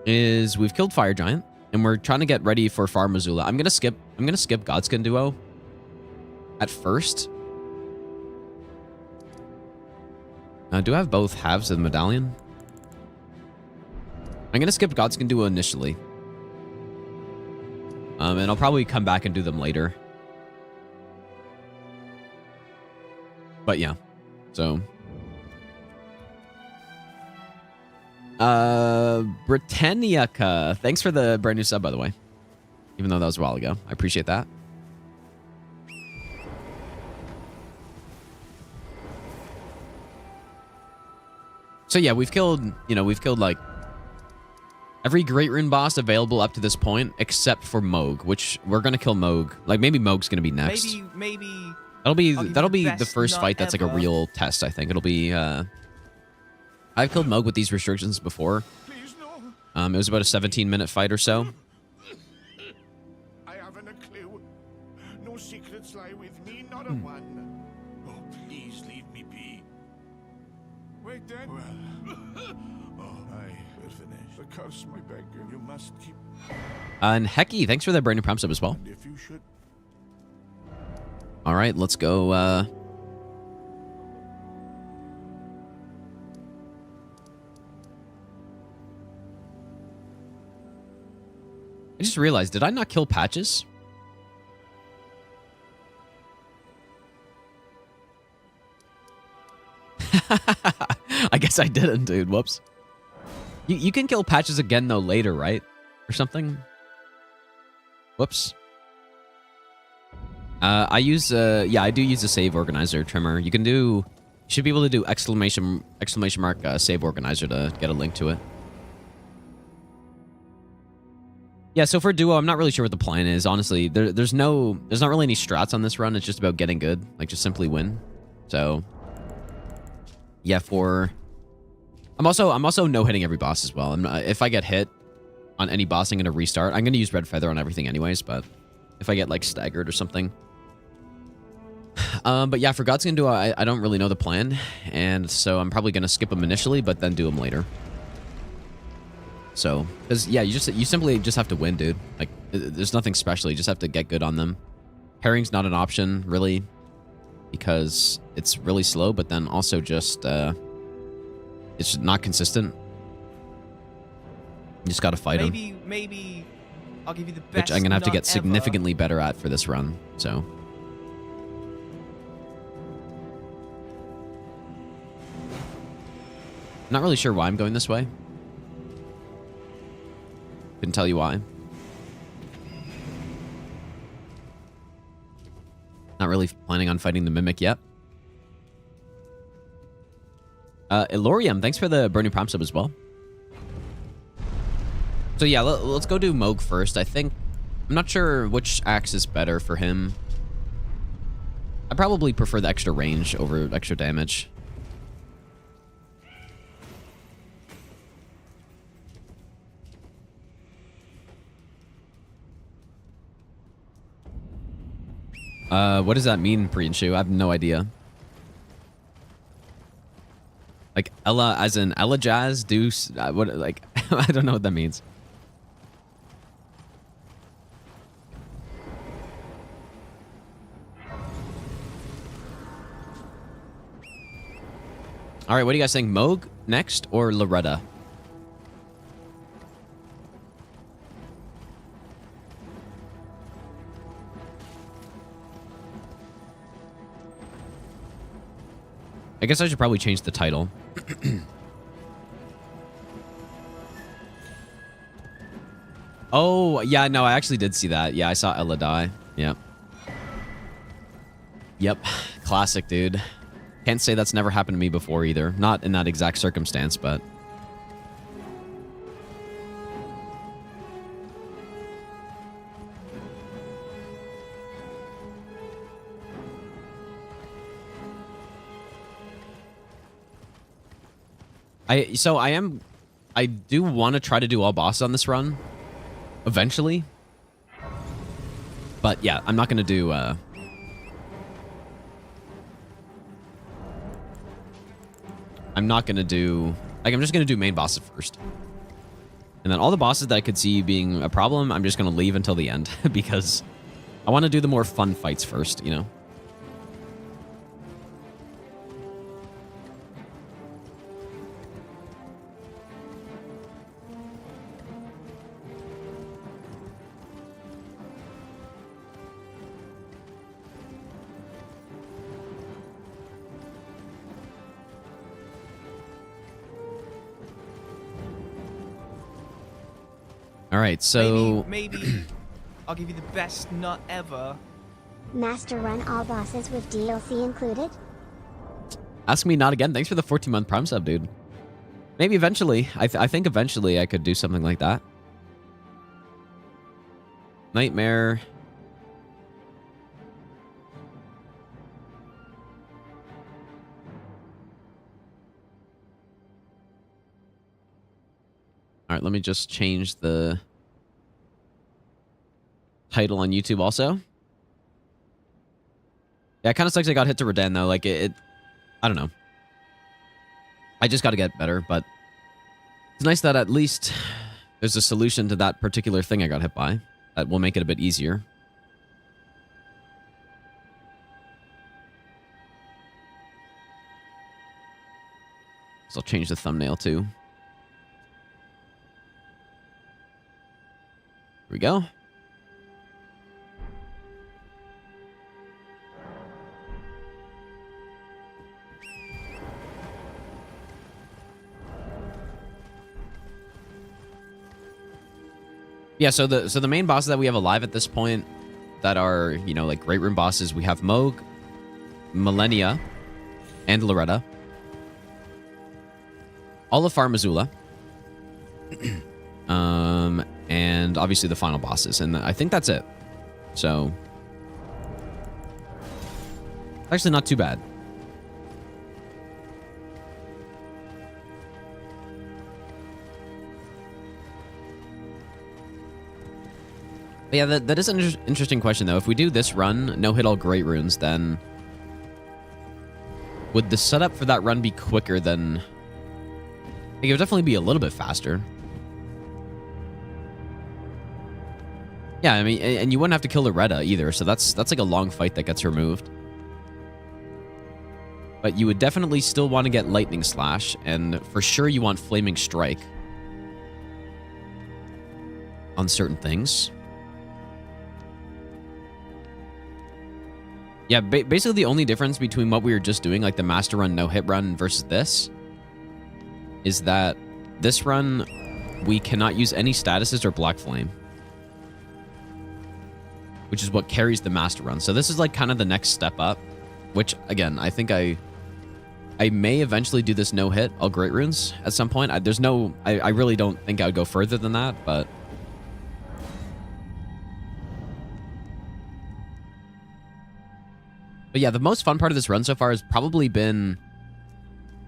is we've killed Fire Giant, and we're trying to get ready for Far Missoula. I'm gonna skip Godskin Duo at first. Do I have both halves of the medallion? I'm gonna skip Godskin Duo initially. And I'll probably come back and do them later. But yeah, so. Britannica, thanks for the brand new sub, by the way. Even though that was a while ago. I appreciate that. So yeah, we've killed like every Great Rune boss available up to this point, except for Moog, which we're gonna kill Moog. Like maybe Moog's gonna be next. Maybe. That'll be the first fight that's like a real test. I think it'll be. I've killed Moog with these restrictions before. Please, no. It was about a 17-minute fight or so. I haven't a clue. No secrets lie with me, not a one. Oh, please leave me be. Wait then. Well, I will finish. The curse, my beggar. You must keep. And Hecky, thanks for that brand new prompt sub as well. And if you should. All right, let's go. I just realized, did I not kill Patches? I guess I didn't, dude. Whoops. You can kill Patches again, though, later, right? Or something? Whoops. I use, yeah, I do use a save organizer trimmer. You can do, you should be able to do exclamation mark save organizer to get a link to it. Yeah, so for duo, I'm not really sure what the plan is. Honestly, there's not really any strats on this run. It's just about getting good, like just simply win. So, yeah, I'm also no hitting every boss as well. If I get hit on any boss, I'm gonna restart. I'm gonna use Red Feather on everything anyways, but if I get like staggered or something. But yeah, for Godskin Duo, I don't really know the plan, and so I'm probably gonna skip them initially, but then do them later. So, because yeah, you simply just have to win, dude. Like, there's nothing special. You just have to get good on them. Herring's not an option, really, because it's really slow, but then also just, it's just not consistent. You just gotta fight him. Maybe I'll give you the best. Which I'm gonna have to get nut significantly better at for this run, so. Not really sure why I'm going this way. Couldn't tell you why. Not really planning on fighting the Mimic yet. Elorium, thanks for the burning prompt sub as well. So yeah, let's go do Moog first. I'm not sure which axe is better for him. I probably prefer the extra range over extra damage. What does that mean, Priyanshu? I have no idea. Like Ella, as in Ella Jazz, Deuce. What? Like I don't know what that means. All right, what are you guys saying? Moog next or Loretta? I guess I should probably change the title. Oh, yeah, no, I actually did see that. Yeah, I saw Ella die. Yep. Yep. Classic, dude. Can't say that's never happened to me before either. Not in that exact circumstance, but... I do want to try to do all bosses on this run eventually. But yeah, I'm not going to do I'm not going to do like I'm just going to do main bosses first. And then all the bosses that I could see being a problem, I'm just going to leave until the end because I want to do the more fun fights first, you know. All right, so Maybe I'll give you the best nut ever. Master run all bosses with DLC included? ask me not again. Thanks for the 14-month Prime sub, dude. Maybe eventually. I think eventually I could do something like that. Nightmare. All right, let me just change the title on YouTube also. Yeah, it kind of sucks I got hit to Redan, though. Like, I don't know. I just got to get better, but it's nice that at least there's a solution to that particular thing I got hit by that will make it a bit easier. So I'll change the thumbnail, too. Here we go. Yeah, so the main bosses that we have alive at this point that are, you know, like Great Room bosses, we have Moog, Millennia, and Loretta. All of Farmazula. And obviously the final bosses. And I think that's it. So, actually not too bad. But yeah, that is an interesting question, though. If we do this run, no hit all Great Runes, then would the setup for that run be quicker than... Like, it would definitely be a little bit faster. Yeah, I mean, and you wouldn't have to kill Loretta either, so that's like a long fight that gets removed. But you would definitely still want to get Lightning Slash, and for sure you want Flaming Strike on certain things. Yeah, basically the only difference between what we were just doing, like the Master Run no-hit run versus this, is that this run, we cannot use any statuses or Black Flame, which is what carries the Master Run. So this is like kind of the next step up, which, again, I think I may eventually do this no-hit all Great Runes at some point. I really don't think I would go further than that, but... But yeah, the most fun part of this run so far has probably been...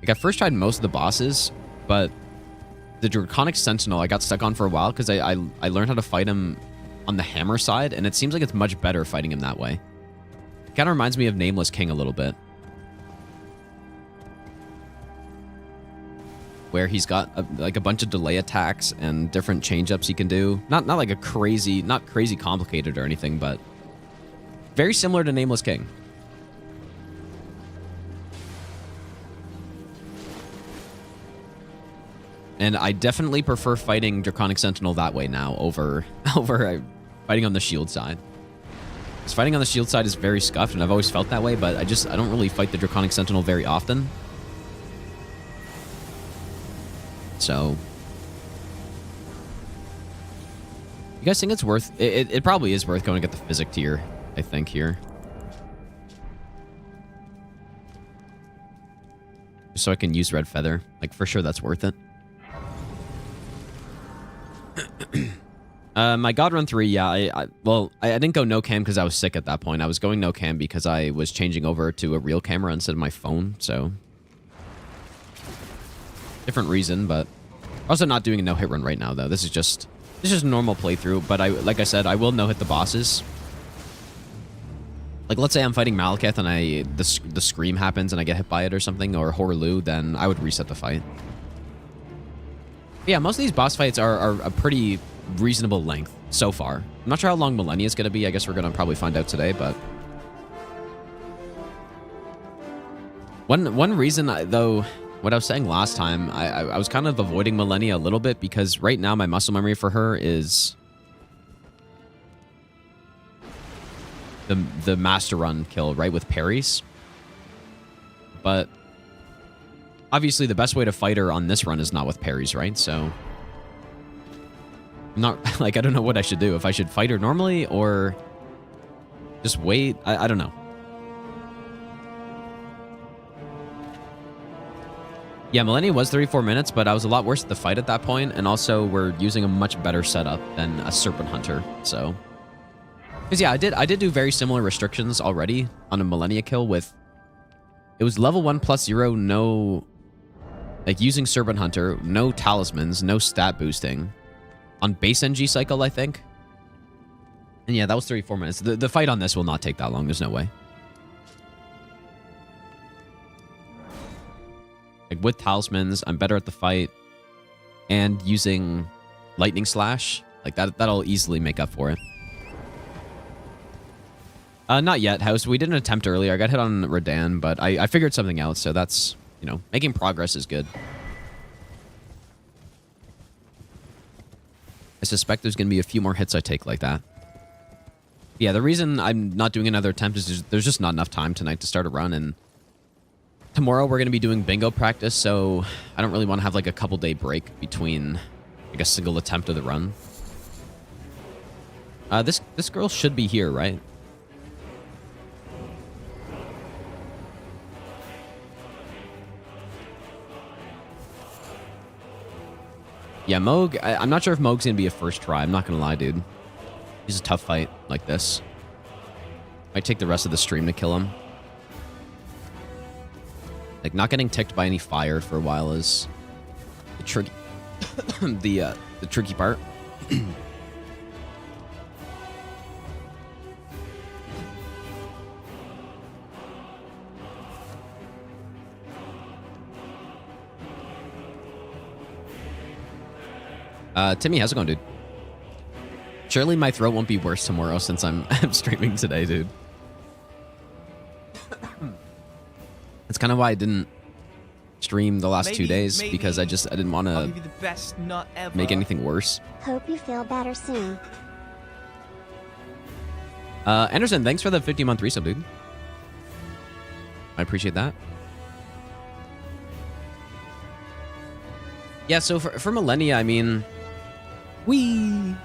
Like, I first tried most of the bosses, but the Draconic Sentinel I got stuck on for a while because I learned how to fight him on the hammer side, and it seems like it's much better fighting him that way. It kind of reminds me of Nameless King a little bit. Where he's got like a bunch of delay attacks and different change-ups he can do. Not like a crazy, not crazy complicated or anything, but very similar to Nameless King. And I definitely prefer fighting Draconic Sentinel that way now over fighting on the shield side. Because fighting on the shield side is very scuffed, and I've always felt that way, but I don't really fight the Draconic Sentinel very often. So, you guys think it's worth... It probably is worth going to get the Physic tier, I think, here. Just so I can use Red Feather. Like, for sure that's worth it. My God Run 3, yeah, I didn't go no cam because I was sick at that point. I was going no cam because I was changing over to a real camera instead of my phone, so... Different reason, but... Also not doing a no-hit run right now, though. This is just a normal playthrough, but like I said, I will no-hit the bosses. Like, let's say I'm fighting Malekith and the scream happens and I get hit by it or something, or Horlu, then I would reset the fight. Yeah, most of these boss fights are a pretty reasonable length so far. I'm not sure how long Millennia is going to be. I guess we're going to probably find out today, but... One reason, though, what I was saying last time, I was kind of avoiding Millennia a little bit because right now my muscle memory for her is... The Master Run kill, right, with parries. But... Obviously, the best way to fight her on this run is not with parries, right? So, not like I don't know what I should do. If I should fight her normally or just wait. I don't know. Yeah, Millennia was 34 minutes, but I was a lot worse at the fight at that point, and also we're using a much better setup than a Serpent Hunter, so... Because yeah, I did do very similar restrictions already on a Millennia kill with... It was level 1 plus 0, no... Like, using Serpent Hunter, no talismans, no stat boosting. On base NG cycle, I think. And yeah, that was 34 minutes. The fight on this will not take that long, there's no way. Like, with talismans, I'm better at the fight. And using Lightning Slash, like, that'll easily make up for it. Not yet, House. We did an attempt earlier. I got hit on Radan, but I figured something out, so that's, you know, making progress is good. I suspect there's going to be a few more hits I take like that. Yeah, the reason I'm not doing another attempt is there's just not enough time tonight to start a run, and tomorrow we're going to be doing bingo practice, so I don't really want to have like a couple day break between like a single attempt of the run. This girl should be here, right? Yeah, Moog, I'm not sure if Moog's going to be a first try. I'm not going to lie, dude. He's a tough fight like this. Might take the rest of the stream to kill him. Like, not getting ticked by any fire for a while is the tricky, the tricky part. Timmy, how's it going, dude? Surely my throat won't be worse tomorrow since I'm streaming today, dude. That's kind of why I didn't stream the last 2 days, because I didn't want to make anything worse. Hope you feel better soon. Anderson, thanks for the 50-month resub, dude. I appreciate that. Yeah, so for Millennia, I mean... Whee!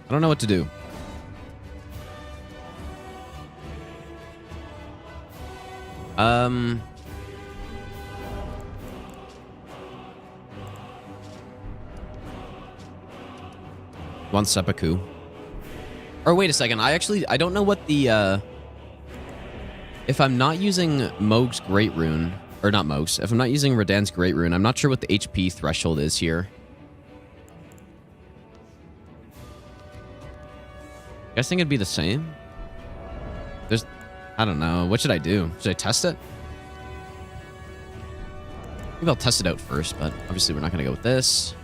I don't know what to do. One seppuku. Or wait a second, I don't know what the, if I'm not using Moog's Great Rune, or not Moog's, if I'm not using Radan's Great Rune, I'm not sure what the HP threshold is here. Guessing it'd be the same. I don't know. What should I do? Should I test it? Maybe I'll test it out first, but obviously we're not going to go with this.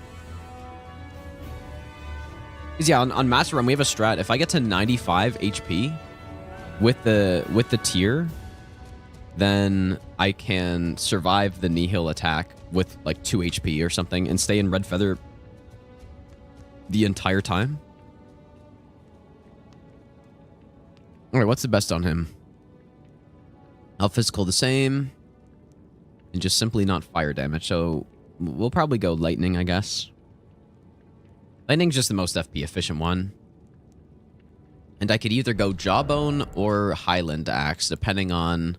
Because yeah, on Master Run, we have a strat. If I get to 95 HP with the tier, then I can survive the Nihil attack with like 2 HP or something and stay in Red Feather the entire time. Alright, what's the best on him? Health physical the same. And just simply not fire damage. So we'll probably go lightning, I guess. Lightning's just the most FP efficient one. And I could either go Jawbone or Highland Axe, depending on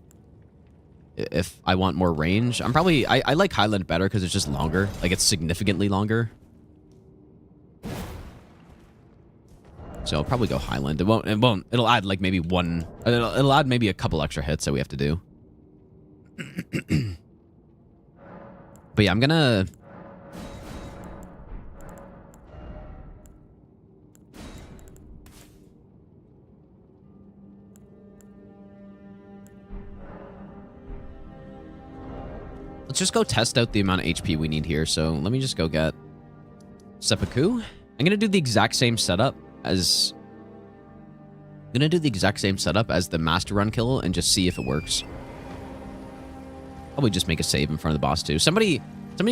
if I want more range. I like Highland better because it's just longer. Like, it's significantly longer. So I'll probably go Highland. It'll add like maybe one. It'll add maybe a couple extra hits that we have to do. But yeah, I'm gonna... Let's just go test out the amount of HP we need here. So let me just go get Seppuku. I'm gonna do the exact same setup as... I'm gonna do the exact same setup as the Master Run kill and just see if it works. Probably just make a save in front of the boss too. Somebody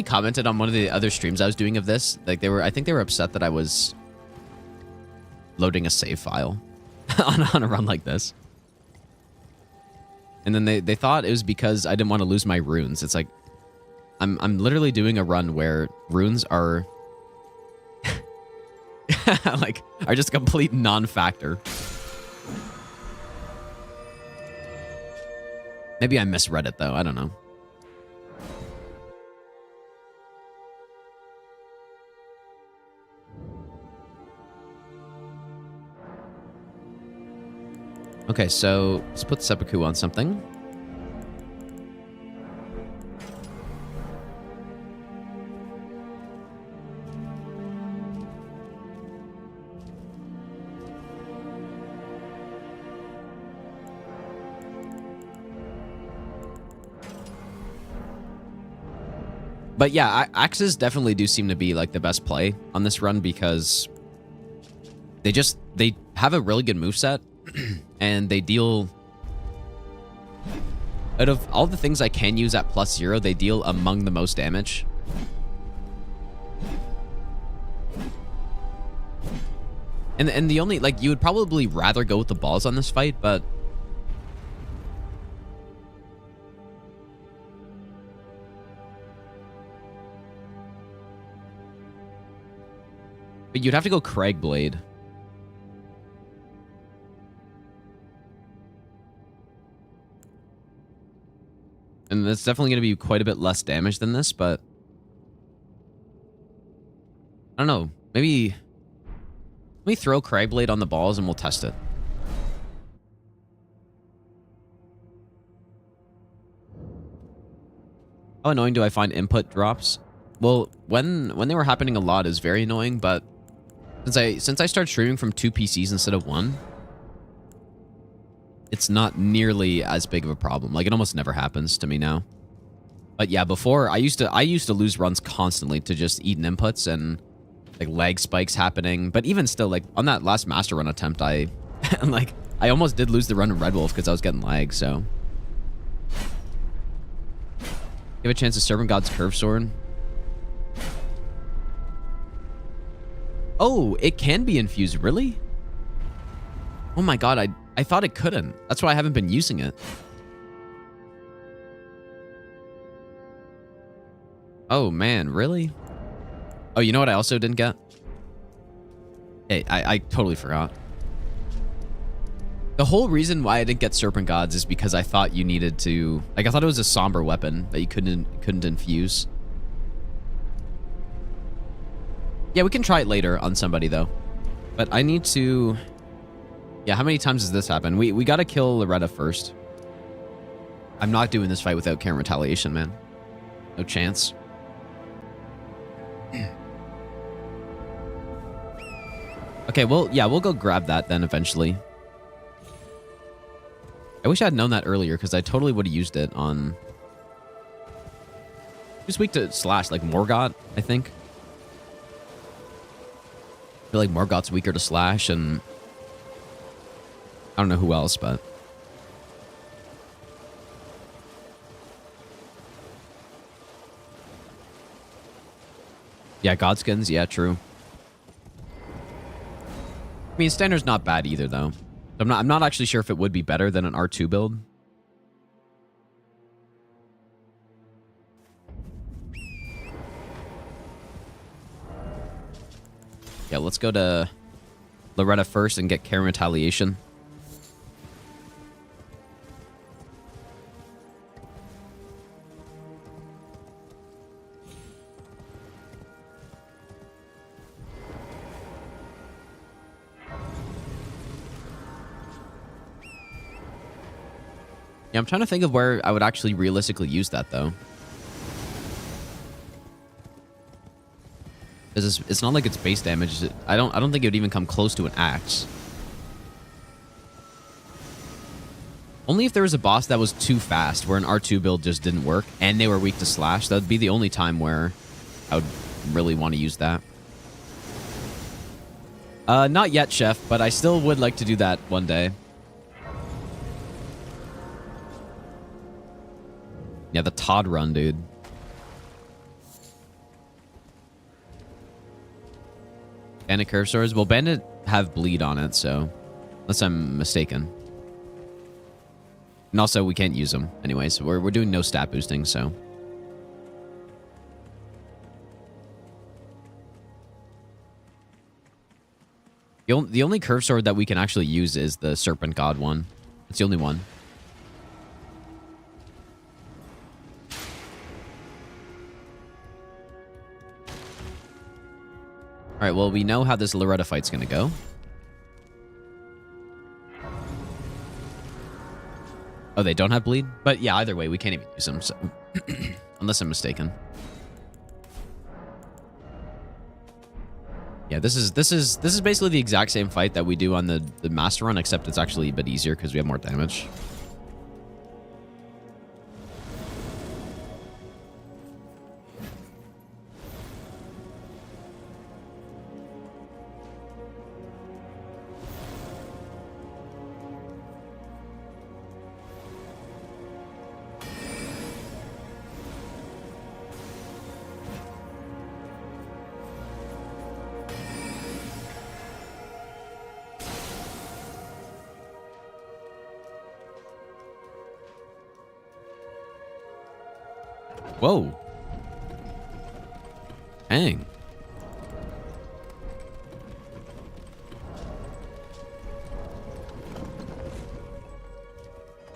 commented on one of the other streams I was doing of this. Like I think they were upset that I was loading a save file on a run like this. And then they thought it was because I didn't want to lose my runes. It's like, I'm literally doing a run where runes are like are just a complete non-factor. Maybe I misread it though. I don't know. Okay, so let's put seppuku on something. But yeah, axes definitely do seem to be like the best play on this run because they have a really good moveset and they deal, out of all the things I can use at +0, they deal among the most damage. And the only, like, you would probably rather go with the balls on this fight, but you'd have to go Cragblade. And that's definitely going to be quite a bit less damage than this, but I don't know. Maybe let me throw Cragblade on the balls and we'll test it. How annoying do I find input drops? Well, when they were happening a lot, is very annoying, but since I started streaming from 2 PCs instead of 1, it's not nearly as big of a problem. Like, it almost never happens to me now. But yeah, before I used to lose runs constantly to just eating inputs and like lag spikes happening. But even still, like on that last master run attempt, I almost did lose the run in Red Wolf because I was getting lag. So give a chance to Serpent God's Curve Sword. Oh, it can be infused, really? Oh my god, I thought it couldn't. That's why I haven't been using it. Oh man, really? Oh, you know what I also didn't get? Hey, I totally forgot. The whole reason why I didn't get Serpent Gods is because I thought you needed to... Like, I thought it was a somber weapon that you couldn't infuse. Yeah, we can try it later on somebody, though. But I need to... Yeah, how many times does this happen? We gotta kill Loretta first. I'm not doing this fight without Karen Retaliation, man. No chance. Okay, well, yeah, we'll go grab that then eventually. I wish I had known that earlier, because I totally would have used it on... Who's weak to slash? Like Morgott, I think. I feel like Morgott's weaker to slash, and... I don't know who else, but... Yeah, Godskins, yeah, true. I mean, Standard's not bad either, though. I'm not actually sure if it would be better than an R2 build. Yeah, let's go to Loretta first and get Karen Retaliation. Yeah, I'm trying to think of where I would actually realistically use that, though. Because it's not like it's base damage. I don't think it would even come close to an axe. Only if there was a boss that was too fast, where an R2 build just didn't work, and they were weak to slash. That would be the only time where I would really want to use that. Not yet, Chef, but I still would like to do that one day. Yeah, the Todd run, dude. Bandit curve swords. Well, Bandit have bleed on it, so... Unless I'm mistaken. And also, we can't use them. Anyways, we're doing no stat boosting, so... The only curved sword that we can actually use is the Serpent God one. It's the only one. All right, well, we know how this Loretta fight's going to go. Oh, they don't have bleed? But yeah, either way, we can't even use them, so unless I'm mistaken. Yeah, this is basically the exact same fight that we do on the Master Run, except it's actually a bit easier because we have more damage. Whoa. Dang.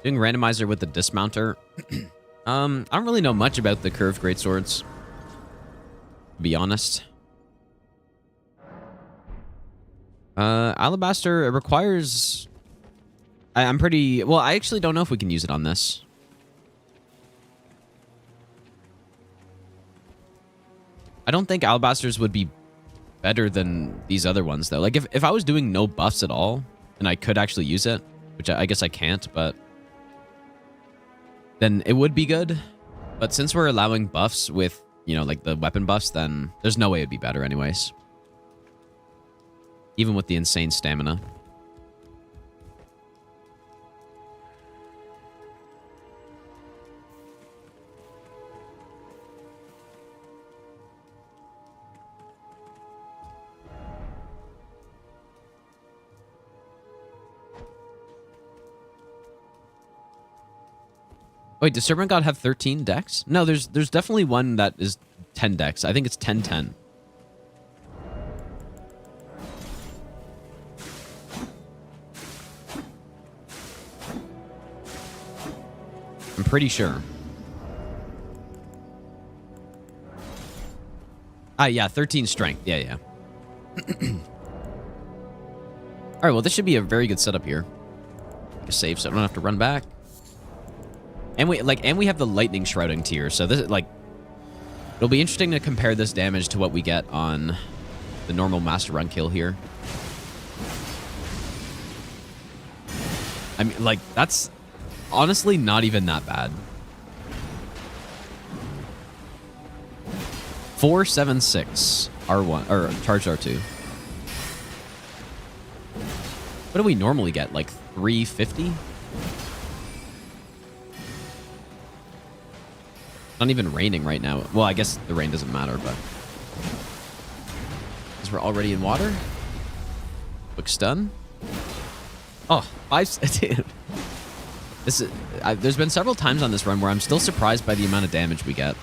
Doing randomizer with the dismounter. I don't really know much about the curved greatswords, to be honest. Alabaster, it requires... I'm pretty... Well, I actually don't know if we can use it on this. I don't think Alabasters would be better than these other ones, though. Like, if I was doing no buffs at all, and I could actually use it, which I guess I can't, but... then it would be good. But since we're allowing buffs with, you know, like the weapon buffs, then there's no way it'd be better anyways. Even with the insane stamina. Wait, does Serpent God have 13 decks? No, there's definitely one that is 10 decks. I think it's 10-10. I'm pretty sure. Ah, yeah, 13 strength. Yeah, yeah. All right, well, this should be a very good setup here. Save so I don't have to run back. And we have the lightning shrouding tier, so this like it'll be interesting to compare this damage to what we get on the normal Master Run kill here. I mean, like, that's honestly not even that bad. 476 R1 or charged R2. What do we normally get? Like 350? Not even raining right now. Well, I guess the rain doesn't matter, but... because we're already in water? Quick stun? Oh, dude. This is... there's been several times on this run where I'm still surprised by the amount of damage we get.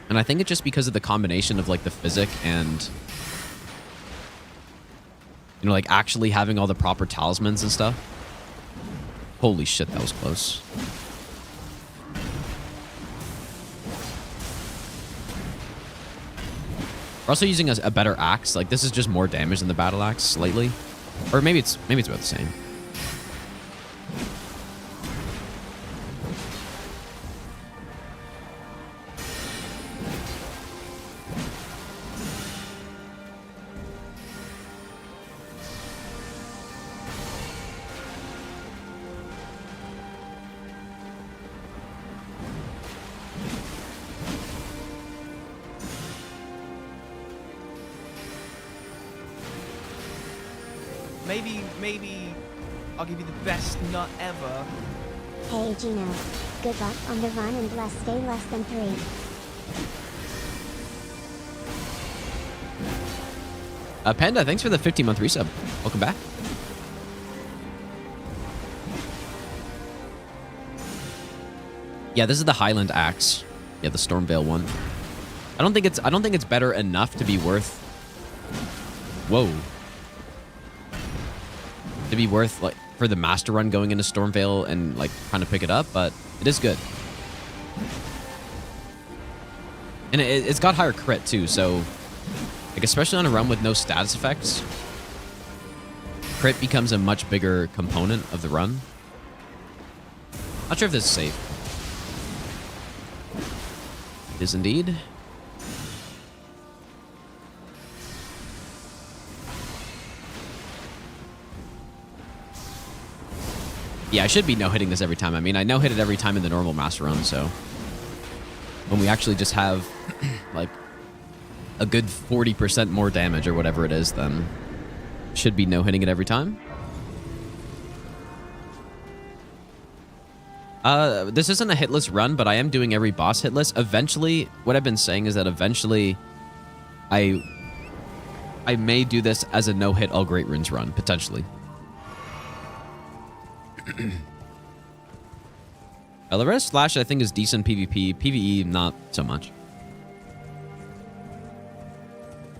And I think it's just because of the combination of, like, the physic and... you know, like, actually having all the proper talismans and stuff. Holy shit, that was close. We're also using a better axe. Like, this is just more damage than the battle axe, slightly. Or maybe it's about the same. Maybe I'll give you the best nut ever. Hey Gino, good luck on the run and let's stay less than 3. Panda, thanks for the 15-month resub. Welcome back. Yeah, this is the Highland axe. Yeah, the Stormveil one. I don't think it's better enough to be worth... whoa. to be worth like for the master run going into Stormvale and like trying to pick it up, but it is good. And it's got higher crit too, so like especially on a run with no status effects, crit becomes a much bigger component of the run. Not sure if this is safe. It is indeed. Yeah, I should be no-hitting this every time. I mean, I no-hit it every time in the normal master run, so when we actually just have like a good 40% more damage or whatever it is, then should be no-hitting it every time. This isn't a hitless run, but I am doing every boss hitless. Eventually, what I've been saying is that eventually I may do this as a no-hit all Great Runes run, potentially. Belarus Slash I think is decent PvP. PvE not so much.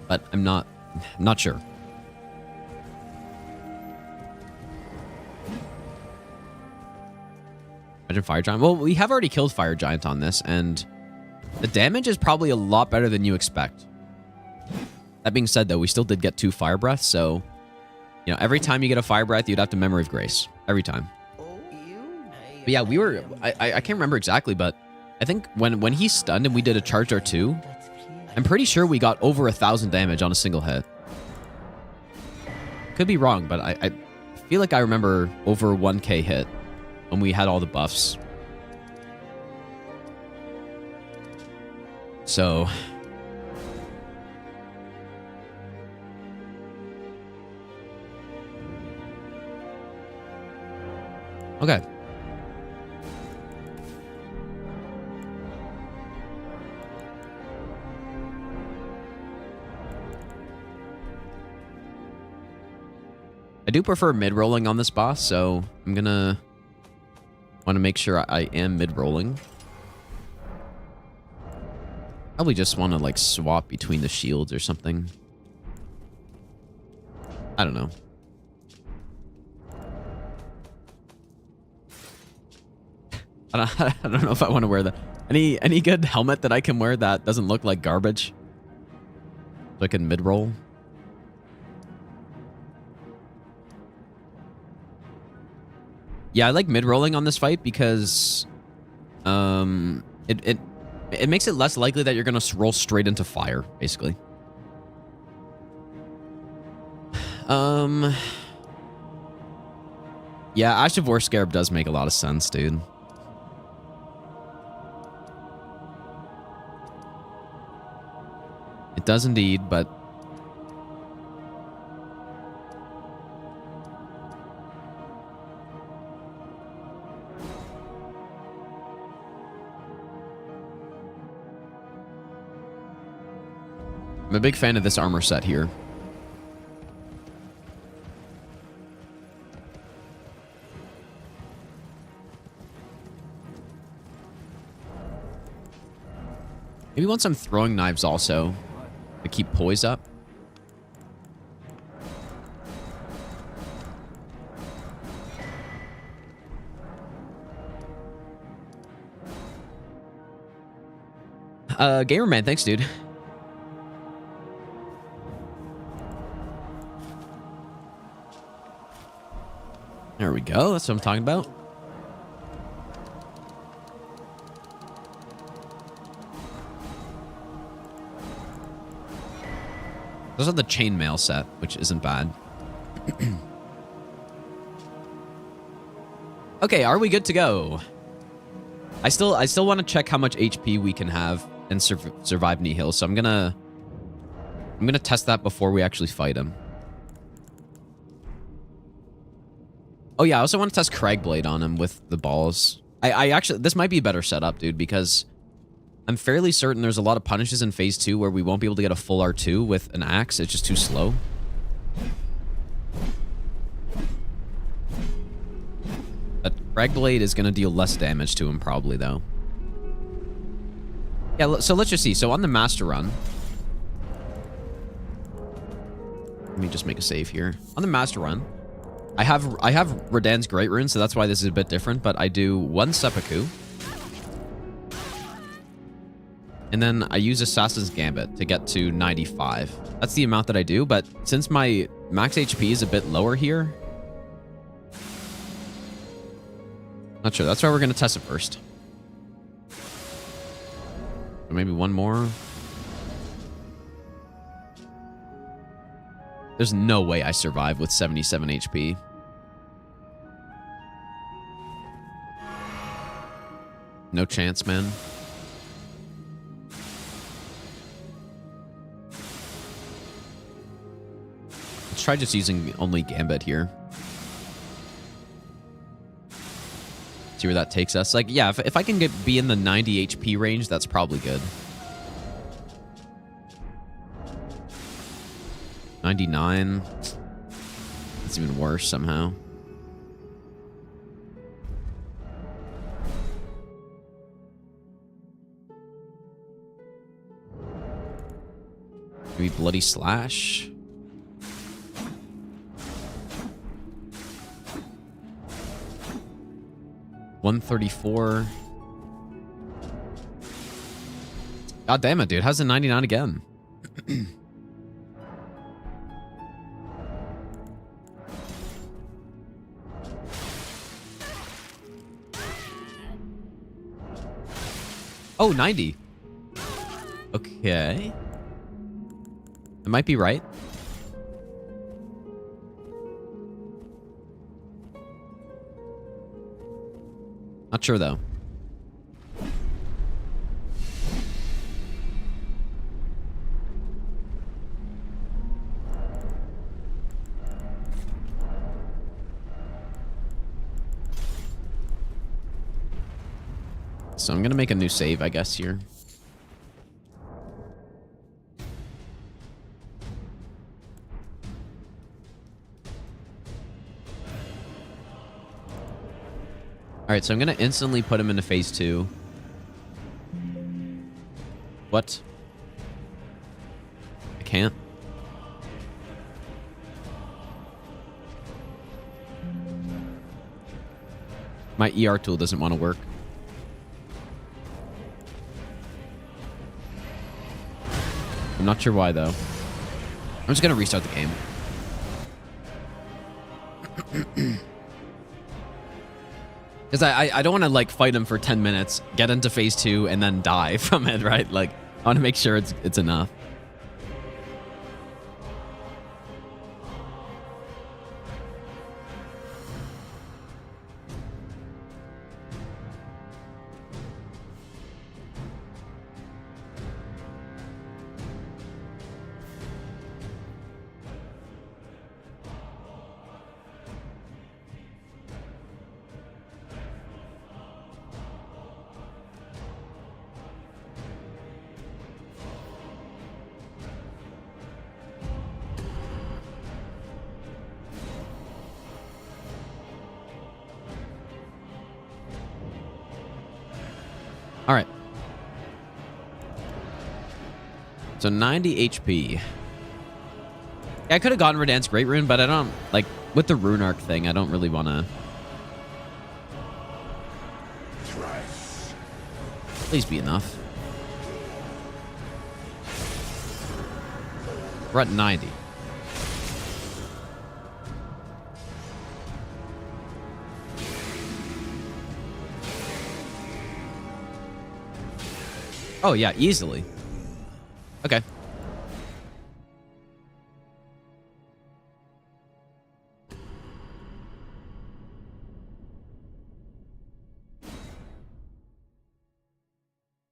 But I'm not sure. Imagine Fire Giant. Well, we have already killed Fire Giant on this, and the damage is probably a lot better than you expect. That being said, though, we still did get 2 Fire Breaths, so you know, every time you get a Fire Breath, you'd have to Memory of Grace. Every time. But yeah, we were... I can't remember exactly, but I think when he stunned and we did a Charge R2, I'm pretty sure we got over 1,000 damage on a single hit. Could be wrong, but I feel like I remember over 1k hit when we had all the buffs. So... okay. I do prefer mid-rolling on this boss, so I'm gonna want to make sure I am mid-rolling. Probably just want to like swap between the shields or something. I don't know. I don't know if I want to wear the any good helmet that I can wear that doesn't look like garbage, so I can mid-roll. Yeah, I like mid-rolling on this fight because it makes it less likely that you're gonna roll straight into fire, basically. Yeah, Ash of War Scarab does make a lot of sense, dude. It does indeed, but I'm a big fan of this armor set here. Maybe want some throwing knives also to keep poise up. Gamerman, thanks, dude. There we go. That's what I'm talking about. Those are the chainmail set, which isn't bad. Okay, are we good to go? I still want to check how much HP we can have and survive Nihil, so I'm gonna test that before we actually fight him. Oh yeah, I also want to test Cragblade on him with the balls. I actually, this might be a better setup, dude, because I'm fairly certain there's a lot of punishes in Phase 2 where we won't be able to get a full R2 with an axe. It's just too slow. But Cragblade is going to deal less damage to him probably, though. Yeah, so let's just see. So on the Master Run... Let me just make a save here. On the Master Run, I have Radan's Great Rune, so that's why this is a bit different, but I do 1 seppuku. And then I use Assassin's Gambit to get to 95. That's the amount that I do, but since my max HP is a bit lower here, not sure. That's why we're going to test it first. Or maybe one more. There's no way I survive with 77 HP. No chance, man. Let's try just using only Gambit here. See where that takes us. Like, yeah, if I can be in the 90 HP range, that's probably good. 99. That's even worse somehow. Maybe Bloody Slash. $134. God damn it, dude. How's the 99 again? Oh, 90. Okay. I might be right. Not sure, though. So I'm going to make a new save, I guess, here. Alright, so I'm going to instantly put him into phase 2. What? I can't. My ER tool doesn't want to work. I'm not sure why, though. I'm just going to restart the game. Because I don't want to, like, fight him for 10 minutes, get into phase 2, and then die from it, right? Like, I want to make sure it's enough. All right. So 90 HP. Yeah, I could have gotten Radan's Great Rune, but I don't, like, with the Rune Arc thing, I don't really want to. Please be enough. We're at 90. Oh, yeah, easily. Okay.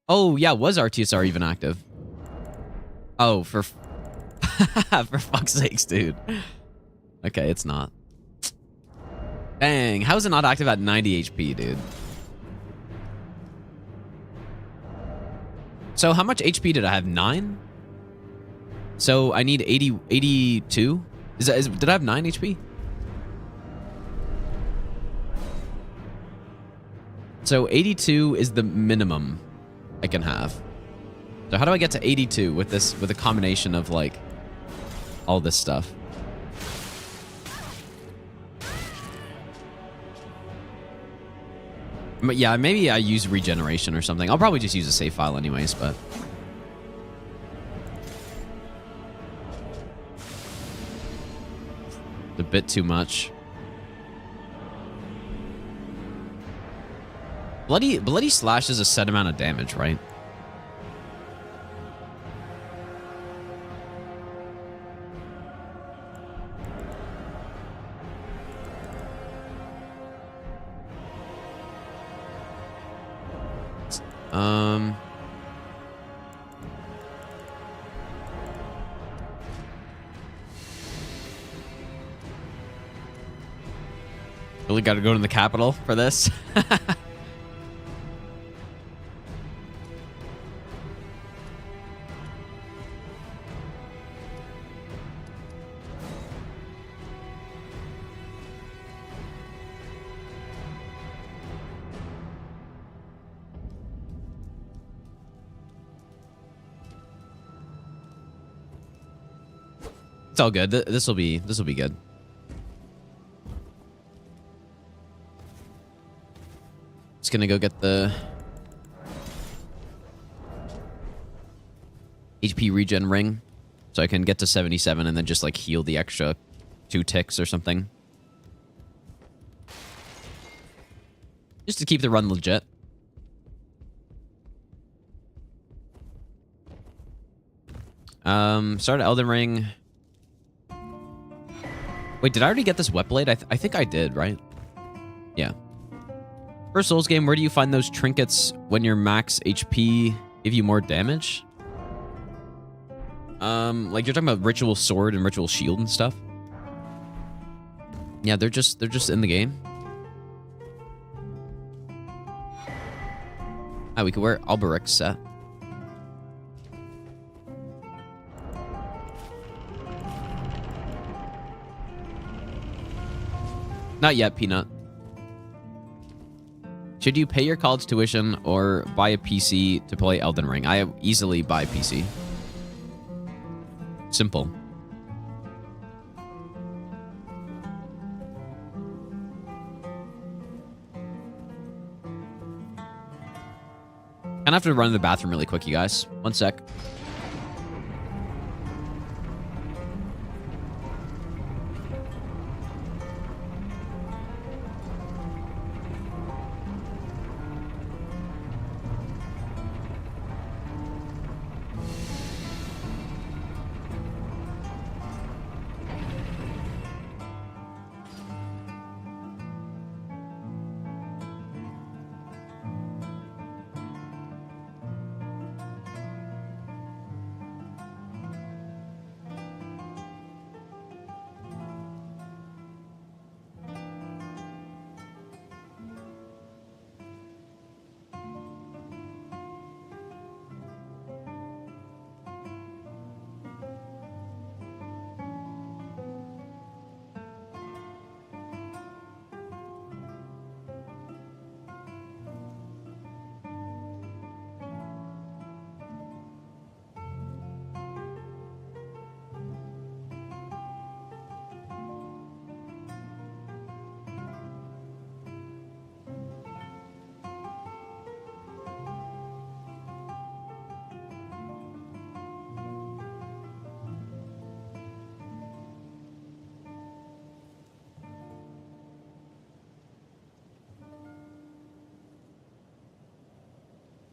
Oh, yeah, was RTSR even active? Oh, for for fuck's sakes, dude. Okay, it's not. Dang, how is it not active at 90 HP, dude? So how much HP did I have? 9? So I need 82? Did I have 9 HP? So 82 is the minimum I can have. So how do I get to 82 with this, with a combination of, like, all this stuff? But yeah, maybe I use regeneration or something. I'll probably just use a save file anyways, but... a bit too much. Bloody Slash is a set amount of damage, right? Really got to go to the capital for this. It's all good. This will be good. Just gonna go get the HP regen ring so I can get to 77 and then just like heal the extra 2 ticks or something. Just to keep the run legit. Start Elden Ring. Wait, did I already get this wet blade? I think I did, right? Yeah. First Souls game, where do you find those trinkets when your max HP give you more damage? Like you're talking about Ritual Sword and Ritual Shield and stuff? Yeah, they're just in the game. Ah, we could wear Alberic's set. Not yet, Peanut. Should you pay your college tuition or buy a PC to play Elden Ring? I easily buy a PC. Simple. Gonna have to run to the bathroom really quick, you guys. One sec.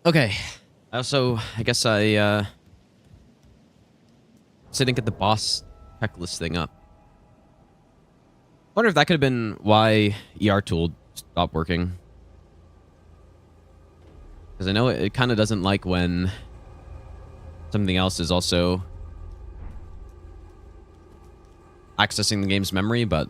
Okay. I guess I didn't get the boss checklist thing up. Wonder if that could have been why ER tool stopped working. Because I know it kind of doesn't like when something else is also accessing the game's memory, but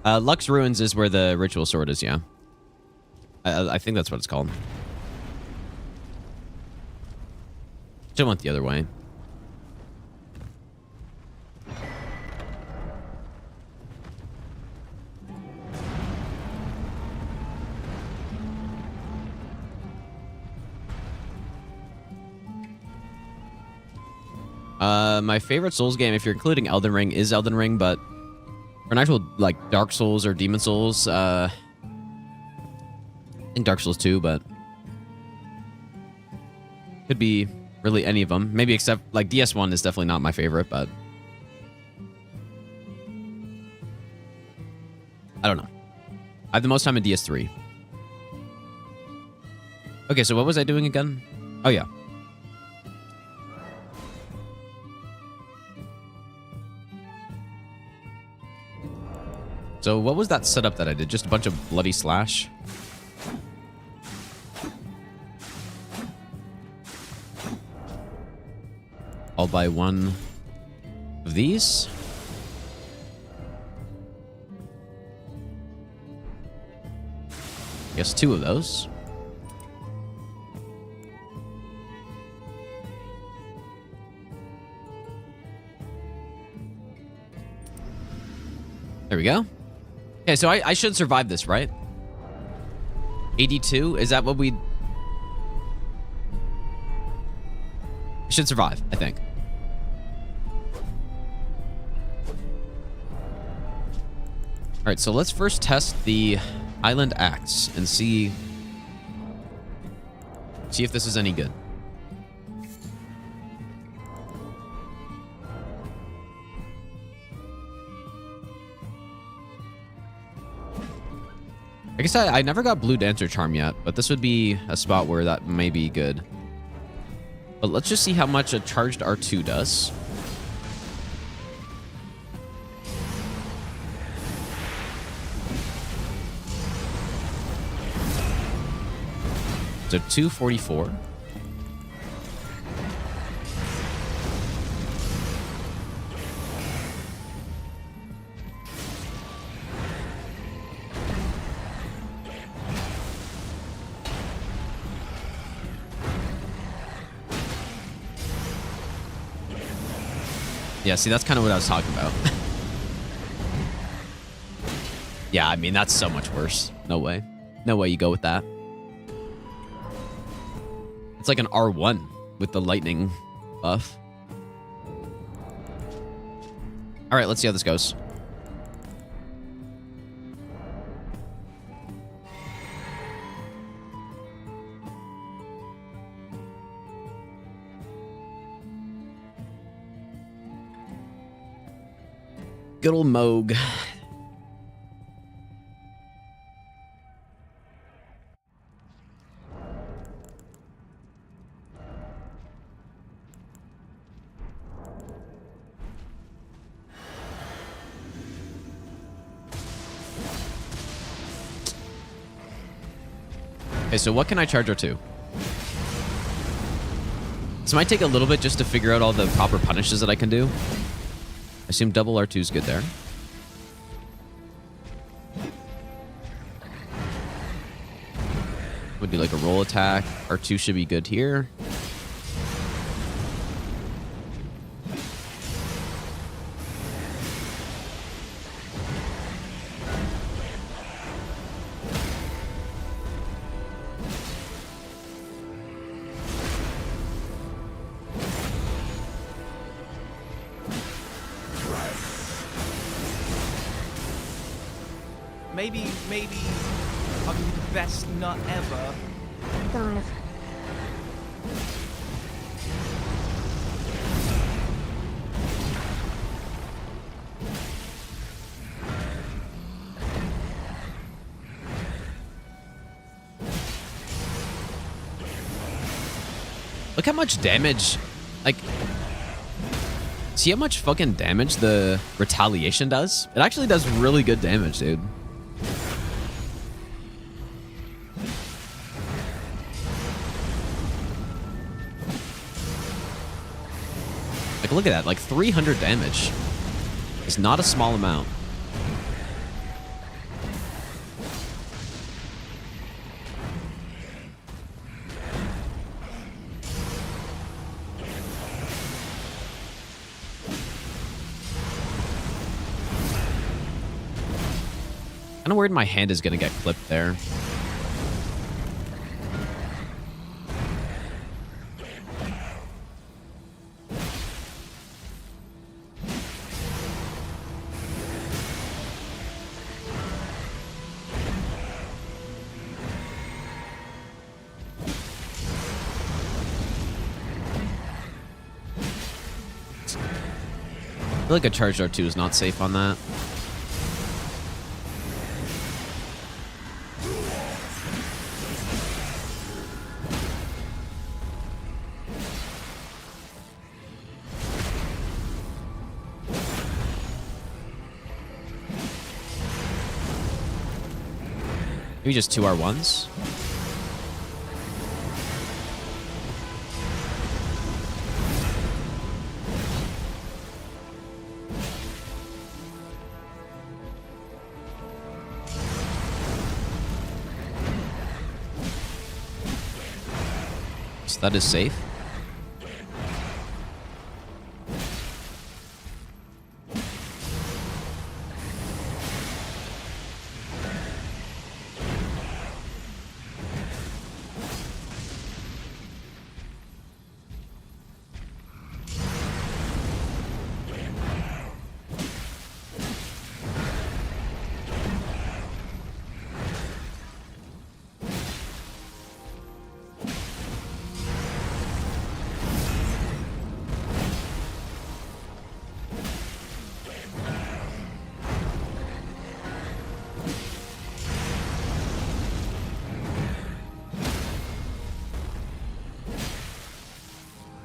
Lux Ruins is where the Ritual Sword is, yeah. I think that's what it's called. Still went the other way. My favorite Souls game, if you're including Elden Ring, is Elden Ring, but for an actual, like, Dark Souls or Demon Souls, I think Dark Souls 2, but could be really any of them. Maybe except, like, DS1 is definitely not my favorite, but I don't know. I have the most time in DS3. Okay, so what was I doing again? Oh, yeah. So what was that setup that I did? Just a bunch of bloody slash? I'll buy one of these. I guess 2 of those. There we go. Okay, so I should survive this, right? 82? Is that what we... I should survive, I think. Alright, so let's first test the Island Axe and see if this is any good. I guess I never got Blue Dancer Charm yet, but this would be a spot where that may be good. But let's just see how much a charged R2 does. So 244. Yeah, see, that's kind of what I was talking about. Yeah, I mean, that's so much worse. No way. No way you go with that. It's like an R1 with the lightning buff. All right, let's see how this goes. Good old Moog. Okay, so what can I charge her to? This might take a little bit just to figure out all the proper punishes that I can do. I assume double R2 is good there. Would do like a roll attack. R2 should be good here. Maybe I'll give you the best nut ever. Garv. Look how much damage, like, see how much fucking damage the retaliation does? It actually does really good damage, dude. Like, look at that, like 300 damage. It's not a small amount. Kind of worried my hand is gonna get clipped there. feel like a charged R2 is not safe on that. Maybe just 2 R1s? So that is safe.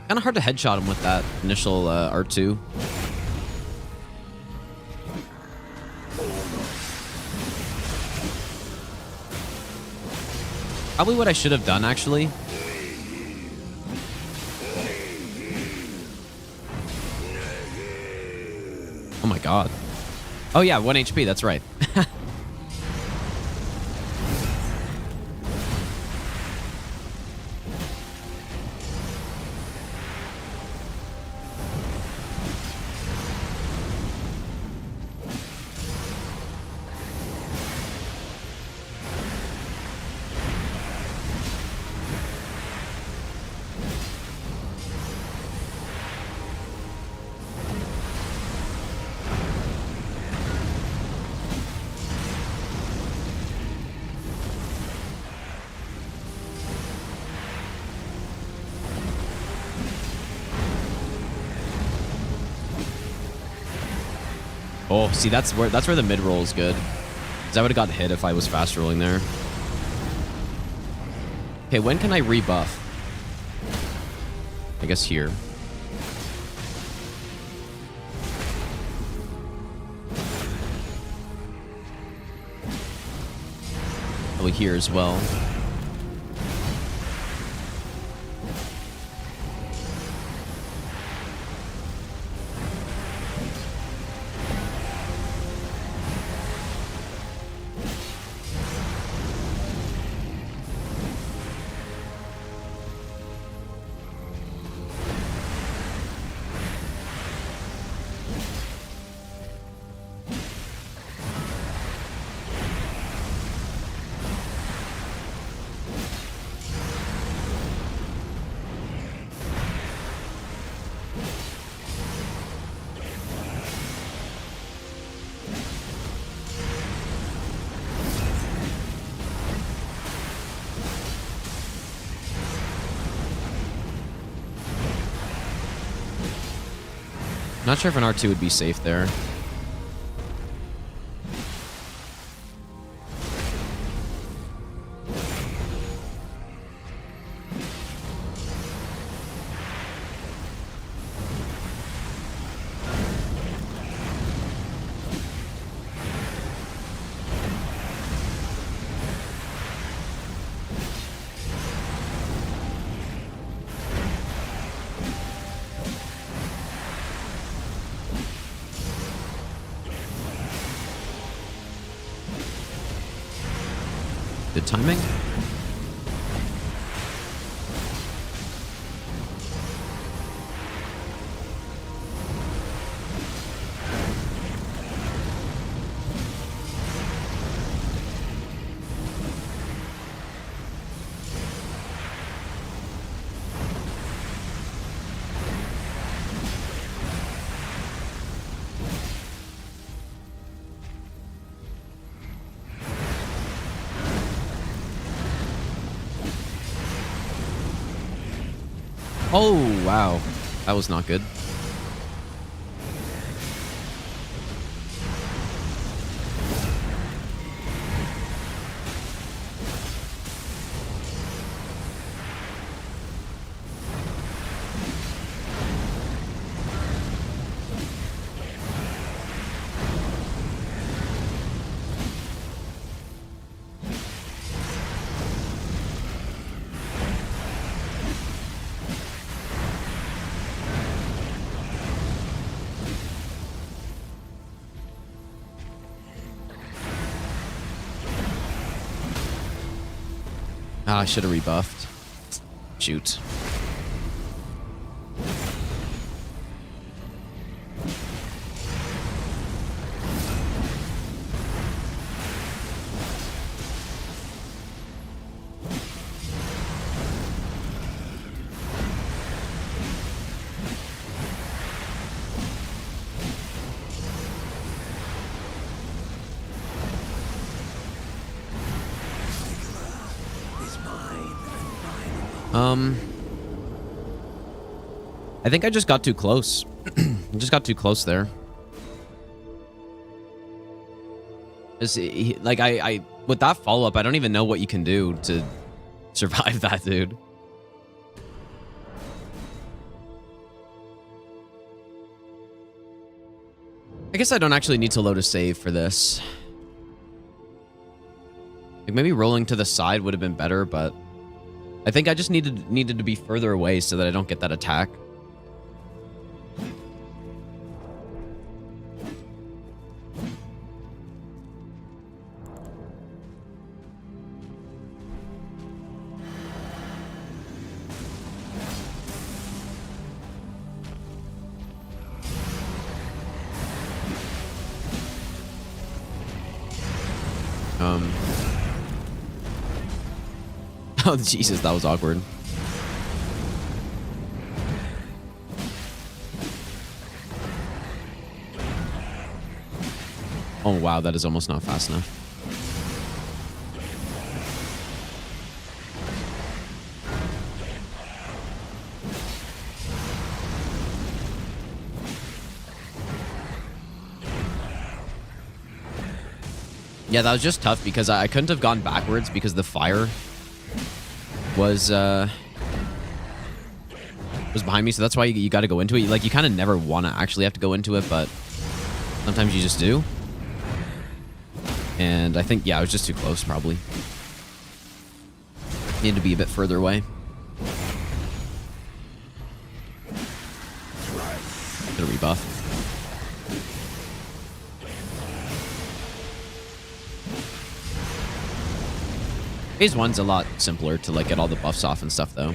Kind of hard to headshot him with that initial R2. Probably what I should have done, actually. Oh my god. Oh yeah, 1 HP, that's right. Oh, see, that's where the mid roll is good. Because I would have gotten hit if I was fast rolling there. Okay, when can I rebuff? I guess here. Probably here as well. Not sure if an R2 would be safe there. Good timing. Oh, wow. That was not good. Ah, I should have rebuffed. Shoot. I think I just got too close. I just got too close there. Like, I with that follow-up, I don't even know what you can do to survive that, dude. I guess I don't actually need to load a save for this. Like, maybe rolling to the side would have been better, but I think I just needed to be further away so that I don't get that attack. Oh, Jesus, that was awkward. Oh, wow, that is almost not fast enough. Yeah, that was just tough because I couldn't have gone backwards because the fire was behind me, so that's why you got to go into it. Like, you kind of never want to actually have to go into it, but sometimes you just do. And I think, yeah, I was just too close, probably. Need to be a bit further away. Gonna rebuff. Phase 1's a lot simpler to, like, get all the buffs off and stuff, though.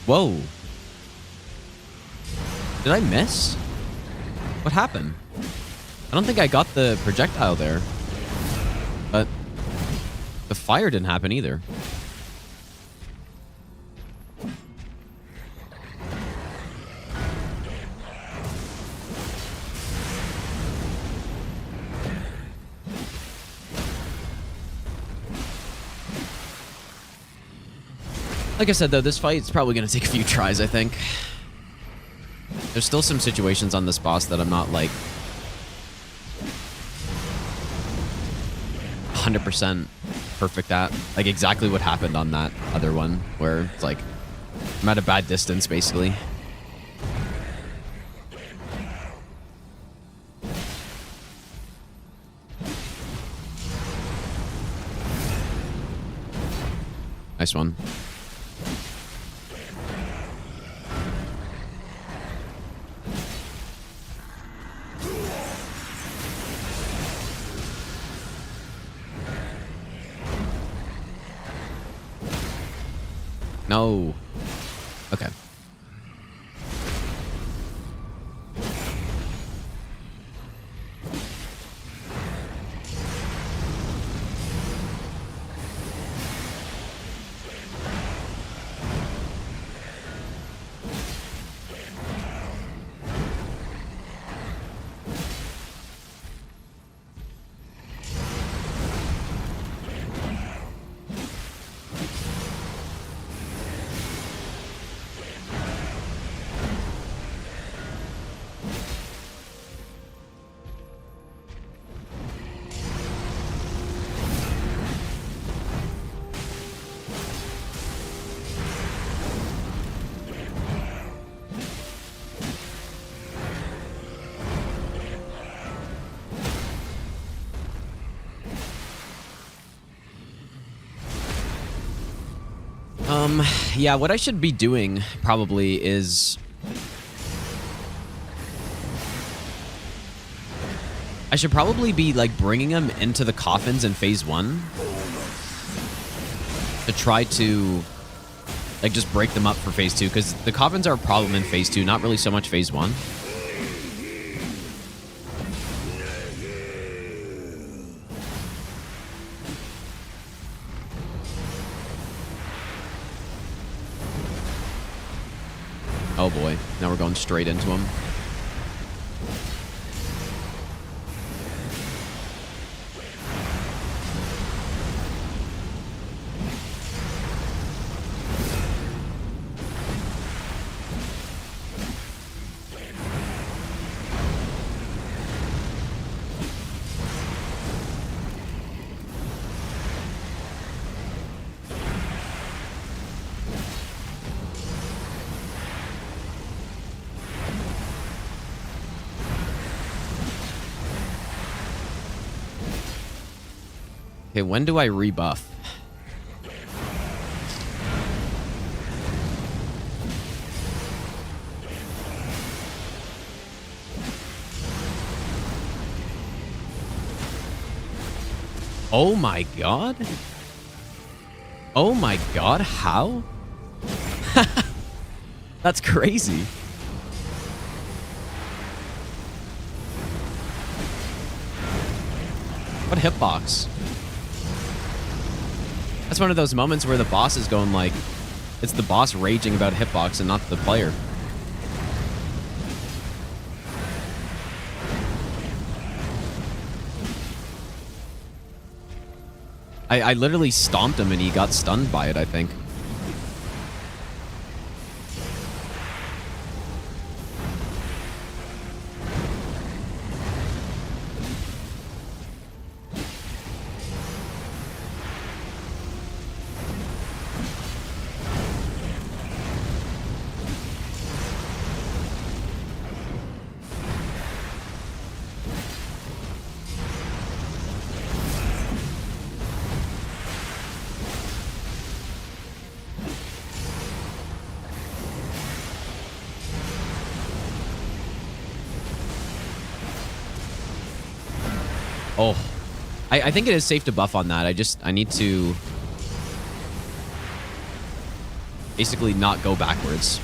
Whoa. Did I miss? What happened? I don't think I got the projectile there. But the fire didn't happen either. Like I said, though, this fight's probably going to take a few tries, I think. There's still some situations on this boss that I'm not, like, 100% perfect at. Like, exactly what happened on that other one, where it's like, I'm at a bad distance, basically. Nice one. No. Okay. Yeah, what I should be doing probably is I should probably be like bringing them into the coffins in phase 1 to try to like just break them up for phase 2, because the coffins are a problem in phase 2, not really so much phase 1. Oh boy, now we're going straight into him. Okay, when do I rebuff? Oh my god? Oh my god, how? That's crazy. What hitbox? That's one of those moments where the boss is going like, it's the boss raging about hitbox and not the player. I literally stomped him and he got stunned by it, I think. Oh, I think it is safe to buff on that. I need to basically not go backwards.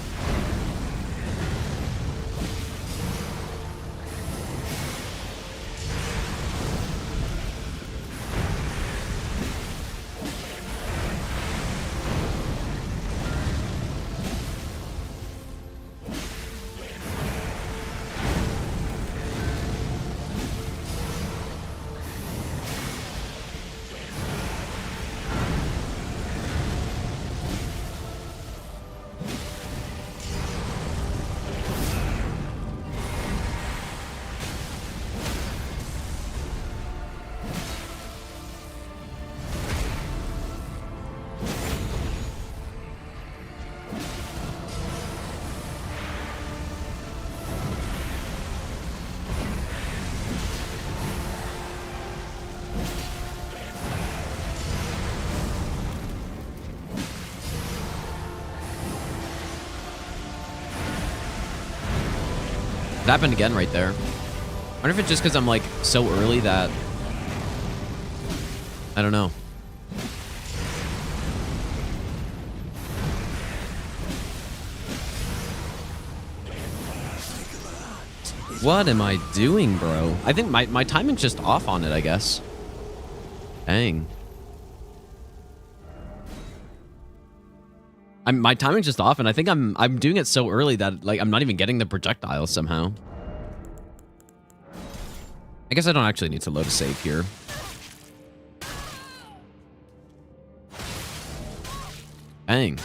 It happened again right there. I wonder if it's just because I'm like so early that I don't know. What am I doing, bro? I think my timing's just off on it, I guess. Dang. My timing's just off, and I think I'm doing it so early that like I'm not even getting the projectiles somehow. I guess I don't actually need to load a save here. Dang.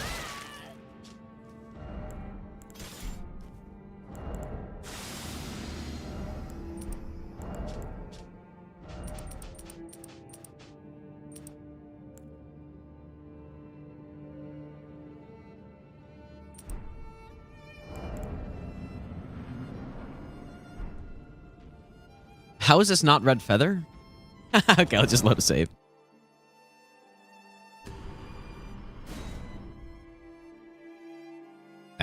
How is this not red feather? Okay, I'll just load a save.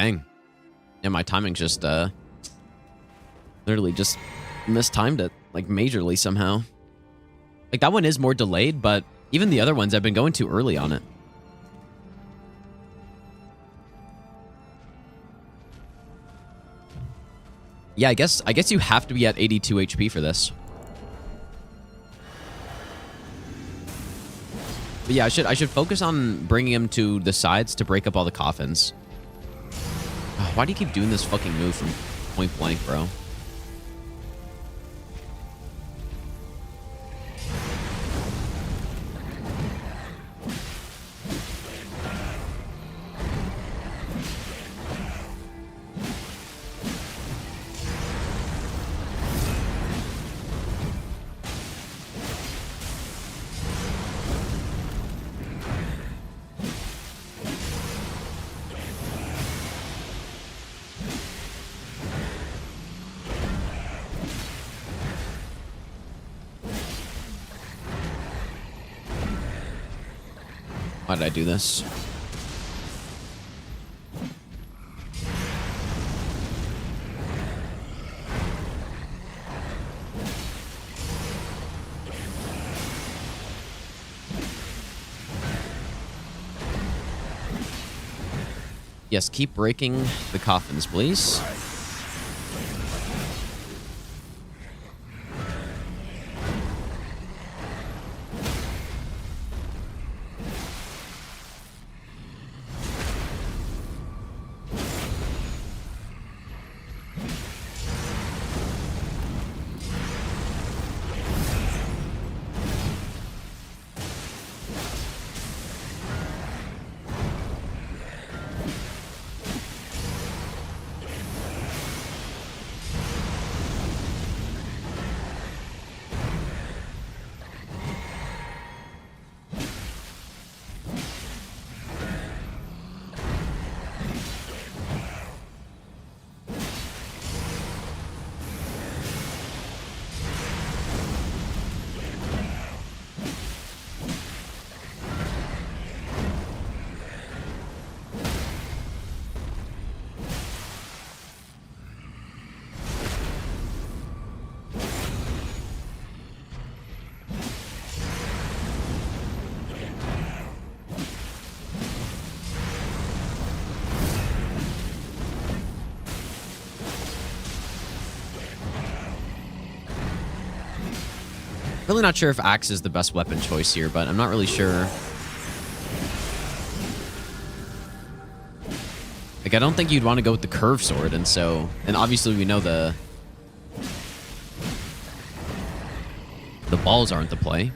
Dang. Yeah, my timing's just, literally just mistimed it, like, majorly somehow. Like, that one is more delayed, but even the other ones, I've been going too early on it. Yeah, I guess you have to be at 82 HP for this. But yeah, I should focus on bringing him to the sides to break up all the coffins. Why do you keep doing this fucking move from point blank, bro? Why did I do this? Yes, keep breaking the coffins, please. Really not sure if axe is the best weapon choice here, but I'm not really sure. Like, I don't think you'd want to go with the curved sword, and obviously we know the balls aren't the play.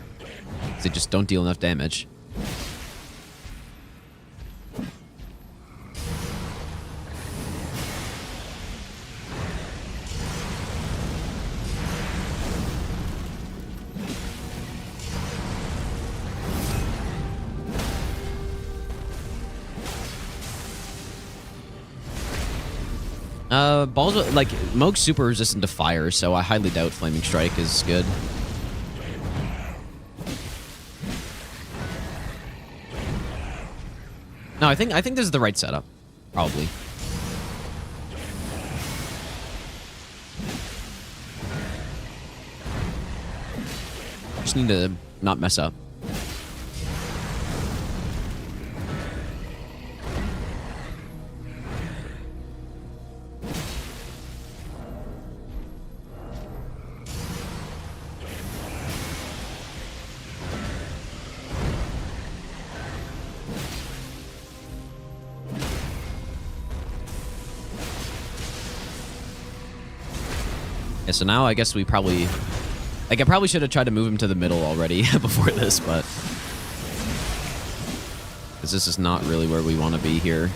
They just don't deal enough damage. Balls, like, Moog's super resistant to fire, so I highly doubt Flaming Strike is good. No, I think this is the right setup. Probably. Just need to not mess up. Yeah, so now I guess we probably... Like, I probably should have tried to move him to the middle already before this, but... Because this is not really where we want to be here.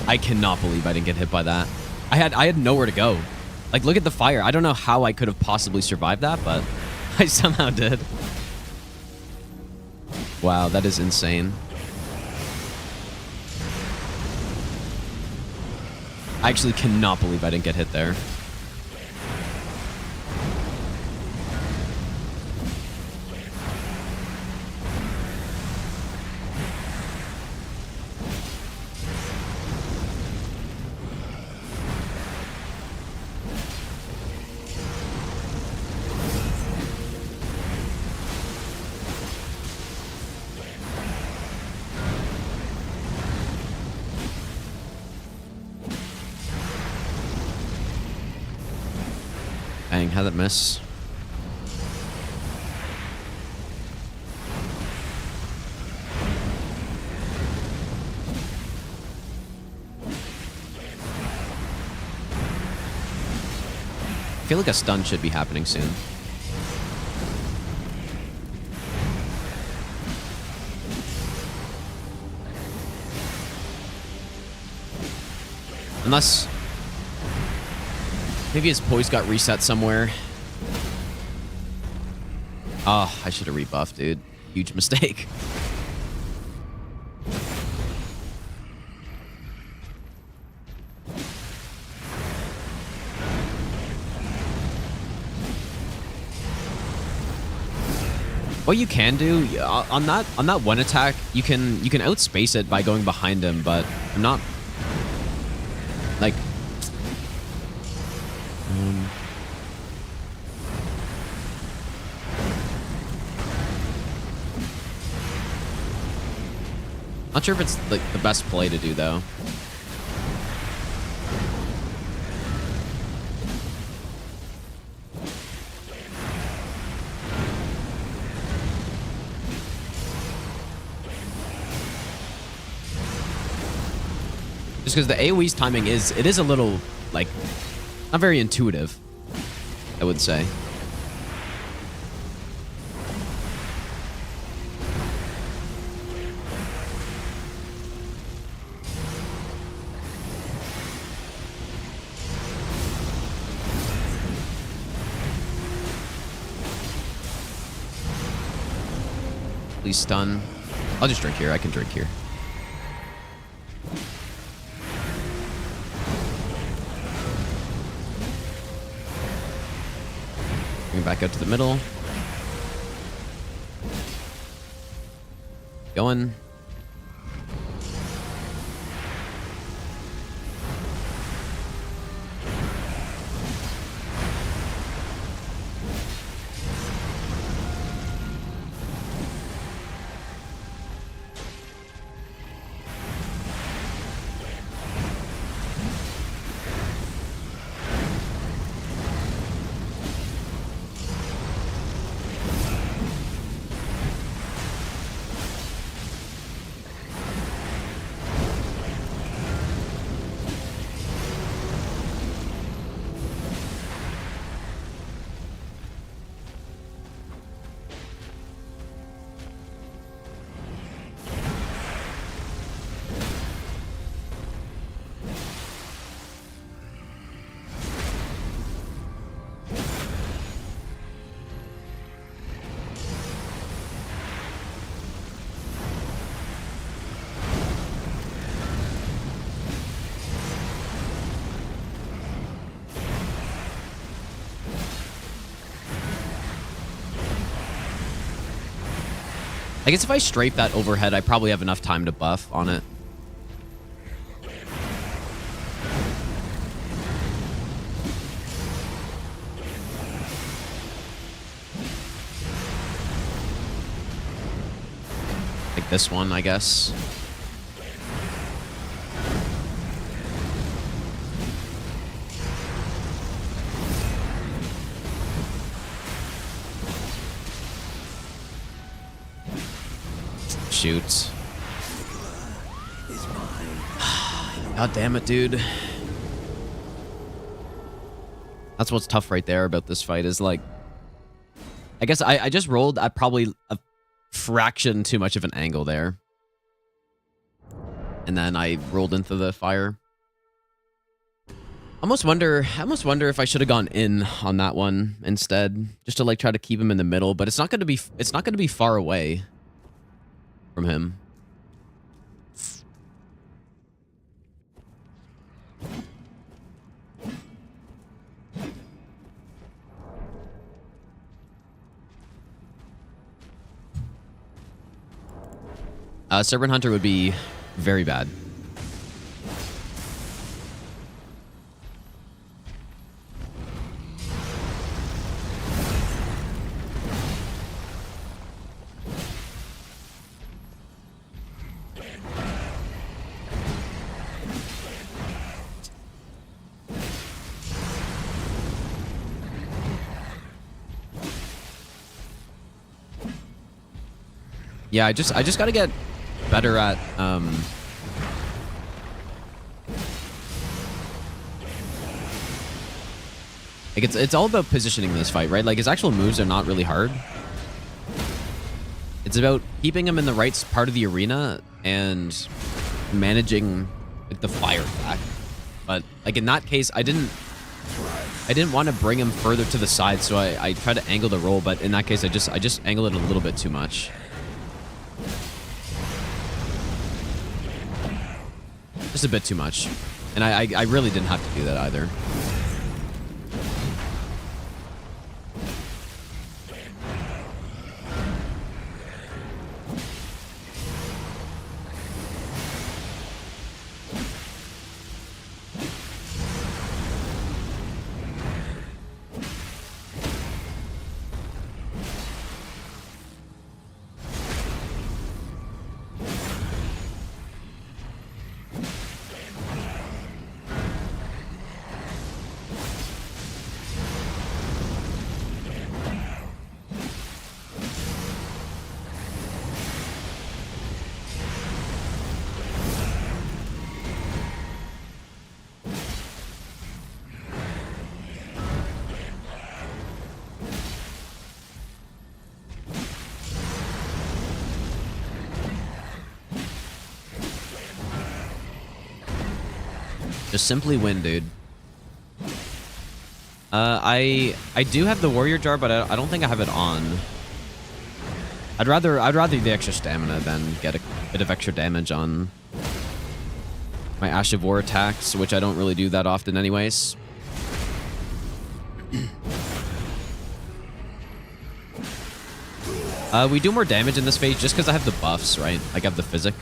I cannot believe I didn't get hit by that. I had nowhere to go. Like, look at the fire. I don't know how I could have possibly survived that, but I somehow did. Wow, that is insane. I actually cannot believe I didn't get hit there. Dang, how'd that miss? I feel like a stun should be happening soon. Unless... maybe his poise got reset somewhere. Oh, I should have rebuffed, dude. Huge mistake. What you can do on that one attack, you can outspace it by going behind him, but I'm not like not sure if it's like the best play to do though. Just because the AoE's timing is a little like not very intuitive, I would say. Please stun. I'll just drink here. I can drink here. Bring it back out to the middle. Going. I guess if I strafe that overhead, I probably have enough time to buff on it. Like this one, I guess. Shoot. God damn it, dude. That's what's tough right there about this fight is like... I guess I just rolled at probably a fraction too much of an angle there. And then I rolled into the fire. I almost wonder if I should have gone in on that one instead, just to like try to keep him in the middle. But it's not going to be far away from him. Serpent Hunter would be very bad. Yeah, I just got to get better at like it's all about positioning in this fight, right? Like his actual moves are not really hard. It's about keeping him in the right part of the arena and managing like the fire attack. But like in that case, I didn't want to bring him further to the side, so I tried to angle the roll, but in that case I just angled it a little bit too much. Just a bit too much. And I really didn't have to do that either. Just simply win, dude. I do have the warrior jar, but I don't think I have it on. I'd rather the extra stamina than get a bit of extra damage on my Ash of War attacks, which I don't really do that often anyways. We do more damage in this phase just because I have the buffs, right? Like I have the physic.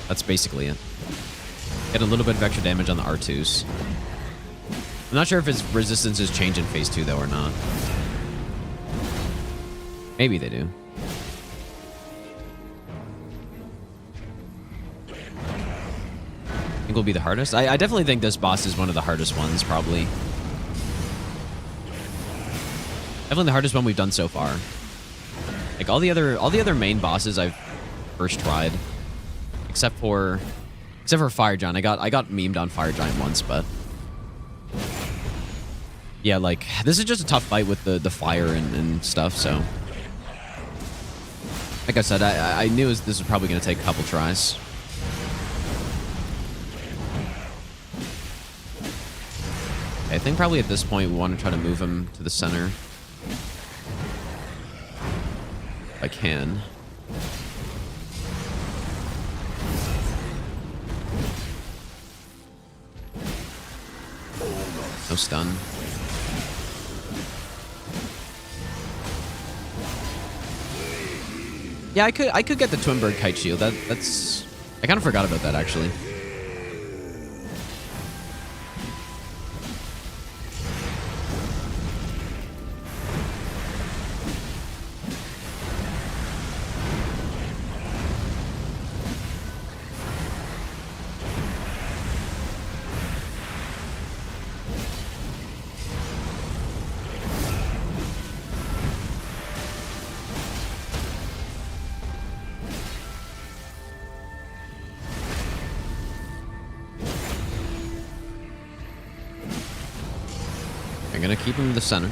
That's basically it. Get a little bit of extra damage on the R2s. I'm not sure if his resistances change in phase 2 though or not. Maybe they do. Think will be the hardest? I definitely think this boss is one of the hardest ones, probably. Definitely the hardest one we've done so far. Like all the other main bosses I've first tried. Except for Fire Giant. I got memed on Fire Giant once, but yeah, like this is just a tough fight with the fire and stuff, so like I said, I knew this was probably gonna take a couple tries. Okay, I think probably at this point we want to try to move him to the center. If I can. No stun. Yeah, I could get the Twin Bird Kite Shield. That's I kind of forgot about that actually. I'm gonna keep him in the center.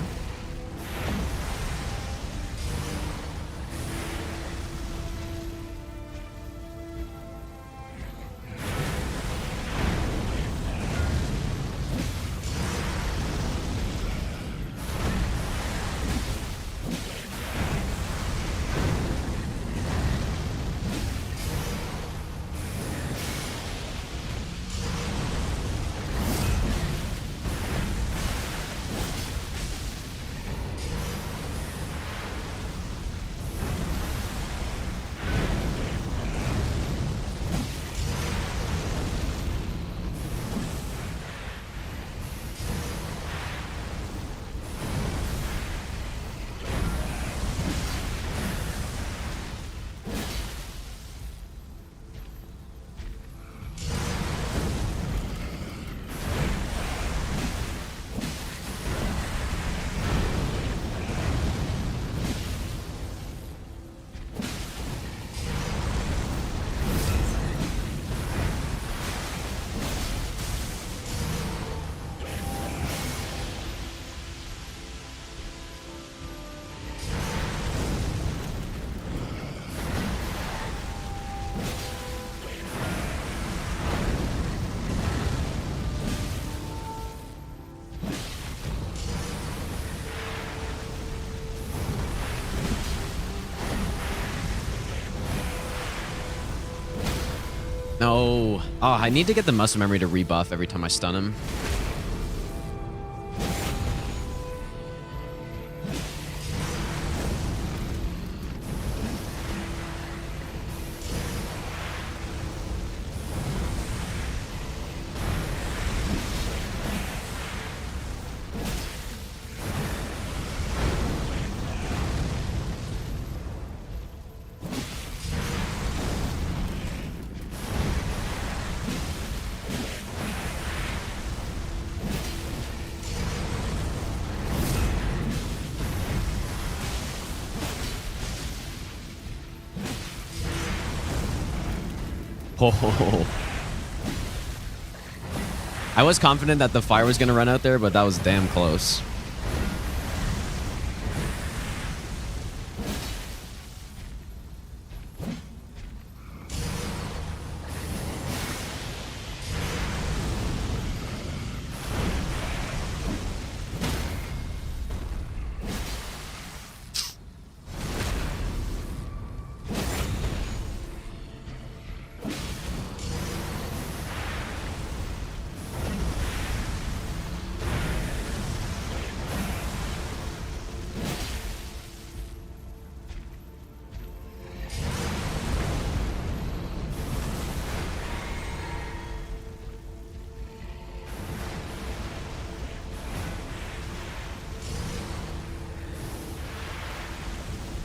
No. Oh, I need to get the muscle memory to rebuff every time I stun him. Oh. I was confident that the fire was going to run out there, but that was damn close.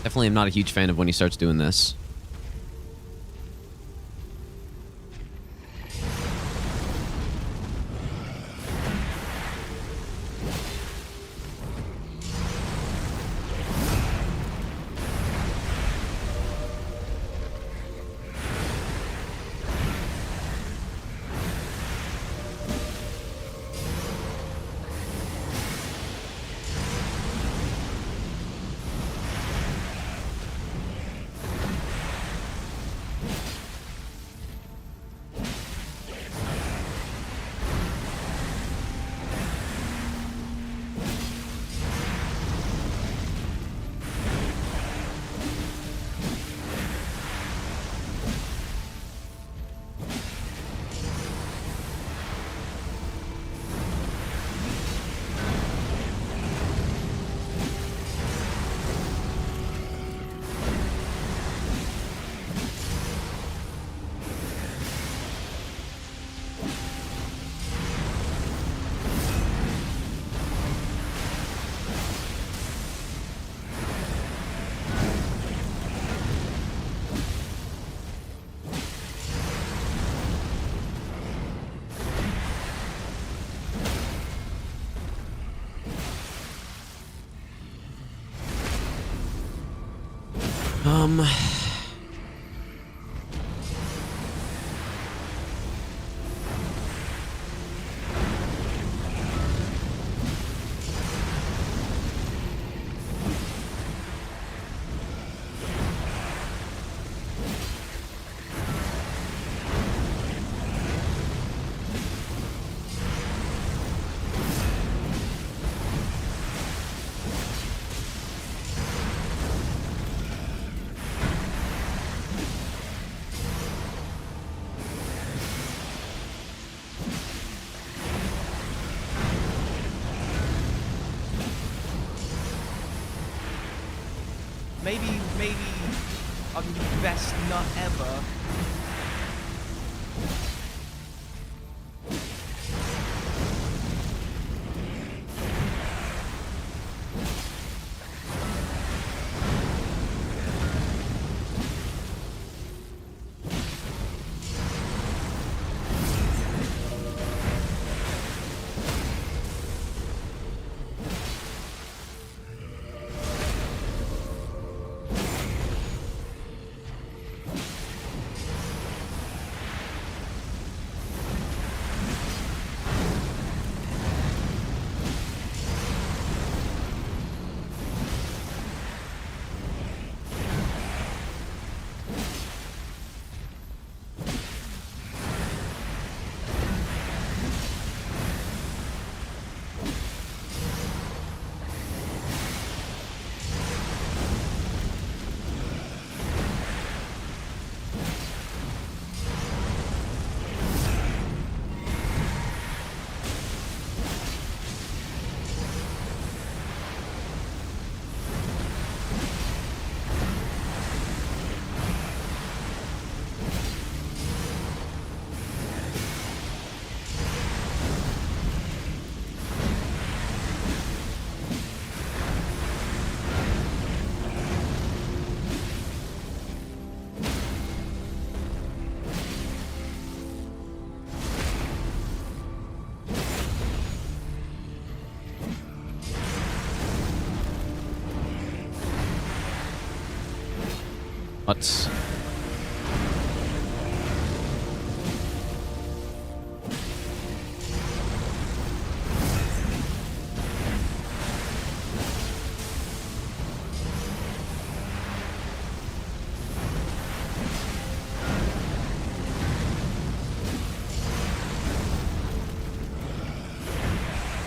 Definitely am not a huge fan of when he starts doing this. Um... Maybe I'll give you the best nut ever. What?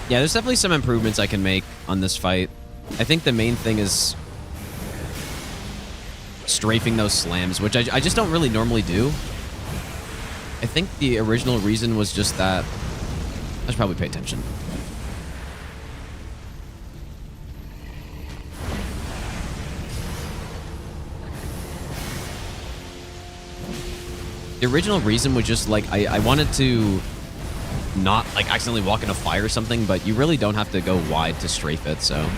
Yeah, there's definitely some improvements I can make on this fight. I think the main thing is strafing those slams, which I just don't really normally do. I think the original reason was just that I should probably pay attention. The original reason was just like I wanted to not like accidentally walk into fire or something, but you really don't have to go wide to strafe it, so.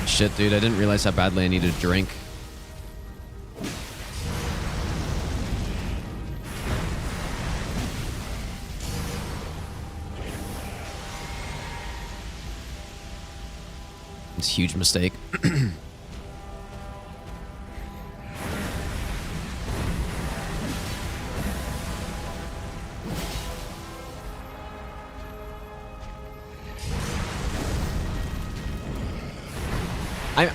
Shit, dude, I didn't realize how badly I needed a drink. It's a huge mistake.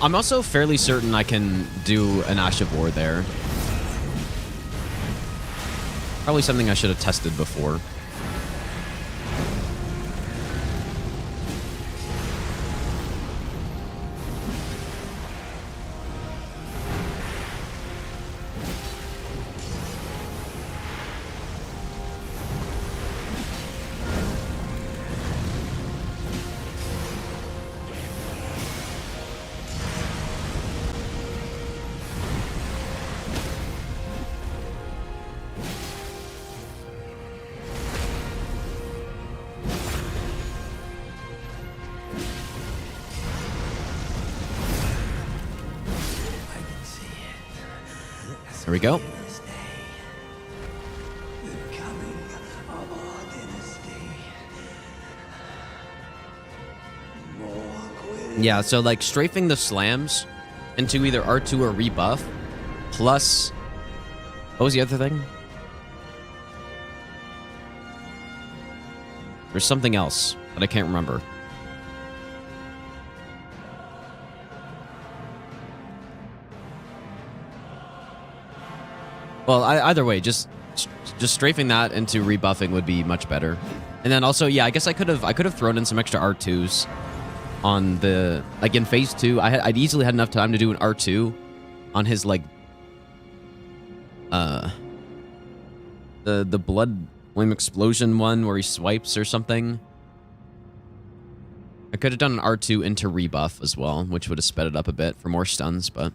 I'm also fairly certain I can do an Ash of War there. Probably something I should have tested before. There we go. Yeah, so like strafing the slams into either R2 or rebuff, plus, what was the other thing? There's something else that I can't remember. Well, either way, just strafing that into rebuffing would be much better. And then also, yeah, I guess I could have thrown in some extra R2s on the, like in phase 2. I'd easily had enough time to do an R2 on his like the blood flame explosion one where he swipes or something. I could have done an R2 into rebuff as well, which would have sped it up a bit for more stuns, but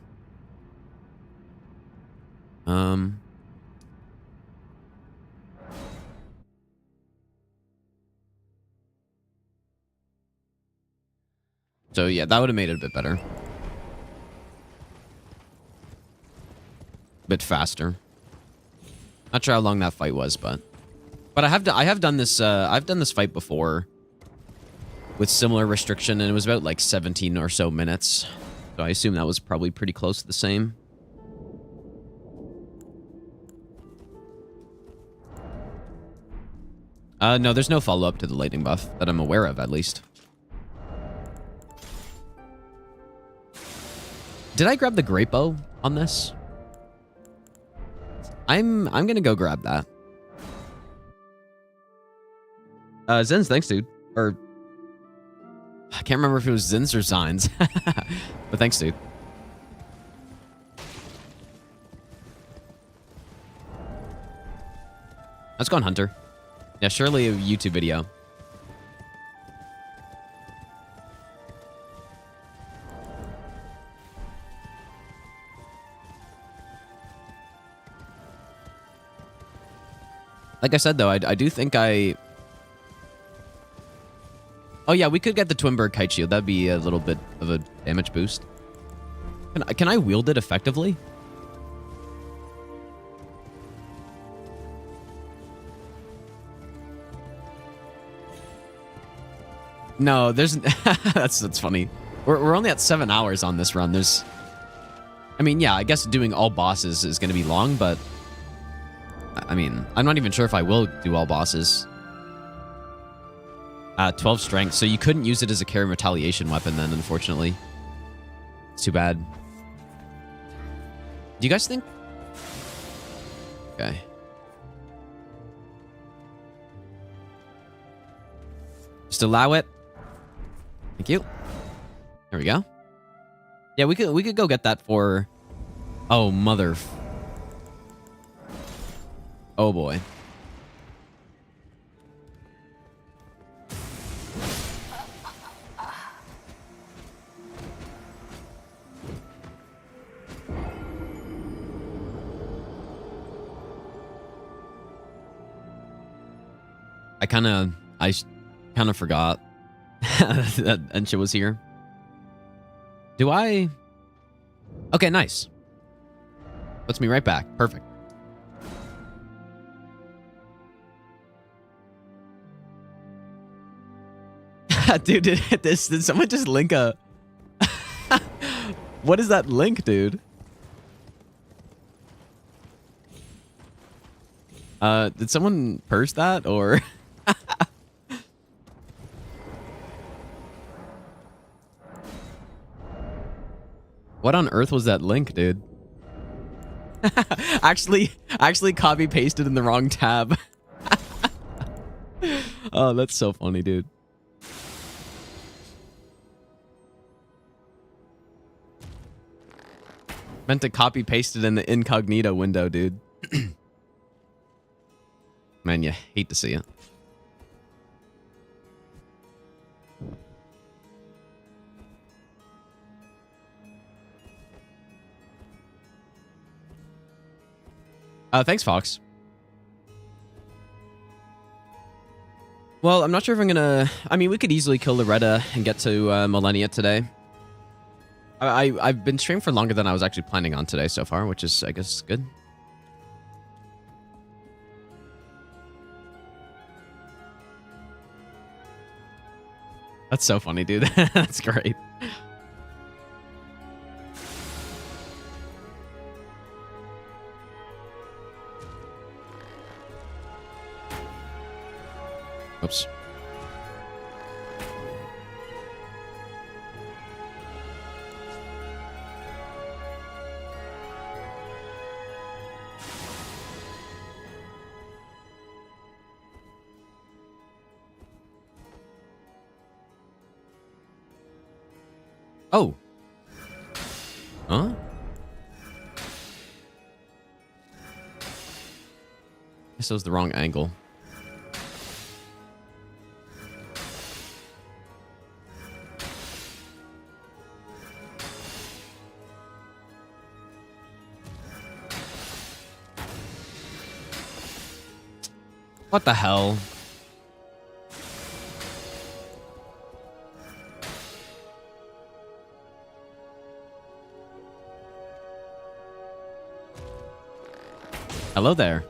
so yeah, that would have made it a bit better. A bit faster. Not sure how long that fight was, but I have done this I've done this fight before with similar restriction, and it was about like 17 or so minutes. So I assume that was probably pretty close to the same. No, there's no follow-up to the lightning buff that I'm aware of, at least. Did I grab the great bow on this? I'm gonna go grab that. Zins, thanks, dude. Or I can't remember if it was Zins or Zines. But thanks, dude. Let's go on Hunter. Yeah, surely a YouTube video. Like I said, though, I do think I... Oh, yeah, we could get the Twinbird Kite Shield. That'd be a little bit of a damage boost. Can I wield it effectively? No, there's... that's funny. We're only at 7 hours on this run. There's... I mean, yeah, I guess doing all bosses is going to be long, but... I mean, I'm not even sure if I will do all bosses. 12 strength, so you couldn't use it as a carry retaliation weapon then, unfortunately. It's too bad. Do you guys think? Okay. Just allow it. Thank you. There we go. Yeah, we could go get that for... Oh, mother... Oh, boy. I kind of forgot that Ensha was here. Do I? Okay, nice. Puts me right back. Perfect. Dude, did someone just link a... What is that link, dude? Did someone purse that, or... What on earth was that link, dude? actually copy pasted in the wrong tab. Oh, that's so funny, dude. Meant to copy paste it in the incognito window, dude. Man, you hate to see it. Thanks, Fox. Well, I'm not sure if I'm gonna... I mean, we could easily kill Loretta and get to Millennia today. I've been streaming for longer than I was actually planning on today so far, which is, I guess, good. That's so funny, dude. That's great. Oops. Oh. Huh? Guess that was the wrong angle. What the hell? Hello there.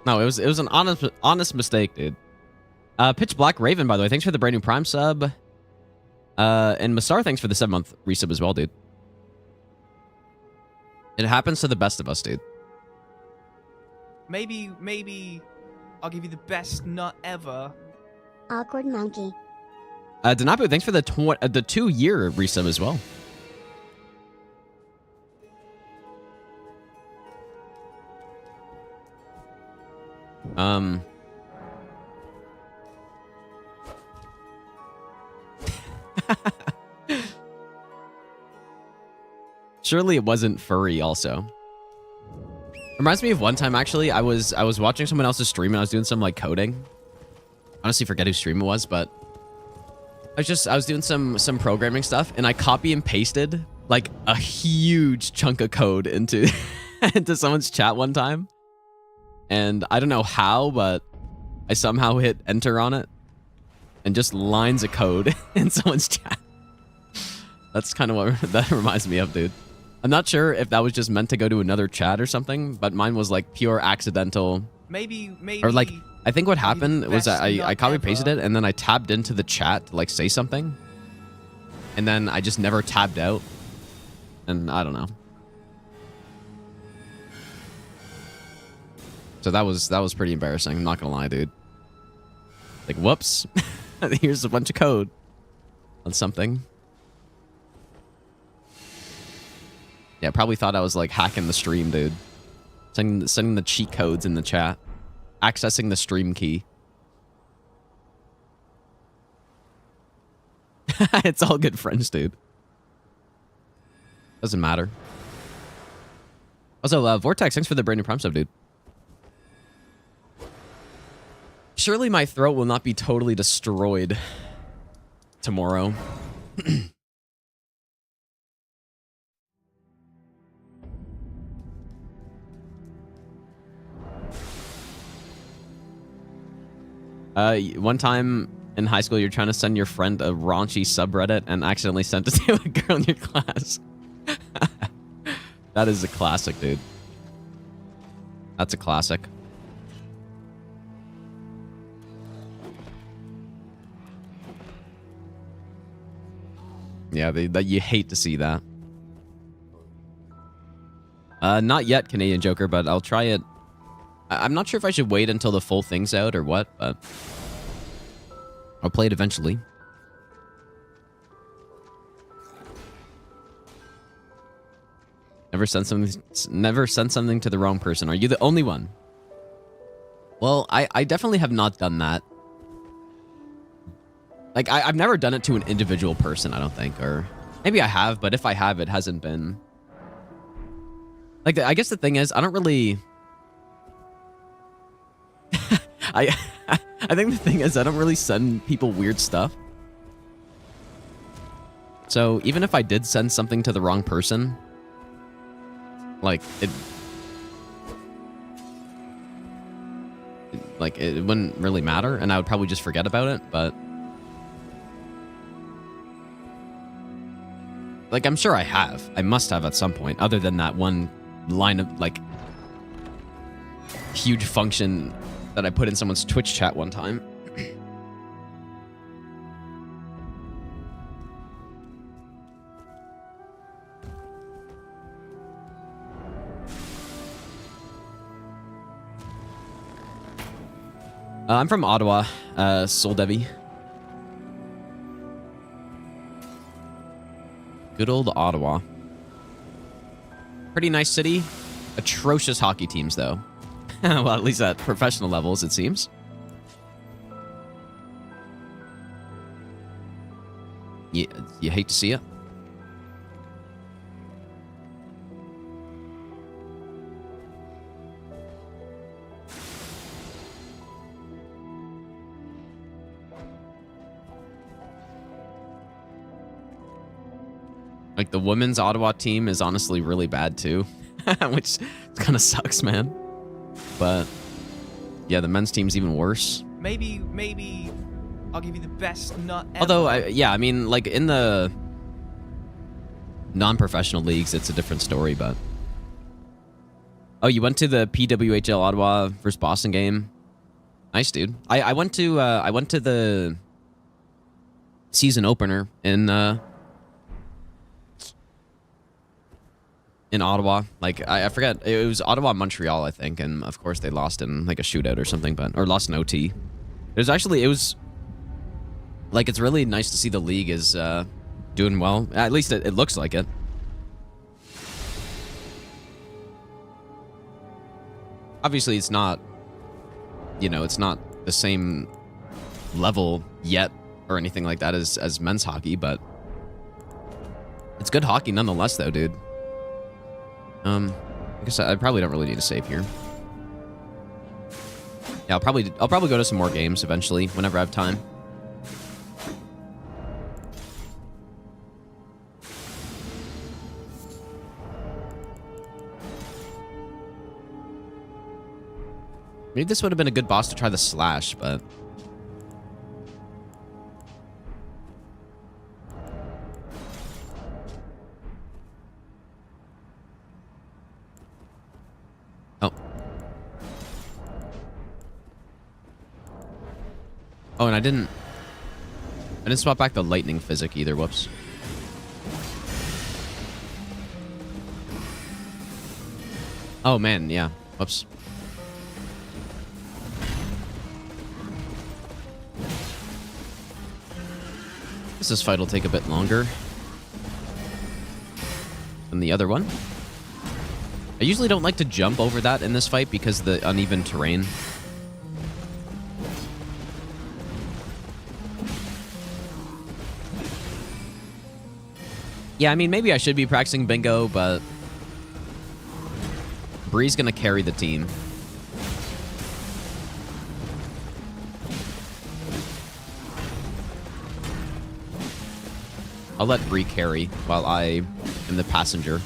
No, it was an honest mistake, dude. Pitch Black Raven, by the way, thanks for the brand new Prime sub. And Masar, thanks for the 7-month resub as well, dude. It happens to the best of us, dude. Maybe I'll give you the best nut ever. Awkward monkey. Denapu, thanks for the 2-year resub as well. Surely it wasn't furry also. Reminds me of one time actually, I was watching someone else's stream and I was doing some like coding. Honestly forget whose stream it was, but I was doing some programming stuff and I copy and pasted like a huge chunk of code into into someone's chat one time. And I don't know how, but I somehow hit enter on it and just lines of code in someone's chat. That's kind of what that reminds me of, dude. I'm not sure if that was just meant to go to another chat or something, but mine was like pure accidental. Maybe. Or like, I think what happened was I copy pasted it and then I tabbed into the chat to like say something. And then I just never tabbed out. And I don't know. So that was pretty embarrassing. I'm not gonna lie, dude. Like, whoops. Here's a bunch of code on something. Yeah, probably thought I was like hacking the stream, dude. Sending the cheat codes in the chat. Accessing the stream key. It's all good friends, dude. Doesn't matter. Also, Vortex, thanks for the brand new Prime sub, dude. Surely my throat will not be totally destroyed tomorrow. One time in high school, you're trying to send your friend a raunchy subreddit and accidentally sent it to a girl in your class. That is a classic, dude. That's a classic. Yeah, that you hate to see that. Not yet, Canadian Joker, but I'll try it. I'm not sure if I should wait until the full thing's out or what, but I'll play it eventually. Never send something to the wrong person. Are you the only one? Well, I definitely have not done that. Like, I've never done it to an individual person, I don't think. Or maybe I have, but if I have, it hasn't been... Like, I guess the thing is, I don't really... I think the thing is, I don't really send people weird stuff. So, even if I did send something to the wrong person... Like, it wouldn't really matter, and I would probably just forget about it, but... Like, I'm sure I have. I must have at some point, other than that one line of, like, huge function that I put in someone's Twitch chat one time. I'm from Ottawa, Soul Devi. Good old Ottawa. Pretty nice city. Atrocious hockey teams, though. Well, at least at professional levels, it seems. You hate to see it. Like, the women's Ottawa team is honestly really bad, too. Which kind of sucks, man. But, yeah, the men's team's even worse. Maybe I'll give you the best nut ever. Although, yeah, I mean, like, in the non-professional leagues, it's a different story, but... Oh, you went to the PWHL Ottawa versus Boston game? Nice, dude. I went to the season opener in Ottawa. Like, I forget. It was Ottawa-Montreal, I think, and of course they lost in like a shootout or something, or lost in OT. It was like, it's really nice to see the league is doing well. At least it looks like it. Obviously, it's not, you know, it's not the same level yet or anything like that as men's hockey, but it's good hockey nonetheless, though, dude. I guess I probably don't really need to save here. Yeah, I'll probably go to some more games eventually whenever I have time. Maybe this would have been a good boss to try the slash, but... Oh. Oh, and I didn't swap back the lightning physic either, whoops. Oh man, yeah, whoops. This fight will take a bit longer than the other one. I usually don't like to jump over that in this fight because of the uneven terrain. Yeah, I mean, maybe I should be practicing bingo, but Bree's gonna carry the team. I'll let Bree carry while I am the passenger.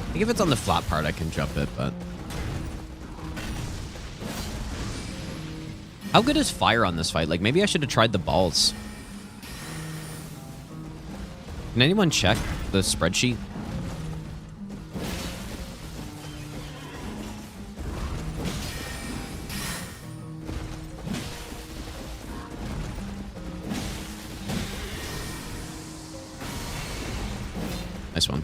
I think if it's on the flat part, I can jump it, but... How good is fire on this fight? Like, maybe I should have tried the balls. Can anyone check the spreadsheet? Nice one.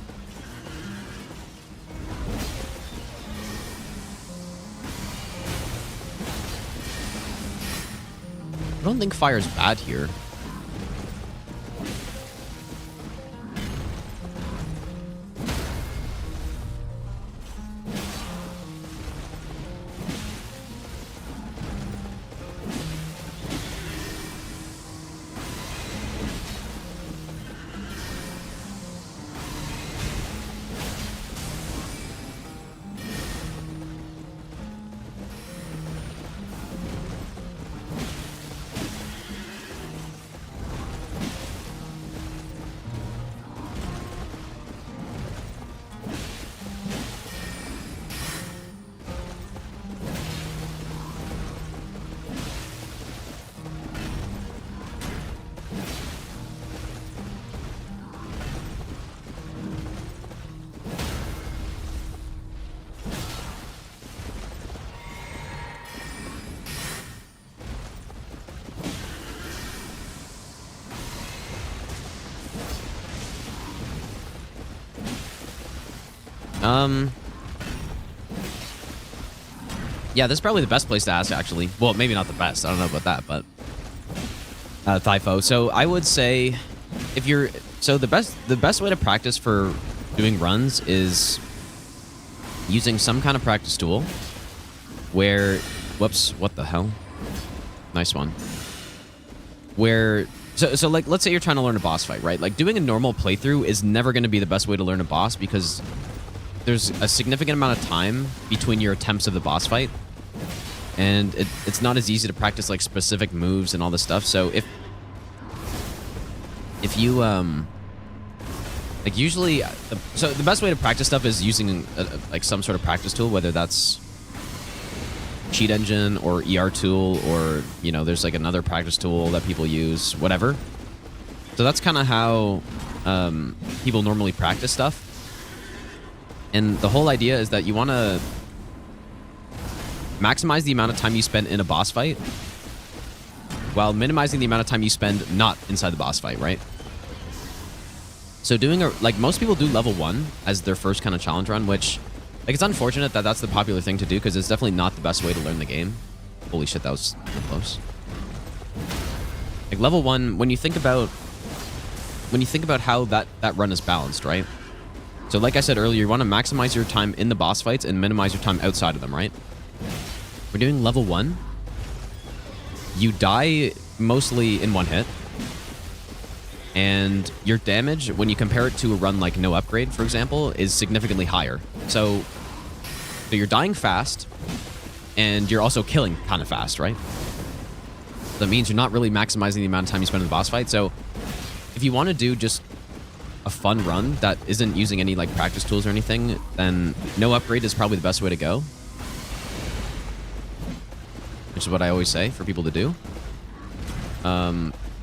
I don't think fire's bad here. Yeah, this is probably the best place to ask, actually. Well, maybe not the best. I don't know about that, but... Thypho. So I would say, if you're... So the best way to practice for doing runs is using some kind of practice tool where... Whoops, what the hell? Nice one. where so like let's say you're trying to learn a boss fight, right? Like doing a normal playthrough is never going to be the best way to learn a boss because there's a significant amount of time between your attempts of the boss fight, and it's not as easy to practice like specific moves and all this stuff. So if you like usually so the best way to practice stuff is using like some sort of practice tool, whether that's cheat engine or ER tool, or you know there's like another practice tool that people use, whatever. So that's kind of how people normally practice stuff, and the whole idea is that you want to maximize the amount of time you spend in a boss fight while minimizing the amount of time you spend not inside the boss fight, right? So doing like most people do level 1 as their first kind of challenge run, which like it's unfortunate that that's the popular thing to do because it's definitely not the best way to learn the game. Holy shit, that was close. Like level 1, when you think about how that run is balanced, right? So like I said earlier, you want to maximize your time in the boss fights and minimize your time outside of them, right? We're doing level 1. You die mostly in one hit. And your damage, when you compare it to a run like no upgrade, for example, is significantly higher. So you're dying fast, and you're also killing kind of fast, right? That means you're not really maximizing the amount of time you spend in the boss fight. So if you want to do just a fun run that isn't using any like practice tools or anything, then no upgrade is probably the best way to go. Which is what I always say for people to do.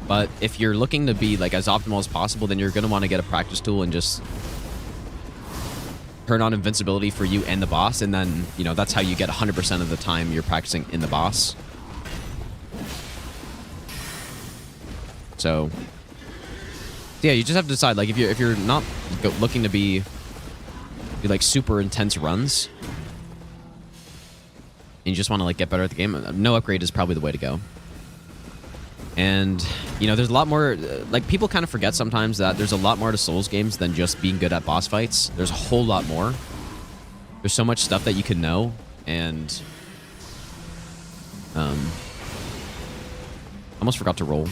But if you're looking to be like as optimal as possible, then you're going to want to get a practice tool and just turn on invincibility for you and the boss. And then, you know, that's how you get 100% of the time you're practicing in the boss. So yeah, you just have to decide, like, if you're not looking to do like super intense runs and you just want to like get better at the game, no upgrade is probably the way to go. And, you know, there's a lot more, like, people kind of forget sometimes that there's a lot more to Souls games than just being good at boss fights. There's a whole lot more. There's so much stuff that you can know, and, almost forgot to roll.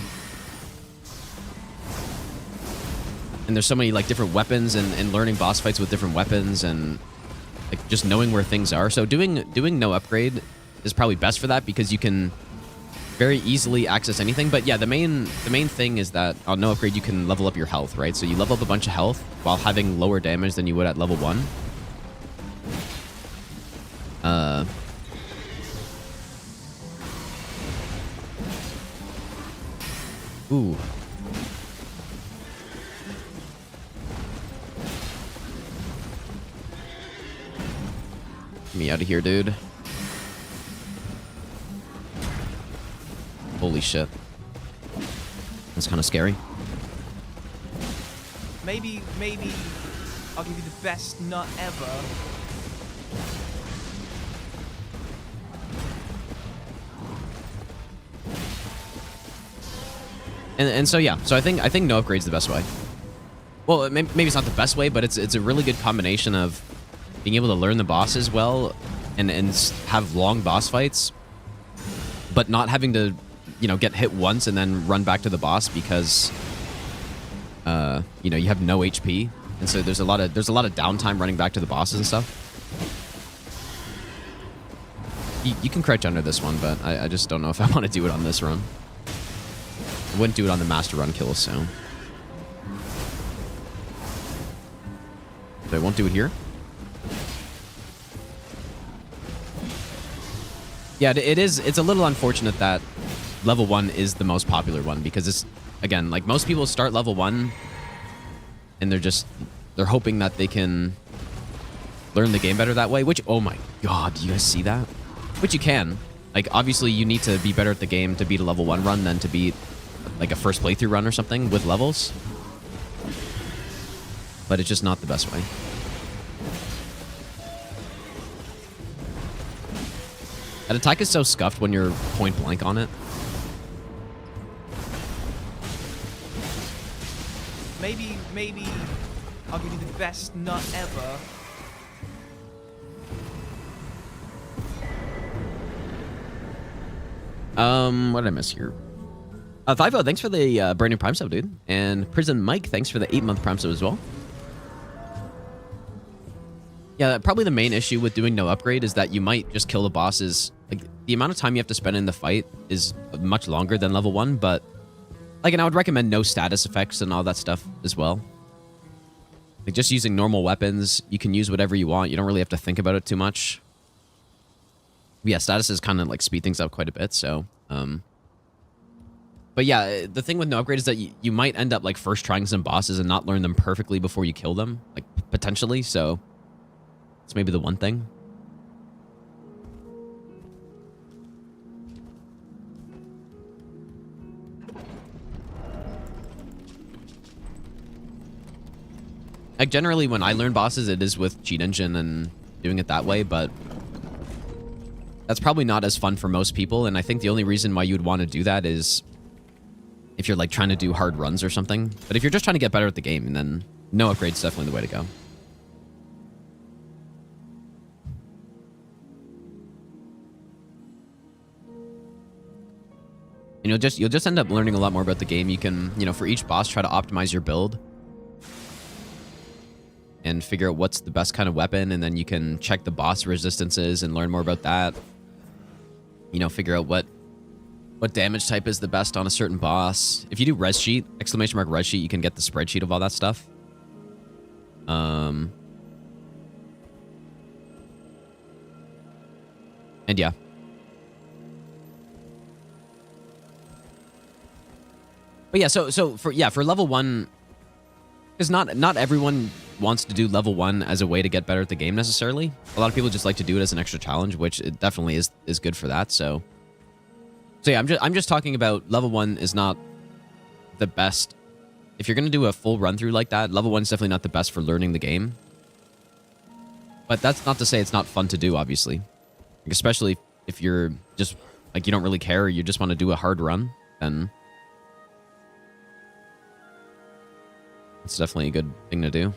And there's so many, like, different weapons and learning boss fights with different weapons and, like, just knowing where things are. So doing no upgrade is probably best for that because you can very easily access anything. But yeah, the main thing is that on no upgrade you can level up your health, right? So you level up a bunch of health while having lower damage than you would at level 1. Ooh. Get me out of here, dude. Holy shit. That's kind of scary. Maybe I'll give you the best nut ever. And so yeah, so I think no upgrade's the best way. Well, maybe it's not the best way, but it's a really good combination of being able to learn the bosses well and have long boss fights, but not having to, you know, get hit once and then run back to the boss because you know, you have no HP, and so there's a lot of downtime running back to the bosses and stuff. You can crouch under this one, but I just don't know if I want to do it on this run. I wouldn't do it on the master run kill, so I won't do it here. Yeah, it's a little unfortunate that level 1 is the most popular one because it's, again, like most people start level 1 and they're hoping that they can learn the game better that way, which, oh my god, do you guys see that? Which you can. Like, obviously you need to be better at the game to beat a level 1 run than to beat like a first playthrough run or something with levels. But it's just not the best way. That attack is so scuffed when you're point blank on it. Maybe I'll give you the best nut ever. What did I miss here? Thivo, thanks for the brand new Prime sub, dude. And Prison Mike, thanks for the 8-month Prime sub as well. Yeah, probably the main issue with doing no upgrade is that you might just kill the bosses. Like, the amount of time you have to spend in the fight is much longer than level 1, but... Like, and I would recommend no status effects and all that stuff as well. Like, just using normal weapons, you can use whatever you want. You don't really have to think about it too much. But yeah, statuses kind of, like, speed things up quite a bit, so... But yeah, the thing with no upgrade is that you might end up, like, first trying some bosses and not learn them perfectly before you kill them. Like, potentially, so... It's maybe the one thing. Like, generally, when I learn bosses, it is with Cheat Engine and doing it that way, but that's probably not as fun for most people, and I think the only reason why you would want to do that is if you're, like, trying to do hard runs or something. But if you're just trying to get better at the game, then no upgrade's definitely the way to go. And you'll just end up learning a lot more about the game. You can, for each boss, try to optimize your build and figure out what's the best kind of weapon, and then you can check the boss resistances and learn more about that. Figure out what damage type is the best on a certain boss. If you do res sheet, !res sheet, you can get the spreadsheet of all that stuff. And yeah. But yeah, so for level 1, because not everyone wants to do level 1 as a way to get better at the game necessarily. A lot of people just like to do it as an extra challenge, which it definitely is good for that. So yeah, I'm just talking about level 1 is not the best. If you're gonna do a full run through like that, level 1 is definitely not the best for learning the game. But that's not to say it's not fun to do, obviously. Like, especially if you're just like you don't really care, or you just want to do a hard run, then it's definitely a good thing to do.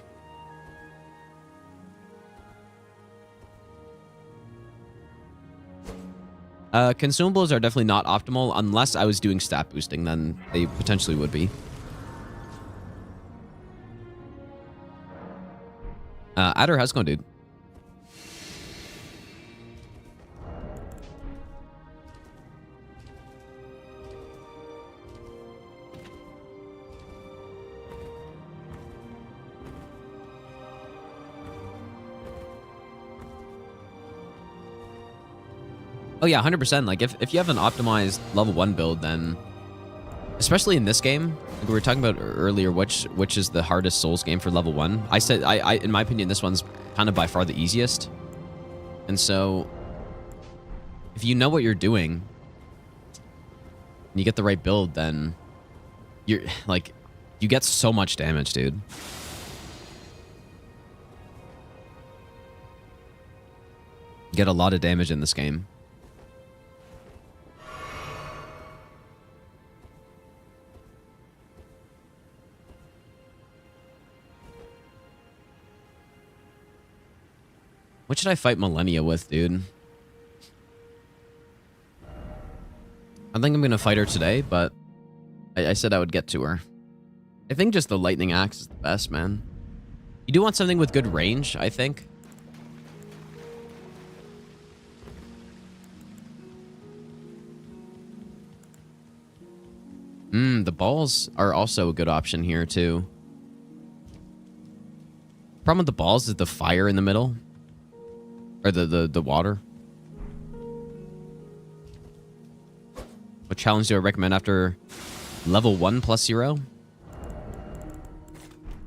Consumables are definitely not optimal unless I was doing stat boosting, then they potentially would be. Adder, how's it going, dude? Oh yeah, 100%. Like, if you have an optimized level 1 build, then... Especially in this game, like we were talking about earlier, which is the hardest Souls game for level 1. I said, in my opinion, this one's kind of by far the easiest. And so... If you know what you're doing, and you get the right build, then... You're, like... You get so much damage, dude. You get a lot of damage in this game. What should I fight Millennia with, dude? I think I'm going to fight her today, but I said I would get to her. I think just the Lightning Axe is the best, man. You do want something with good range, I think. The balls are also a good option here, too. Problem with the balls is the fire in the middle. Or the water. What challenge do I recommend after level 1 plus 0?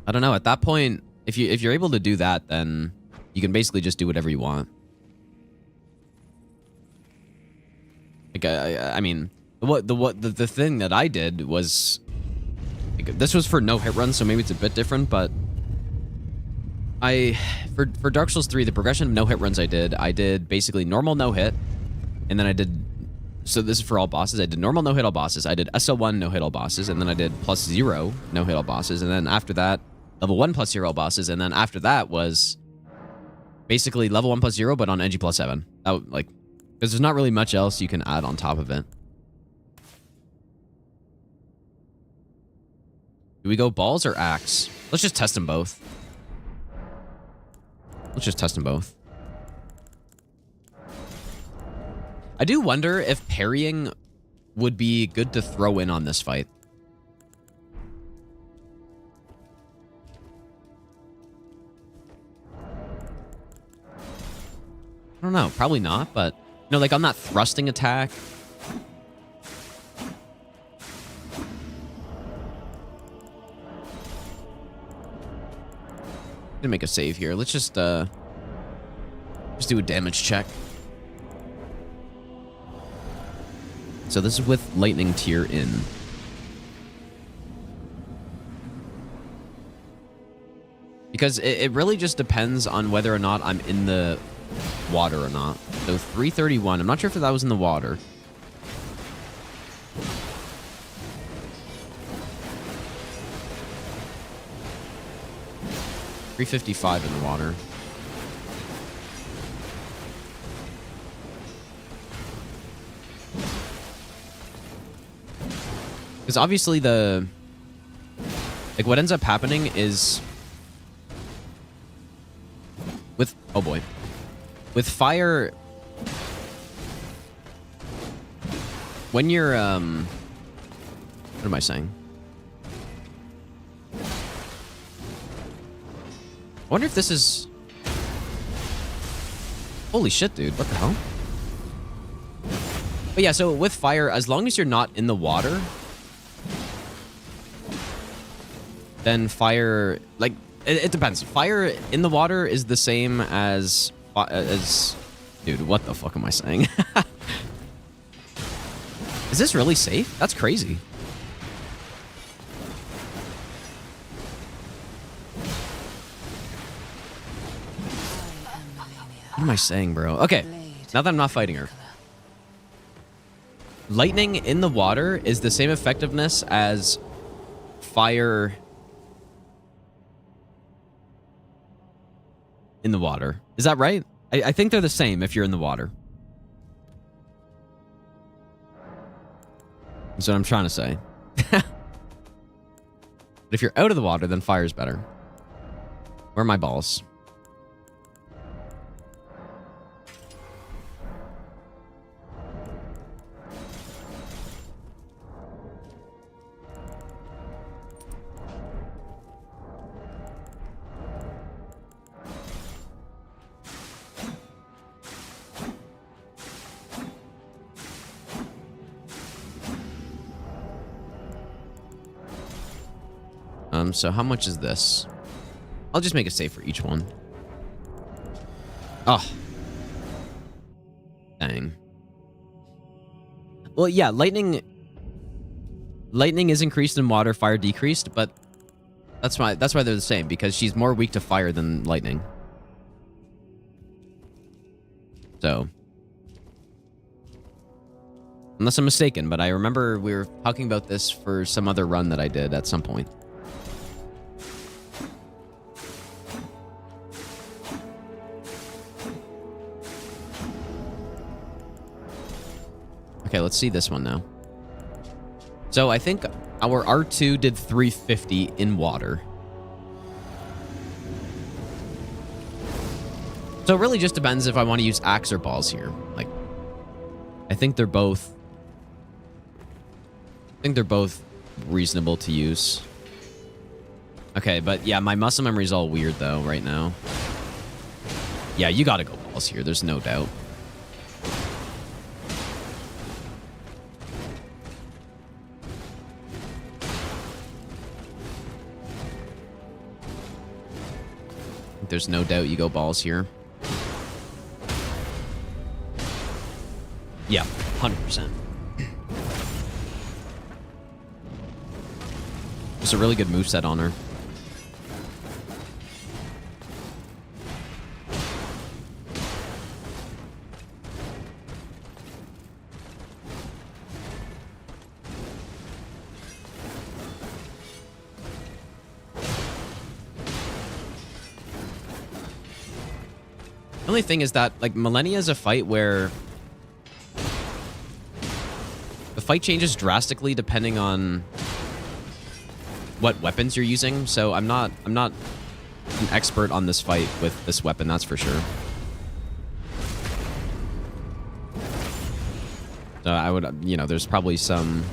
I don't know. At that point, if you're able to do that, then you can basically just do whatever you want. Like I mean, the thing that I did was, like, this was for no hit run, so maybe it's a bit different, but for Dark Souls 3, the progression of no hit runs I did basically normal no hit, and then I did, so this is for all bosses, I did normal no hit all bosses, I did SO1 no hit all bosses, and then I did plus 0 no hit all bosses, and then after that, level 1 plus 0 all bosses, and then after that was basically level 1 plus 0, but on NG plus 7. That, like, because there's not really much else you can add on top of it. Do we go balls or axe? Let's just test them both. Let's just test them both. I do wonder if parrying would be good to throw in on this fight. I don't know. Probably not, but... No, like, on that thrusting attack... Gonna make a save here. Let's just do a damage check. So this is with lightning tier in. Because it really just depends on whether or not I'm in the water or not. So 331. I'm not sure if that was in the water. $355 in the water. Because obviously like what ends up happening is with, oh boy, with fire, when you're, what am I saying? I wonder if this is... Holy shit, dude. What the hell? But yeah, so with fire, as long as you're not in the water, then fire... Like, it depends. Fire in the water is the same as... Dude, what the fuck am I saying? Is this really safe? That's crazy. What am I saying, bro? Okay, now that I'm not fighting her. Lightning in the water is the same effectiveness as fire in the water. Is that right? I think they're the same if you're in the water. That's what I'm trying to say. But if you're out of the water, then fire's better. Where are my balls? So how much is this? I'll just make a save for each one. Oh. Dang. Well, yeah, lightning is increased in water, fire decreased, but that's why they're the same, because she's more weak to fire than lightning. So, unless I'm mistaken, but I remember we were talking about this for some other run that I did at some point. Okay, let's see this one now. So I think our R2 did 350 in water. So it really just depends if I want to use axe or balls here. Like, I think they're both reasonable to use. Okay, but yeah, my muscle memory is all weird though right now. Yeah, you gotta go balls here. There's no doubt. There's no doubt you go balls here. Yeah, 100%. It's a really good moveset on her. The only thing is that, like, Millennia is a fight where the fight changes drastically depending on what weapons you're using. So I'm not an expert on this fight with this weapon, that's for sure. So I would, you know, there's probably some...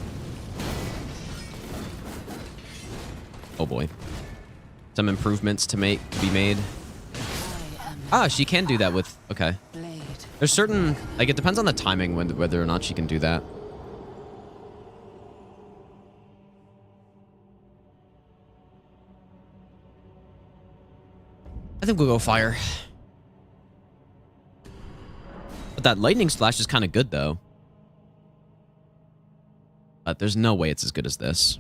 Oh boy. Some improvements to be made. Ah, she can do that with... Okay. There's certain... Like, it depends on the timing whether or not she can do that. I think we'll go fire. But that lightning slash is kind of good, though. But there's no way it's as good as this.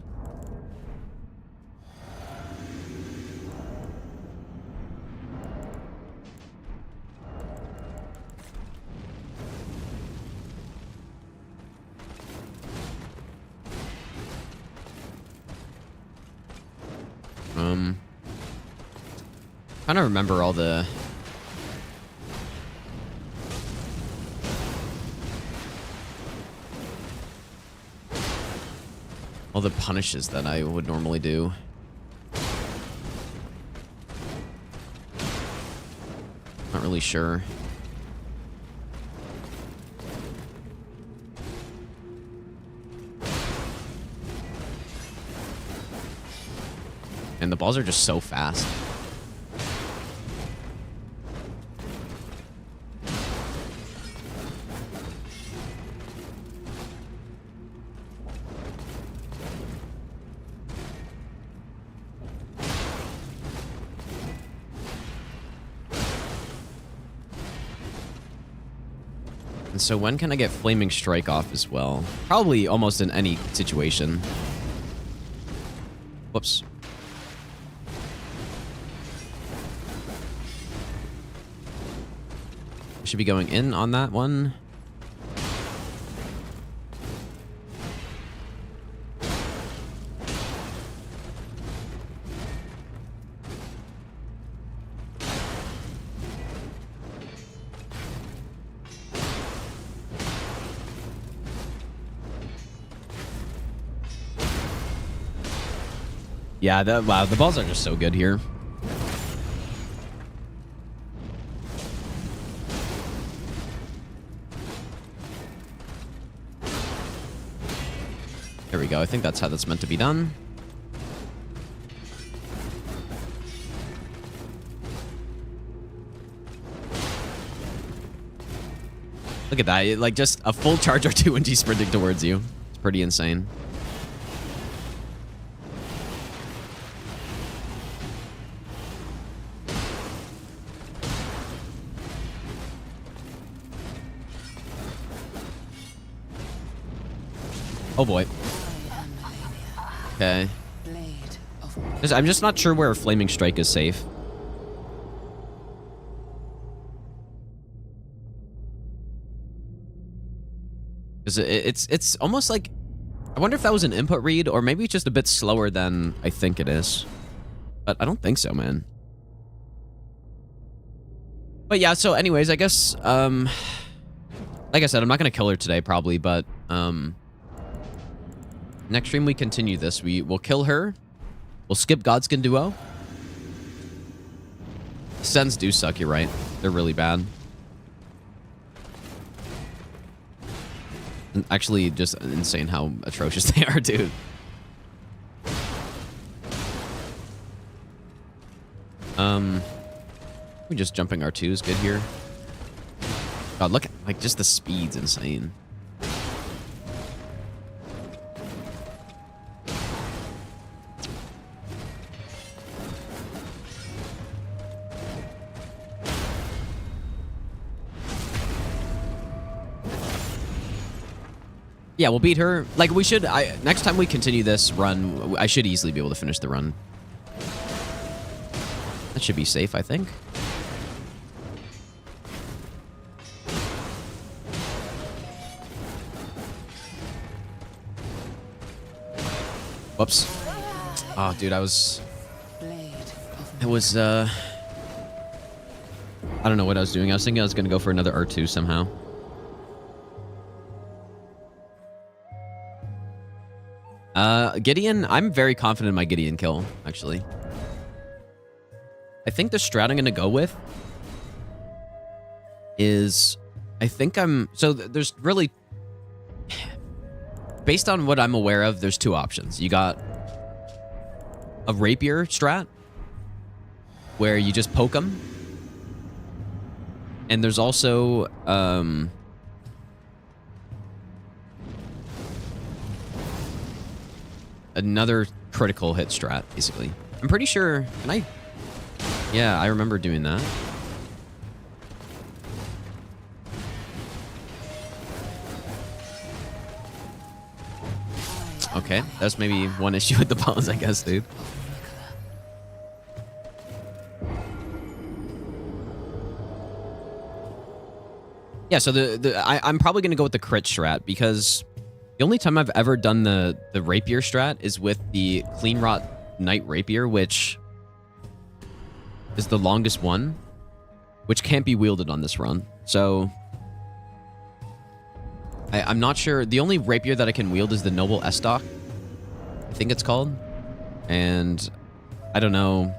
Trying to remember all the... all the punishes that I would normally do. Not really sure. And the balls are just so fast. And so when can I get Flaming Strike off as well? Probably almost in any situation. Whoops. I should be going in on that one. Yeah, wow, the balls are just so good here. There we go. I think that's how that's meant to be done. Look at that. Like, just a full charge R2 and G sprinting towards you. It's pretty insane. Oh boy. Okay. I'm just not sure where Flaming Strike is safe. Because it's almost like... I wonder if that was an input read, or maybe it's just a bit slower than I think it is. But I don't think so, man. But yeah, so anyways, I guess... like I said, I'm not going to kill her today, probably, but... next stream we continue this. We'll kill her. We'll skip Godskin Duo. Sens do suck, you're right. They're really bad. And actually, just insane how atrocious they are, dude. We just jumping R2 is good here. God, look at, like, just the speed's insane. Yeah, we'll beat her. Like, we should... next time we continue this run, I should easily be able to finish the run. That should be safe, I think. Whoops. Oh, dude, I was... It was, I don't know what I was doing. I was thinking I was going to go for another R2 somehow. Gideon, I'm very confident in my Gideon kill, actually. I think the strat I'm going to go with is... I think I'm... So there's really... Based on what I'm aware of, there's two options. You got a rapier strat, where you just poke them. And there's also... another critical hit strat, basically. I'm pretty sure... Can I... Yeah, I remember doing that. Okay, that's maybe one issue with the bows, I guess, dude. Yeah, so I'm probably going to go with the crit strat, because the only time I've ever done the rapier strat is with the Clean Rot Knight Rapier, which is the longest one, which can't be wielded on this run. So I'm not sure. The only rapier that I can wield is the Noble Estoc, I think it's called. And I don't know.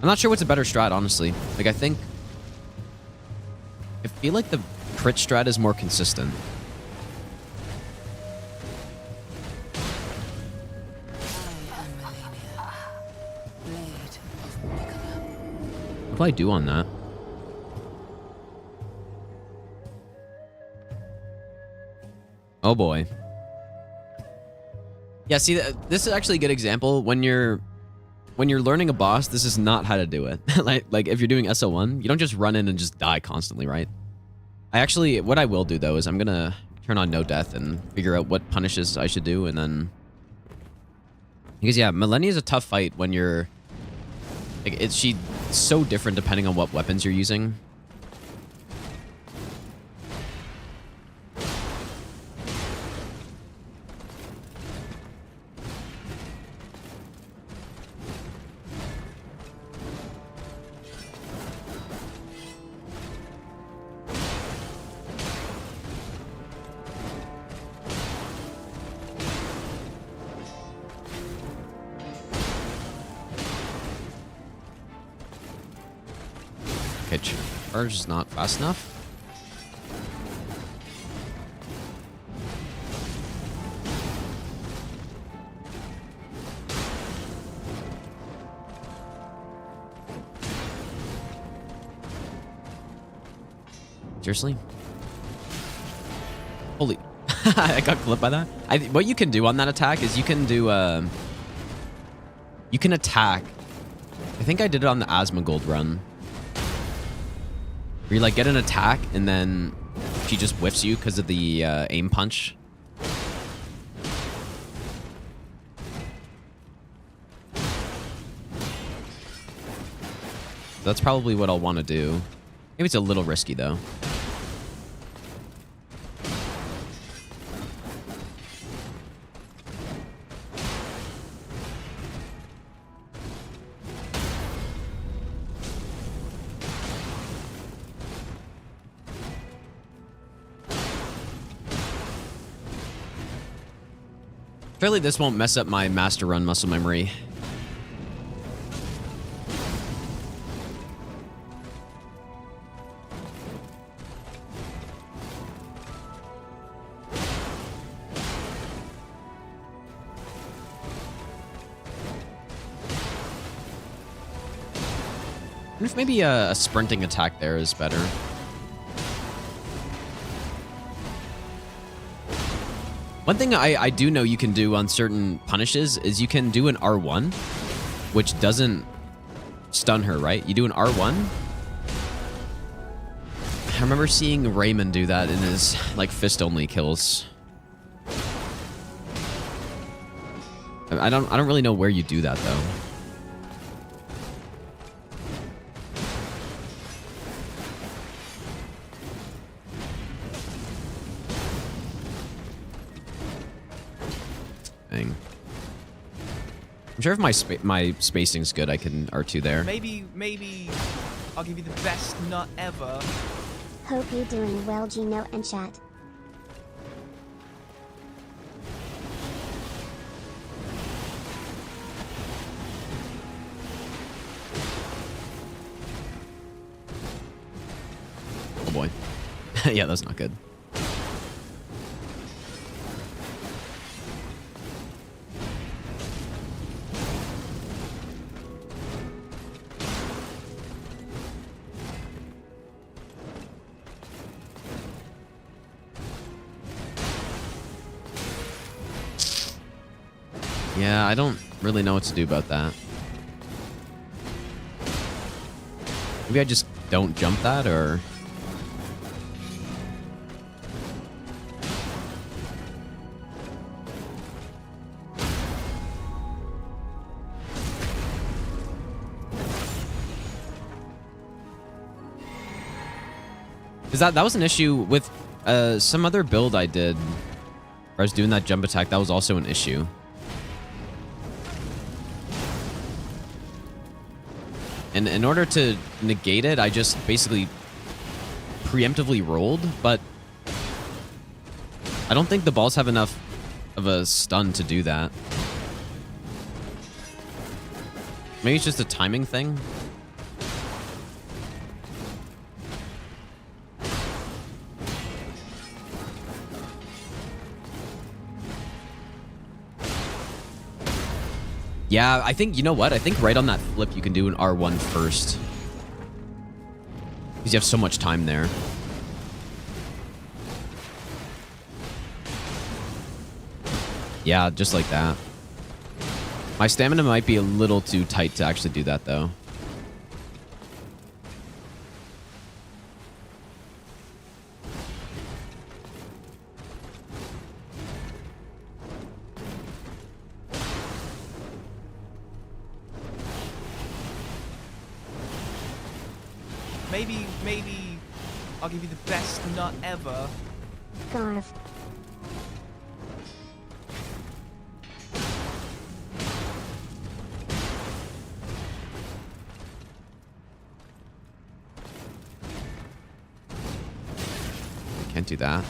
I'm not sure what's a better strat, honestly. Like, I feel like the crit strat is more consistent. What do I do on that? Oh boy. Yeah, see, this is actually a good example. When you're learning a boss, this is not how to do it. like if you're doing SO1, you don't just run in and just die constantly, right? What I will do though is I'm gonna turn on no death and figure out what punishes I should do, and then, because yeah, Malenia is a tough fight when you're like, she's so different depending on what weapons you're using. Okay, charge is not fast enough. Seriously? Holy. I got clipped by that. What you can do on that attack is you can do, you can attack. I think I did it on the Asmongold run. Where you like get an attack and then she just whiffs you because of the aim punch. That's probably what I'll want to do. Maybe it's a little risky though. Surely this won't mess up my master run muscle memory. I wonder if maybe a sprinting attack there is better. One thing I do know you can do on certain punishes is you can do an R1, which doesn't stun her, right? You do an R1. I remember seeing Raymond do that in his like fist-only kills. I don't really know where you do that though. I'm sure if my spacing's good, I can R2 there. Maybe I'll give you the best nut ever. Hope you're doing well, Gino and chat. boy. Yeah, that's not good. Yeah, I don't really know what to do about that. Maybe I just don't jump that, or... Because that was an issue with some other build I did. Where I was doing that jump attack, that was also an issue. And in order to negate it, I just basically preemptively rolled, but I don't think the balls have enough of a stun to do that. Maybe it's just a timing thing. Yeah, I think, you know what? I think right on that flip, you can do an R1 first. Because you have so much time there. Yeah, just like that. My stamina might be a little too tight to actually do that, though. Maybe I'll give you the best nut ever. Garv. Can't do that.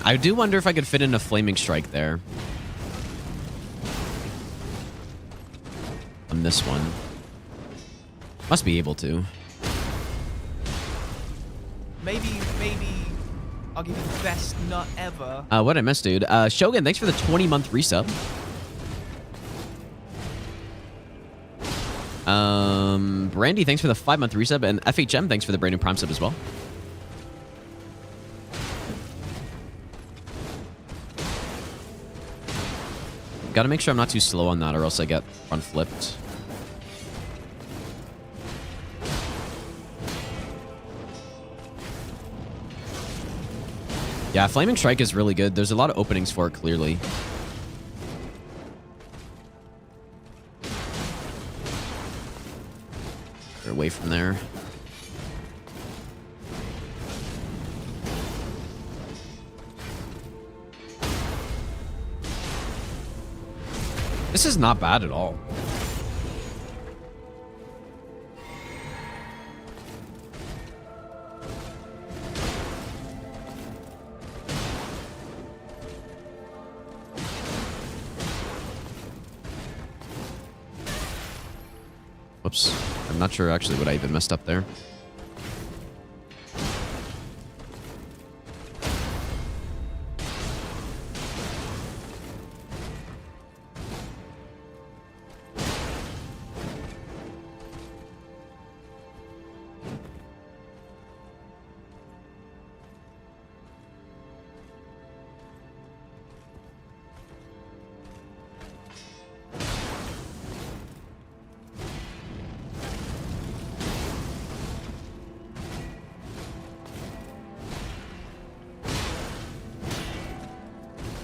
I do wonder if I could fit in a flaming strike there. On this one. Must be able to. Maybe I'll give you the best nut ever. What I missed, dude. Shogun, thanks for the 20-month resub. Brandy, thanks for the 5-month resub, and FHM, thanks for the brand new Prime sub as well. Gotta make sure I'm not too slow on that, or else I get front flipped. Yeah, Flaming Strike is really good. There's a lot of openings for it, clearly. They're away from there. This is not bad at all. Whoops. I'm not sure actually what I even messed up there.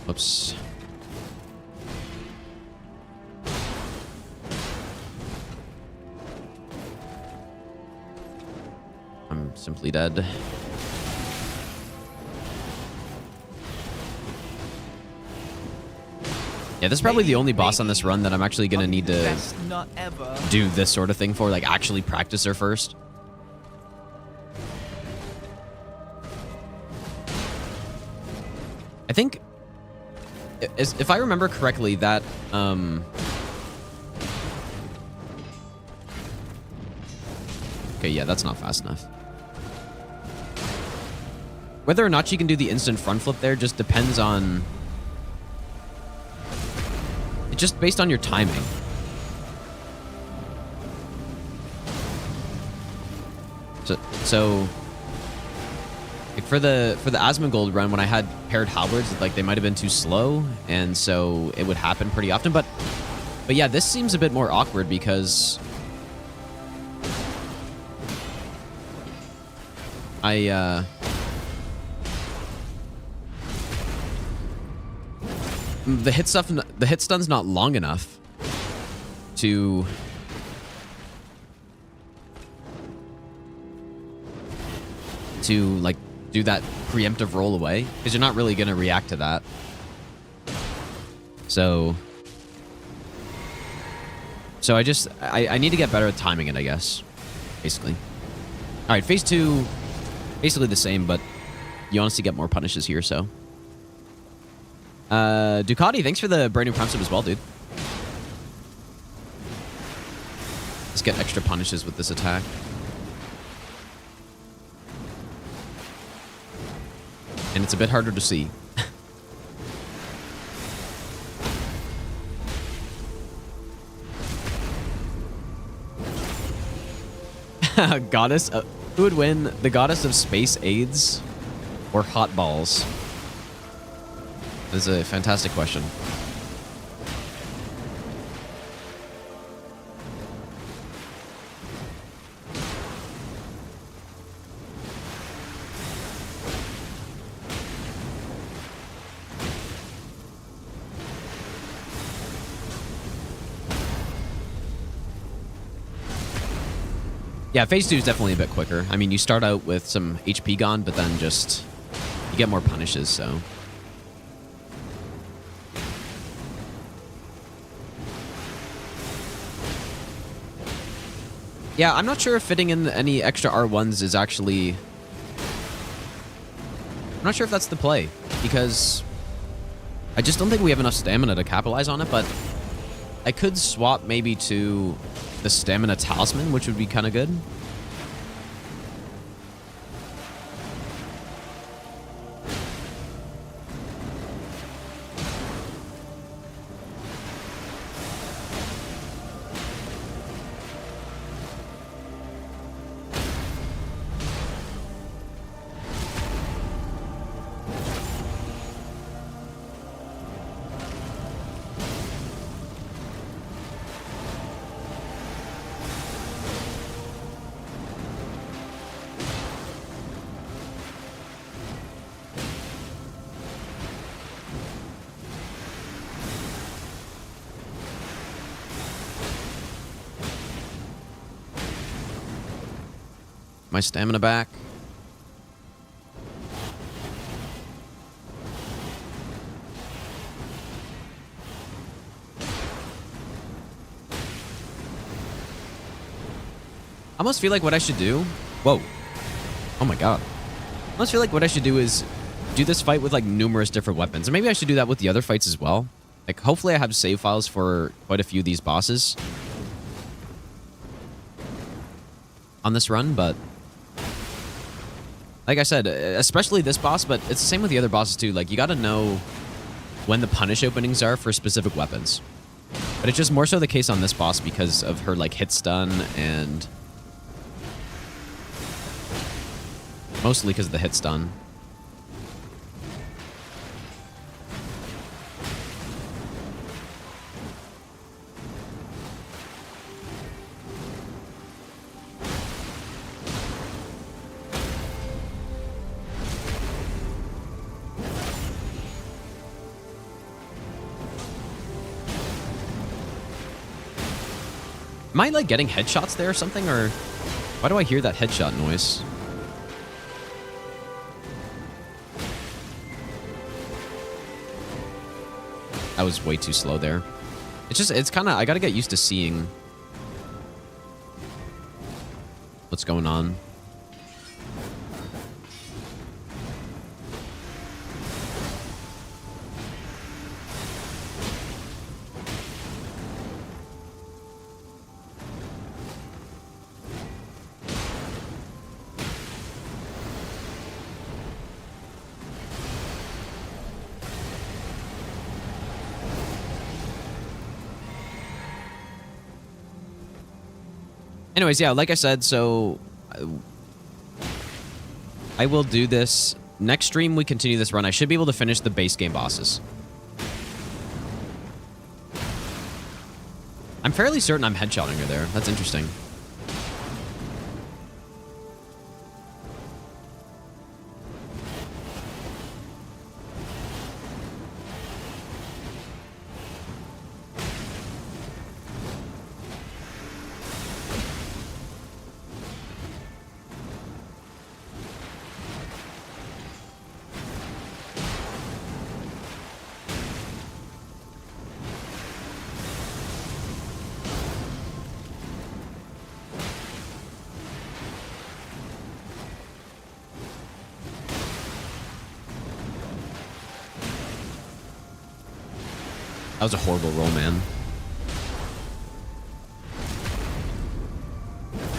Whoops. I'm simply dead. Yeah, this is probably the only boss on this run that I'm actually gonna need to Best nut ever. do this sort of thing for, like actually practice her first. I think, if I remember correctly, that Okay, yeah, that's not fast enough. Whether or not she can do the instant front flip there just depends on... It's just based on your timing. So like for the Asmongold run, when I had paired halberds, like they might have been too slow, and so it would happen pretty often. But yeah, this seems a bit more awkward because the hit stun's not long enough to like do that preemptive roll away, because you're not really going to react to that. So I need to get better at timing it, I guess, basically. All right, phase 2, basically the same, but you honestly get more punishes here, so. Ducati, thanks for the brand new prime sub as well, dude. Let's get extra punishes with this attack. And it's a bit harder to see. Goddess, who would win? The goddess of space AIDS or hot balls? This is a fantastic question. Yeah, phase 2 is definitely a bit quicker. I mean, you start out with some HP gone, but then just you get more punishes, so. Yeah, I'm not sure if fitting in any extra R1s is actually... I'm not sure if that's the play, because I just don't think we have enough stamina to capitalize on it, but I could swap maybe to the stamina talisman, which would be kind of good. My stamina back. I almost feel like what I should do... Whoa. Oh my god. I almost feel like what I should do is do this fight with, like, numerous different weapons. And maybe I should do that with the other fights as well. Like, hopefully I have save files for quite a few of these bosses on this run, but... Like I said, especially this boss, but it's the same with the other bosses too. Like, you gotta know when the punish openings are for specific weapons. But it's just more so the case on this boss because of her, like, hit stun and... Mostly because of the hit stun. Am I, like, getting headshots there or something, or why do I hear that headshot noise? That was way too slow there. It's just, it's kind of, I gotta get used to seeing what's going on. Anyways, yeah, like I said, so I will do this. Next stream, we continue this run. I should be able to finish the base game bosses. I'm fairly certain I'm headshotting her there. That's interesting. That was a horrible roll, man.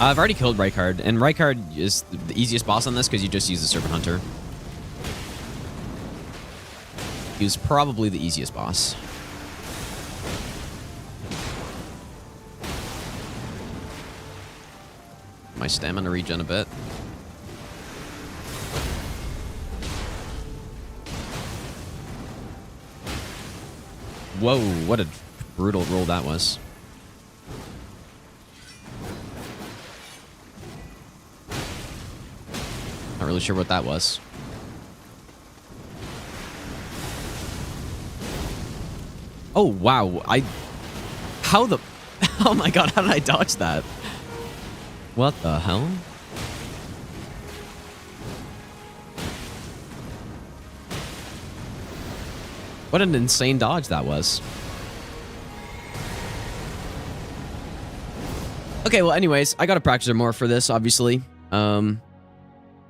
I've already killed Rykard, and Rykard is the easiest boss on this because you just use the Serpent Hunter. He was probably the easiest boss. My stamina regen a bit. Whoa, what a brutal roll that was. Not really sure what that was. Oh, wow. How the... Oh my god, how did I dodge that? What the hell? What an insane dodge that was. Okay, well, anyways, I gotta practice more for this, obviously. I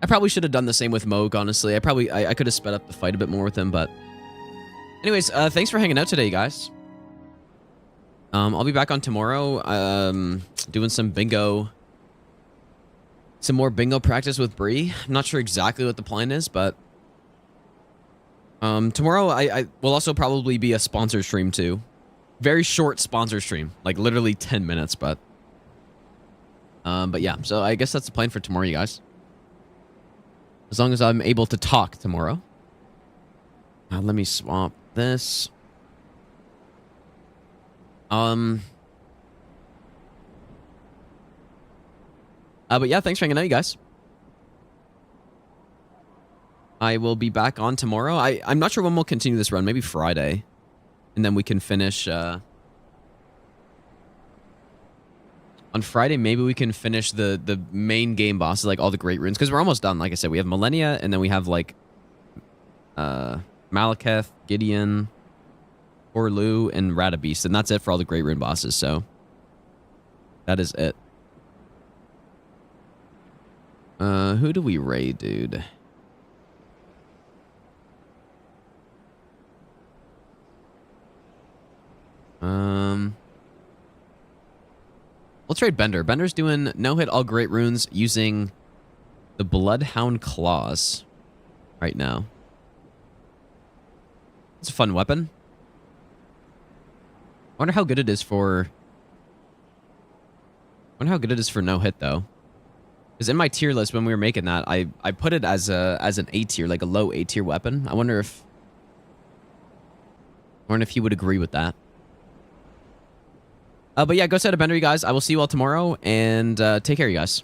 probably should have done the same with Moog, honestly. I could have sped up the fight a bit more with him, but... Anyways, thanks for hanging out today, guys. I'll be back on tomorrow, doing some bingo... Some more bingo practice with Bree. I'm not sure exactly what the plan is, but... Tomorrow I will also probably be a sponsor stream too. Very short sponsor stream, like literally 10 minutes, but yeah, so I guess that's the plan for tomorrow, you guys. As long as I'm able to talk tomorrow. Let me swap this. But yeah, thanks for hanging out, you guys. I will be back on tomorrow. I'm not sure when we'll continue this run. Maybe Friday. And then we can finish... on Friday, maybe we can finish the main game bosses, like all the great runes. Because we're almost done. Like I said, we have Millennia, and then we have, like... Malekith, Gideon, Orlu, and Radabeast. And that's it for all the great rune bosses, so... That is it. Who do we raid, dude? We'll trade Bender. Bender's doing no-hit all great runes using the Bloodhound Claws right now. It's a fun weapon. I wonder how good it is for... no-hit, though. Because in my tier list, when we were making that, I put it as an A tier, like a low A tier weapon. I wonder if you would agree with that. But yeah, go set a Bender, you guys. I will see you all tomorrow, and take care, you guys.